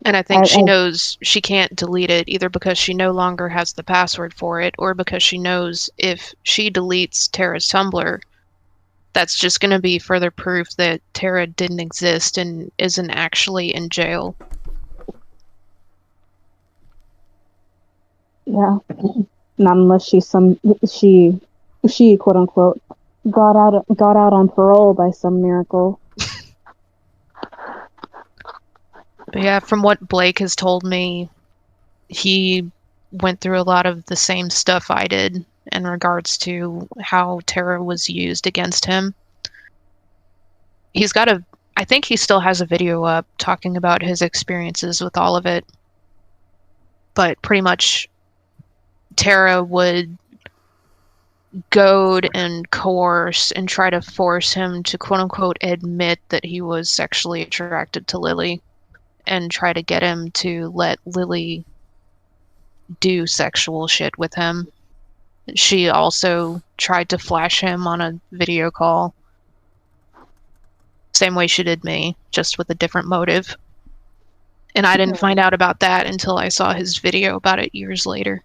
And I think she knows she can't delete it, either because she no longer has the password for it, or because she knows if she deletes Tara's Tumblr, that's just going to be further proof that Tara didn't exist and isn't actually in jail. Yeah, not unless she quote unquote got out on parole by some miracle. But yeah, from what Blake has told me, he went through a lot of the same stuff I did in regards to how Tara was used against him. I think he still has a video up talking about his experiences with all of it. But pretty much Tara would goad and coerce and try to force him to quote-unquote admit that he was sexually attracted to Lily, and try to get him to let Lily do sexual shit with him. She also tried to flash him on a video call. Same way she did me, just with a different motive. And I didn't find out about that until I saw his video about it years later.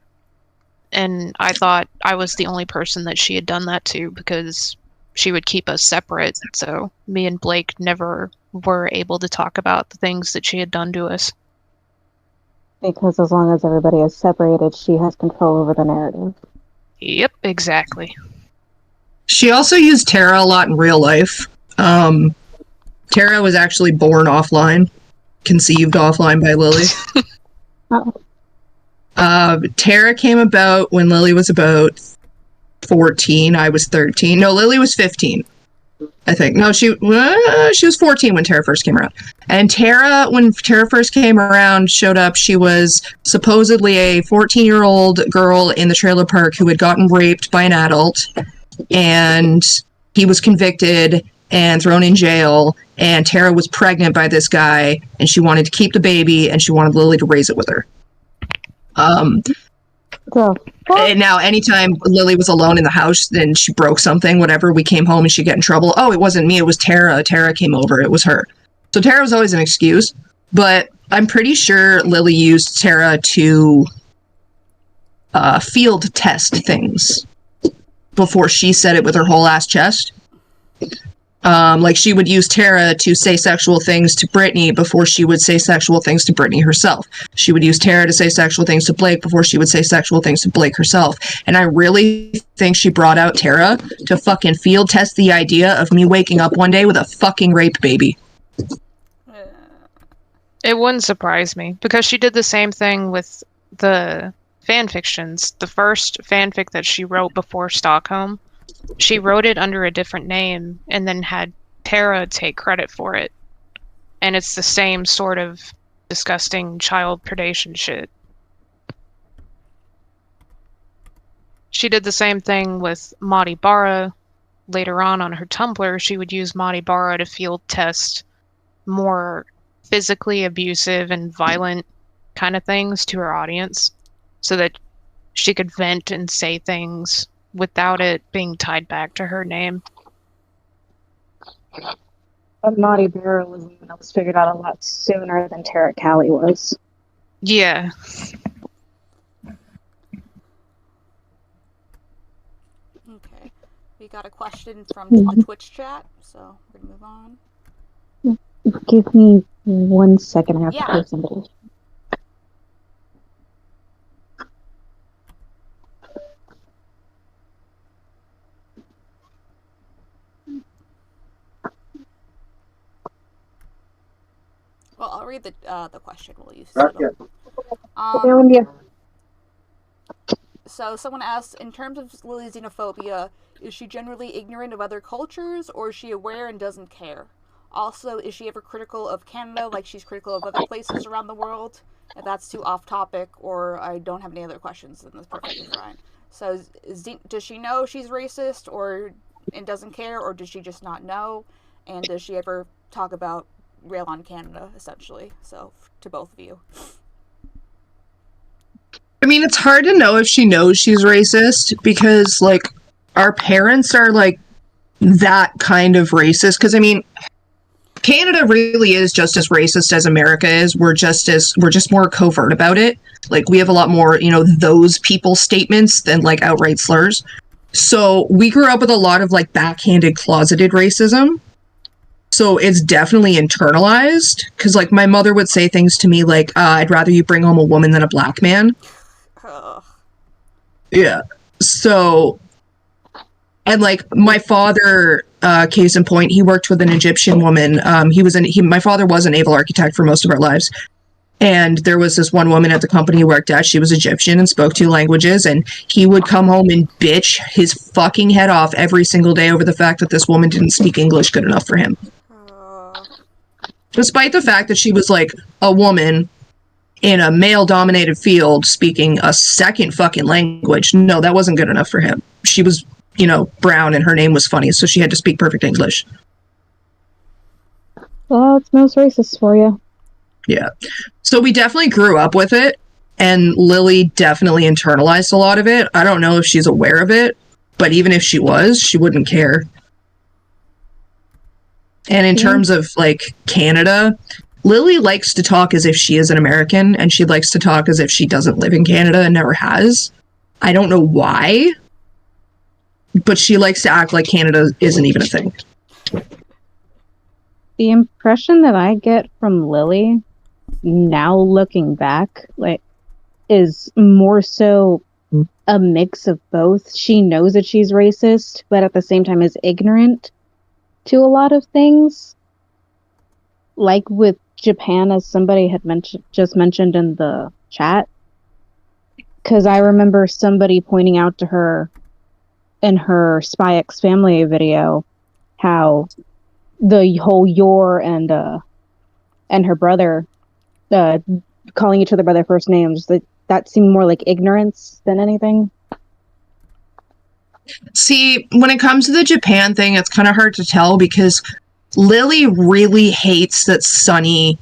And I thought I was the only person that she had done that to, because she would keep us separate, so me and Blake never were able to talk about the things that she had done to us. Because as long as everybody is separated, she has control over the narrative. Yep, exactly. She also used Tara a lot in real life. Tara was actually born offline, conceived offline by Lily. Tara came about when Lily was about 14. I was 13. No, Lily was 15. I think. No, she was 14 when Tara first came around. And when Tara first came around, showed up, she was supposedly a 14-year-old girl in the trailer park who had gotten raped by an adult, and he was convicted and thrown in jail, and Tara was pregnant by this guy, and she wanted to keep the baby, and she wanted Lily to raise it with her. And now, anytime Lily was alone in the house, then she broke something, whatever, we came home and she'd get in trouble. Oh, it wasn't me, it was Tara. Tara came over, it was her. So Tara was always an excuse, but I'm pretty sure Lily used Tara to field test things before she said it with her whole ass chest. Like, she would use Tara to say sexual things to Brittany before she would say sexual things to Brittany herself. She would use Tara to say sexual things to Blake before she would say sexual things to Blake herself. And I really think she brought out Tara to fucking field test the idea of me waking up one day with a fucking raped baby. It wouldn't surprise me, because she did the same thing with the fanfictions. The first fanfic that she wrote before Stockholm, she wrote it under a different name and then had Tara take credit for it. And it's the same sort of disgusting child predation shit. She did the same thing with Madi Bara. Later on her Tumblr, she would use Madi Bara to field test more physically abusive and violent kind of things to her audience, so that she could vent and say things without it being tied back to her name. But Naughty Bear was figured out a lot sooner than Tara Callie was. Yeah. Okay. We got a question from the Twitch chat, so we're gonna move on. Give me 1 second. I have to call somebody. Well, I'll read the question. We'll use So someone asks, in terms of Lily's xenophobia, is she generally ignorant of other cultures, or is she aware and doesn't care? Also, is she ever critical of Canada like she's critical of other places around the world? If that's too off topic, or I don't have any other questions, then that's perfectly fine. So does she know she's racist and doesn't care, or does she just not know? And does she ever talk about rail on Canada, essentially? So, to both of you. I mean, it's hard to know if she knows she's racist, because, like, our parents are, like, that kind of racist. Because, I mean, Canada really is just as racist as America is. We're just more covert about it. Like, we have a lot more, those people statements than, like, outright slurs. So, we grew up with a lot of, like, backhanded, closeted racism. So it's definitely internalized, because, like, my mother would say things to me like, I'd rather you bring home a woman than a black man. Yeah. So, and, like, my father, case in point, he worked with an Egyptian woman. My father was a naval architect for most of our lives. And there was this one woman at the company he worked at. She was Egyptian and spoke 2 languages. And he would come home and bitch his fucking head off every single day over the fact that this woman didn't speak English good enough for him. Despite the fact that she was, like, a woman in a male-dominated field speaking a second fucking language. No, that wasn't good enough for him. She was, brown and her name was funny, so she had to speak perfect English. Well, it's most racist for you. Yeah. So we definitely grew up with it, and Lily definitely internalized a lot of it. I don't know if she's aware of it, but even if she was, she wouldn't care. And in terms of, like, Canada, Lily likes to talk as if she is an American, and she likes to talk as if she doesn't live in Canada and never has. I don't know why, but she likes to act like Canada isn't even a thing. The impression that I get from Lily, now looking back, like, is more so a mix of both. She knows that she's racist, but at the same time is ignorant to a lot of things. Like with Japan, as somebody had just mentioned in the chat. Because I remember somebody pointing out to her in her Spy X Family video how the whole Yor and her brother calling each other by their first names, that seemed more like ignorance than anything. See, when it comes to the Japan thing, it's kind of hard to tell because Lily really hates that Sunny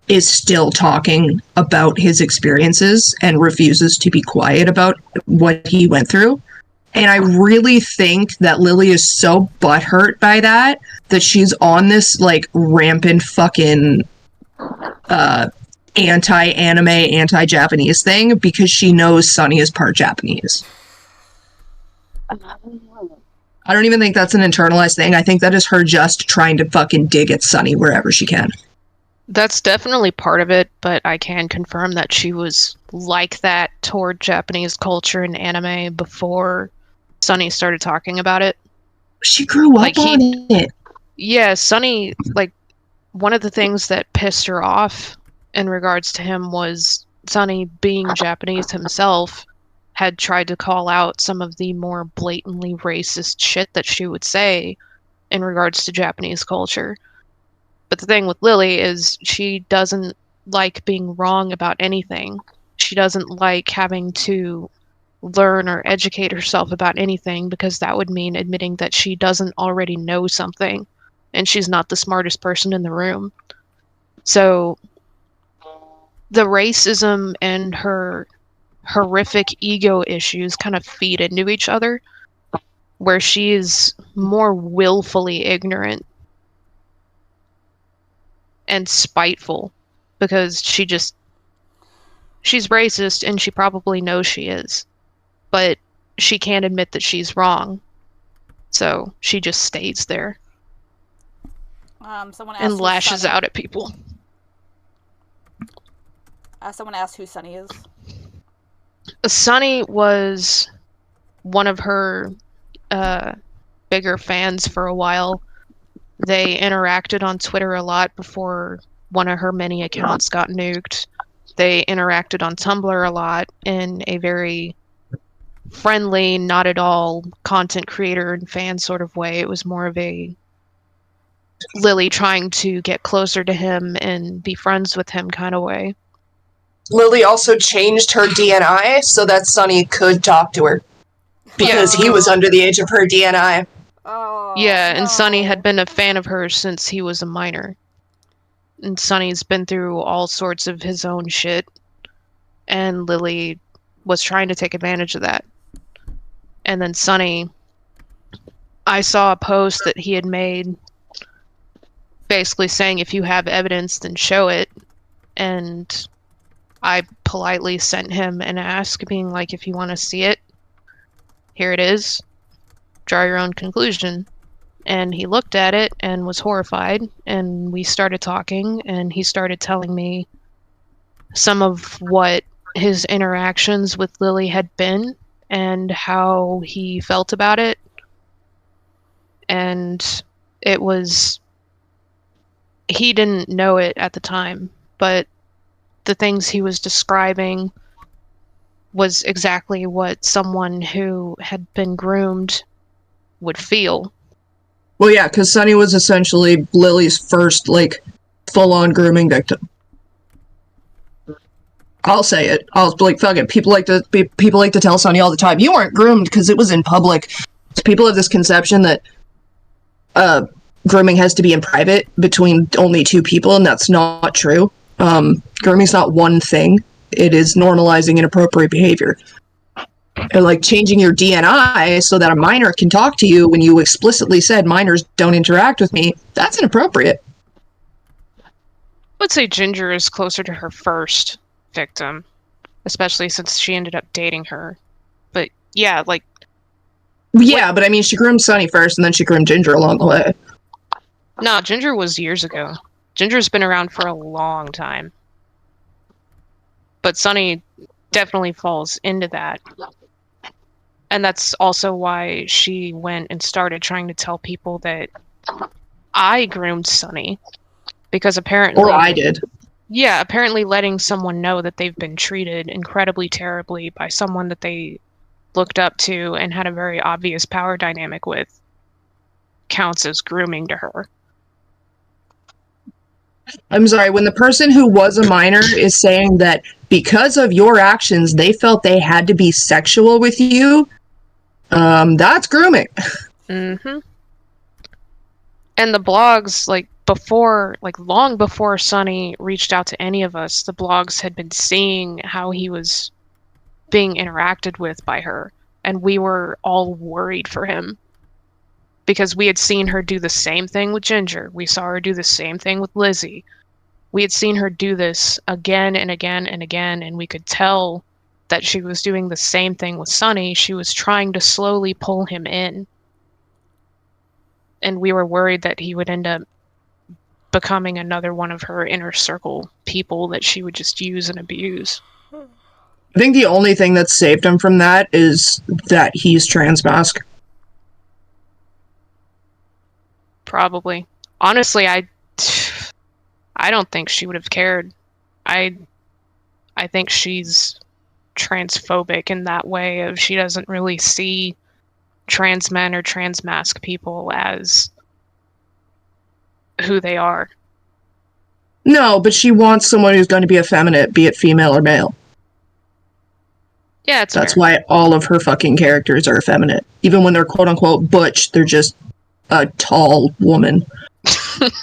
is still talking about his experiences and refuses to be quiet about what he went through. And I really think that Lily is so butthurt by that she's on this, like, rampant fucking anti-anime, anti-Japanese thing because she knows Sunny is part Japanese. I don't even think that's an internalized thing. I think that is her just trying to fucking dig at Sunny wherever she can. That's definitely part of it, but I can confirm that she was like that toward Japanese culture and anime before Sunny started talking about it. She grew up on it. Yeah, Sunny, like, one of the things that pissed her off in regards to him was Sunny, being Japanese himself, had tried to call out some of the more blatantly racist shit that she would say in regards to Japanese culture. But the thing with Lily is she doesn't like being wrong about anything. She doesn't like having to learn or educate herself about anything because that would mean admitting that she doesn't already know something and she's not the smartest person in the room. So the racism and her horrific ego issues kind of feed into each other, where she is more willfully ignorant and spiteful because she's racist and she probably knows she is, but she can't admit that she's wrong, so she just stays there and lashes out at people. Someone asked who Sunny is. Sunny was one of her bigger fans for a while. They interacted on Twitter a lot before one of her many accounts got nuked. They interacted on Tumblr a lot in a very friendly, not at all content creator and fan sort of way. It was more of a Lily trying to get closer to him and be friends with him kind of way. Lily also changed her DNI so that Sunny could talk to her because he was under the age of her DNI. Oh, yeah, and Sunny had been a fan of hers since he was a minor. And Sunny's been through all sorts of his own shit, and Lily was trying to take advantage of that. And then Sunny, I saw a post that he had made basically saying, if you have evidence, then show it. And I politely sent him an ask, being like, if you want to see it, here it is. Draw your own conclusion. And he looked at it and was horrified, and we started talking, and he started telling me some of what his interactions with Lily had been and how he felt about it. And it was... he didn't know it at the time, but the things he was describing was exactly what someone who had been groomed would feel. Well, yeah, because Sunny was essentially Lily's first, like, full-on grooming victim. I'll say it. I'll, like, fuck it. People like to tell Sunny all the time, you weren't groomed because it was in public. So people have this conception that grooming has to be in private between only two people, and that's not true. Grooming's not one thing. It is normalizing inappropriate behavior. And, like, changing your DNI so that a minor can talk to you when you explicitly said minors don't interact with me, that's inappropriate. I would say Ginger is closer to her first victim, especially since she ended up dating her. But yeah, like... yeah, but I mean, she groomed Sunny first, and then she groomed Ginger along the way. No, Ginger was years ago. Ginger's been around for a long time. But Sunny definitely falls into that. And that's also why she went and started trying to tell people that I groomed Sunny. Because apparently... or I did. Yeah, apparently letting someone know that they've been treated incredibly terribly by someone that they looked up to and had a very obvious power dynamic with counts as grooming to her. I'm sorry, when the person who was a minor is saying that because of your actions, they felt they had to be sexual with you, that's grooming. Mm-hmm. And the blogs, long before Sonny reached out to any of us, the blogs had been seeing how he was being interacted with by her, and we were all worried for him. Because we had seen her do the same thing with Ginger. We saw her do the same thing with Lizzie. We had seen her do this again and again and again, and we could tell that she was doing the same thing with Sonny. She was trying to slowly pull him in. And we were worried that he would end up becoming another one of her inner circle people that she would just use and abuse. I think the only thing that saved him from that is that he's transmasc. Probably. Honestly, I don't think she would have cared. I think she's transphobic in that way of she doesn't really see trans men or transmasc people as who they are. No, but she wants someone who's going to be effeminate, be it female or male. Yeah, That's fair. why all of her fucking characters are effeminate. Even when they're quote-unquote butch, they're just a tall woman.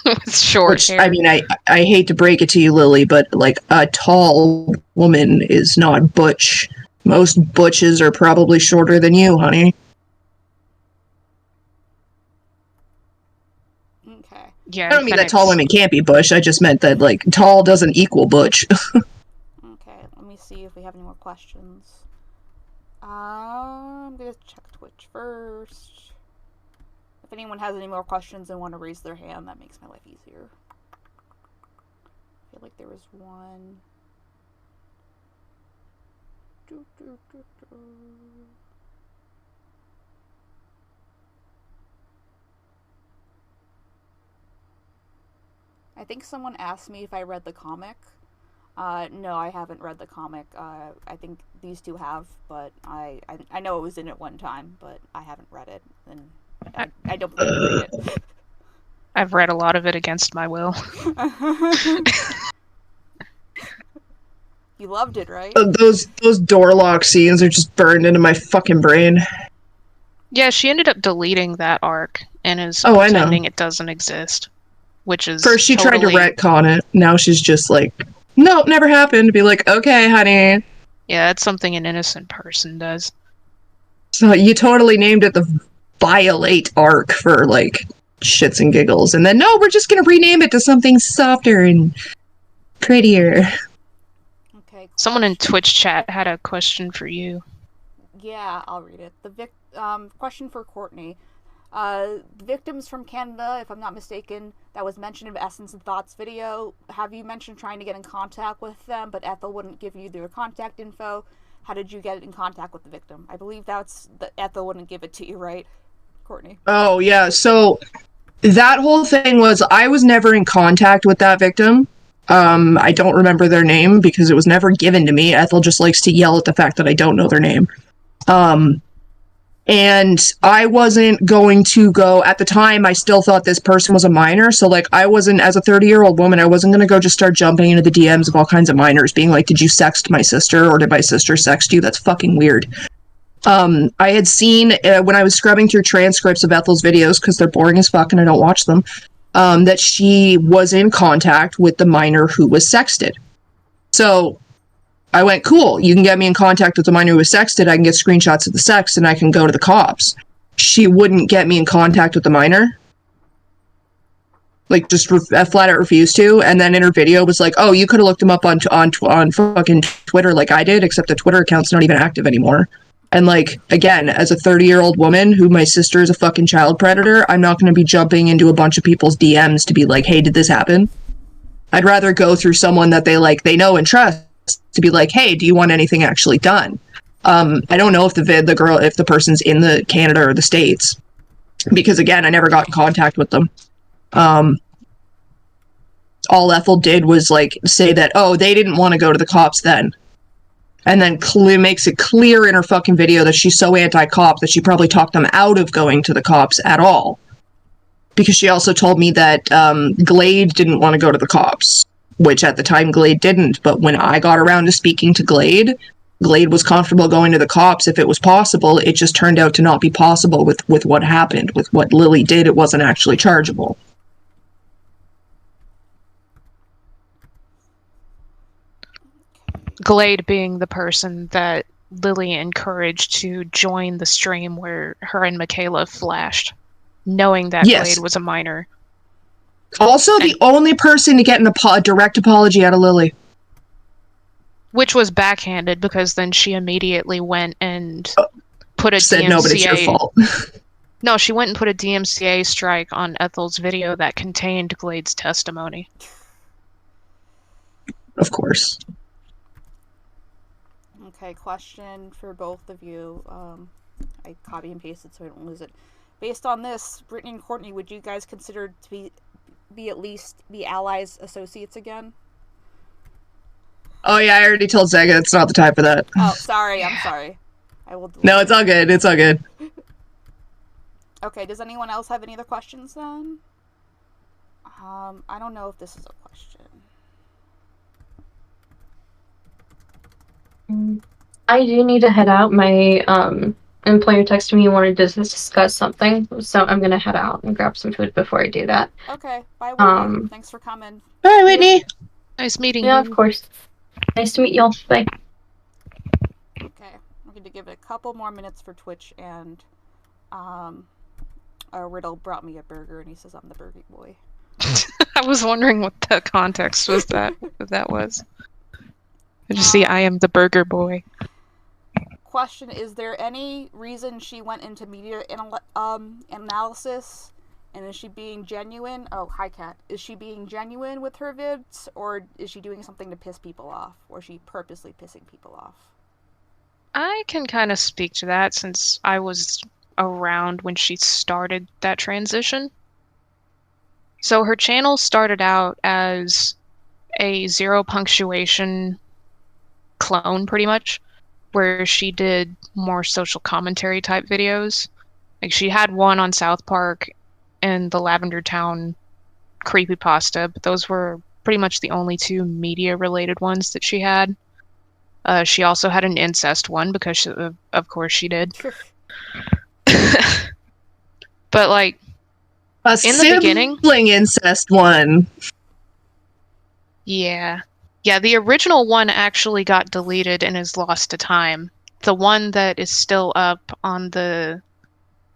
With short Which, hair. I mean, I hate to break it to you, Lily, but, like, a tall woman is not butch. Most butches are probably shorter than you, honey. Okay. Yeah, I don't mean that tall women can't be butch, I just meant that, like, tall doesn't equal butch. Okay, let me see if we have any more questions. I'm gonna check Twitch first. If anyone has any more questions and want to raise their hand, that makes my life easier. I feel like there was one. I think someone asked me if I read the comic. No, I haven't read the comic. I think these two have, but I know it was in at one time, but I haven't read it, and I don't plan to read it. I've read a lot of it against my will. You loved it, right? Those door lock scenes are just burned into my fucking brain. Yeah, she ended up deleting that arc and is pretending it doesn't exist. Which is First she tried to retcon it, now she's just like, nope, never happened. Be like, okay, honey. Yeah, that's something an innocent person does. So you totally named it the Violate arc for, like, shits and giggles. And then, no, we're just gonna rename it to something softer and prettier. Okay. Someone in Twitch chat had a question for you. Yeah, I'll read it. The question for Courtney. Victims from Canada, if I'm not mistaken, that was mentioned in Essence and Thoughts video. Have you mentioned trying to get in contact with them, but Ethel wouldn't give you their contact info? How did you get in contact with the victim? I believe that's Ethel wouldn't give it to you, right, Courtney? Oh, yeah, so that whole thing was, I was never in contact with that victim. I don't remember their name because it was never given to me. Ethel just likes to yell at the fact that I don't know their name. And I wasn't going to go, at the time, I still thought this person was a minor, so, like, I wasn't, as a 30-year-old woman, I wasn't gonna go just start jumping into the DMs of all kinds of minors, being like, did you sext my sister, or did my sister sext you? That's fucking weird. I had seen, when I was scrubbing through transcripts of Ethel's videos, because they're boring as fuck and I don't watch them, that she was in contact with the minor who was sexted. So I went, cool, you can get me in contact with the minor who was sexted, I can get screenshots of the sex, and I can go to the cops. She wouldn't get me in contact with the minor. Like, just flat out refused to, and then in her video was like, oh, you could have looked him up on fucking Twitter like I did, except the Twitter account's not even active anymore. And, like, again, as a 30-year-old woman who my sister is a fucking child predator, I'm not going to be jumping into a bunch of people's DMs to be like, hey, did this happen? I'd rather go through someone that they know and trust to be like, hey, do you want anything actually done? I don't know if if the person's in the Canada or the States, because again, I never got in contact with them. All Ethel did was, like, say that, oh, they didn't want to go to the cops then. And then makes it clear in her fucking video that she's so anti-cop that she probably talked them out of going to the cops at all. because she also told me that Glade didn't want to go to the cops, which at the time Glade didn't. But when I got around to speaking to Glade, Glade was comfortable going to the cops if it was possible. It just turned out to not be possible with what happened. With what Lily did, it wasn't actually chargeable. Glade being the person that Lily encouraged to join the stream where her and Michaela flashed, knowing that Yes. Glade was a minor. Also, the only person to get a direct apology out of Lily. Which was backhanded, because then she immediately went and put a Said, DMCA... no, but it's your fault. No, she went and put a DMCA strike on Ethel's video that contained Glade's testimony. Of course. Okay, question for both of you. I copy and pasted so I don't lose it. Based on this, Brittany and Courtney, would you guys consider to be at least be allies, associates again? Oh yeah, I already told Sega it's not the time for that. Oh, sorry, I'm sorry. I will delete No, it's all good. It's all good. Okay, does anyone else have any other questions then? I don't know if this is a question. I do need to head out. My employer texted me and wanted to discuss something, so I'm gonna head out and grab some food before I do that. Okay, bye Whitney. Thanks for coming. Bye Whitney. Nice meeting Yeah, you. of course. Nice to meet y'all. Bye. Okay, I'm going to give it a couple more minutes for Twitch, and Riddle brought me a burger, and he says I'm the burger boy. I was wondering what the context was that was. I just see I am the burger boy. Question, is there any reason she went into media analysis? And is she being genuine? Oh, hi, Kat. Is she being genuine with her vids, or is she doing something to piss people off? Or is she purposely pissing people off? I can kind of speak to that since I was around when she started that transition. So her channel started out as a zero punctuation clone, pretty much, where she did more social commentary type videos. Like, she had one on South Park and the Lavender Town creepypasta, but those were pretty much the only two media-related ones that she had. She also had an incest one, because of course she did. But, like, in the beginning... sibling incest one. Yeah. Yeah, the original one actually got deleted and is lost to time. The one that is still up on the...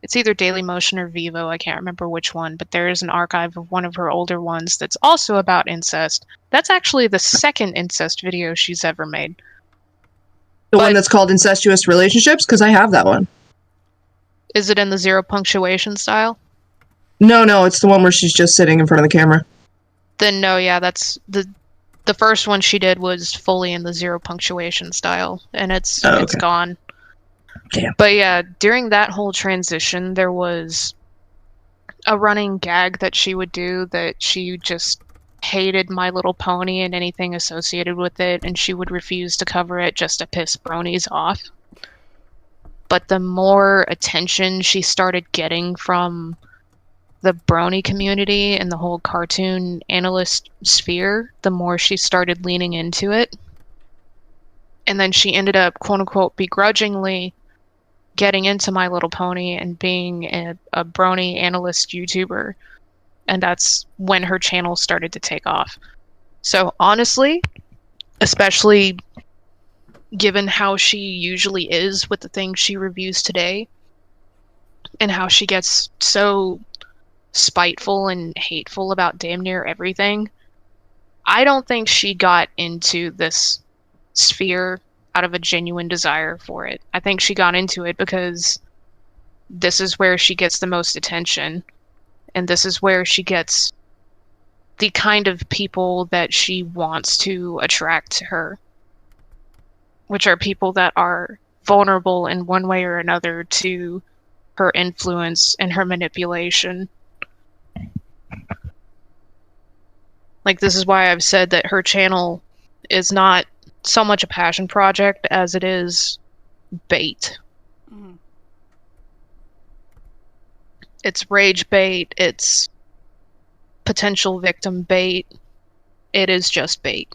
It's either Dailymotion or Vivo, I can't remember which one, but there is an archive of one of her older ones that's also about incest. That's actually the second incest video she's ever made. The one that's called Incestuous Relationships? Because I have that one. Is it in the zero punctuation style? No, it's the one where she's just sitting in front of the camera. Then no, yeah, that's... The first one she did was fully in the zero punctuation style, and it's gone. Damn. But yeah, during that whole transition, there was a running gag that she would do that she just hated My Little Pony and anything associated with it, and she would refuse to cover it just to piss bronies off. But the more attention she started getting from the brony community and the whole cartoon analyst sphere, the more she started leaning into it. And then she ended up, quote-unquote, begrudgingly getting into My Little Pony and being a brony analyst YouTuber. And that's when her channel started to take off. So honestly, especially given how she usually is with the things she reviews today, and how she gets so spiteful and hateful about damn near everything, I don't think she got into this sphere out of a genuine desire for it. I think she got into it because this is where she gets the most attention, and this is where she gets the kind of people that she wants to attract to her, which are people that are vulnerable in one way or another to her influence and her manipulation. Like, this is why I've said that her channel is not so much a passion project as it is bait. Mm-hmm. It's rage bait, it's potential victim bait. It is just bait.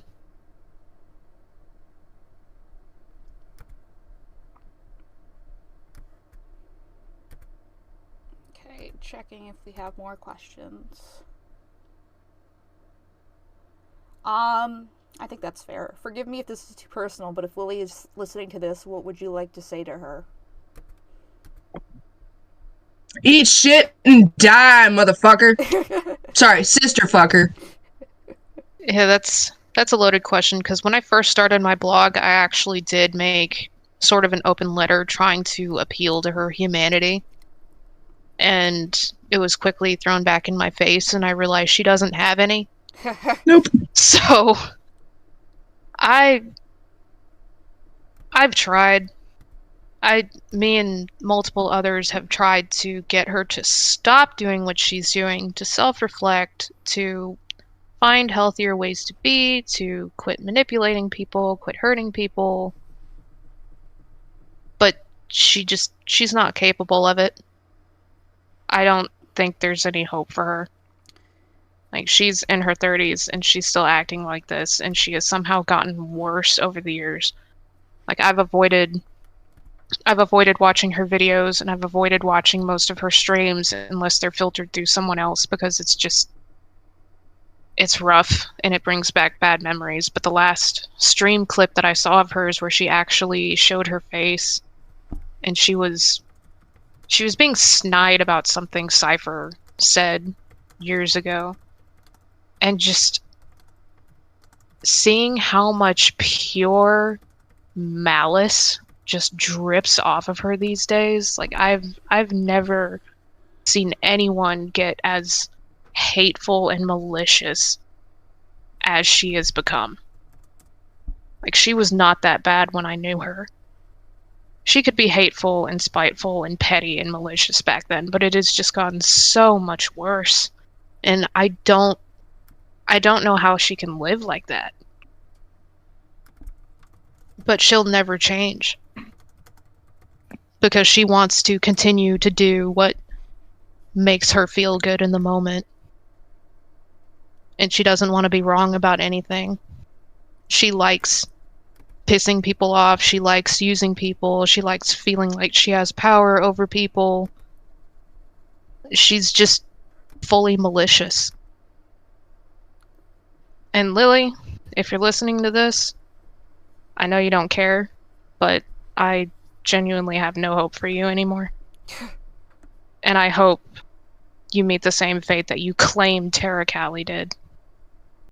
Okay, checking if we have more questions. I think that's fair. Forgive me if this is too personal, but if Lily is listening to this, what would you like to say to her? Eat shit and die, motherfucker. Sorry, sister fucker. Yeah, that's a loaded question, because when I first started my blog, I actually did make sort of an open letter trying to appeal to her humanity. And it was quickly thrown back in my face, and I realized she doesn't have any. Nope. So, I've tried. Me and multiple others have tried to get her to stop doing what she's doing, to self-reflect, to find healthier ways to be, to quit manipulating people, quit hurting people. But she's not capable of it. I don't think there's any hope for her. Like, she's in her 30s and she's still acting like this, and she has somehow gotten worse over the years. Like, I've avoided watching her videos, and I've avoided watching most of her streams unless they're filtered through someone else, because it's rough and it brings back bad memories. But the last stream clip that I saw of hers, where she actually showed her face and she was being snide about something Cypher said years ago, and just seeing how much pure malice just drips off of her these days. Like, I've never seen anyone get as hateful and malicious as she has become. Like, she was not that bad when I knew her. She could be hateful and spiteful and petty and malicious back then, but it has just gotten so much worse. And I don't know how she can live like that. But she'll never change, because she wants to continue to do what makes her feel good in the moment. And she doesn't want to be wrong about anything. She likes pissing people off, she likes using people, she likes feeling like she has power over people. She's just fully malicious. And Lily, if you're listening to this, I know you don't care, but I genuinely have no hope for you anymore. And I hope you meet the same fate that you claim Terra Callie did.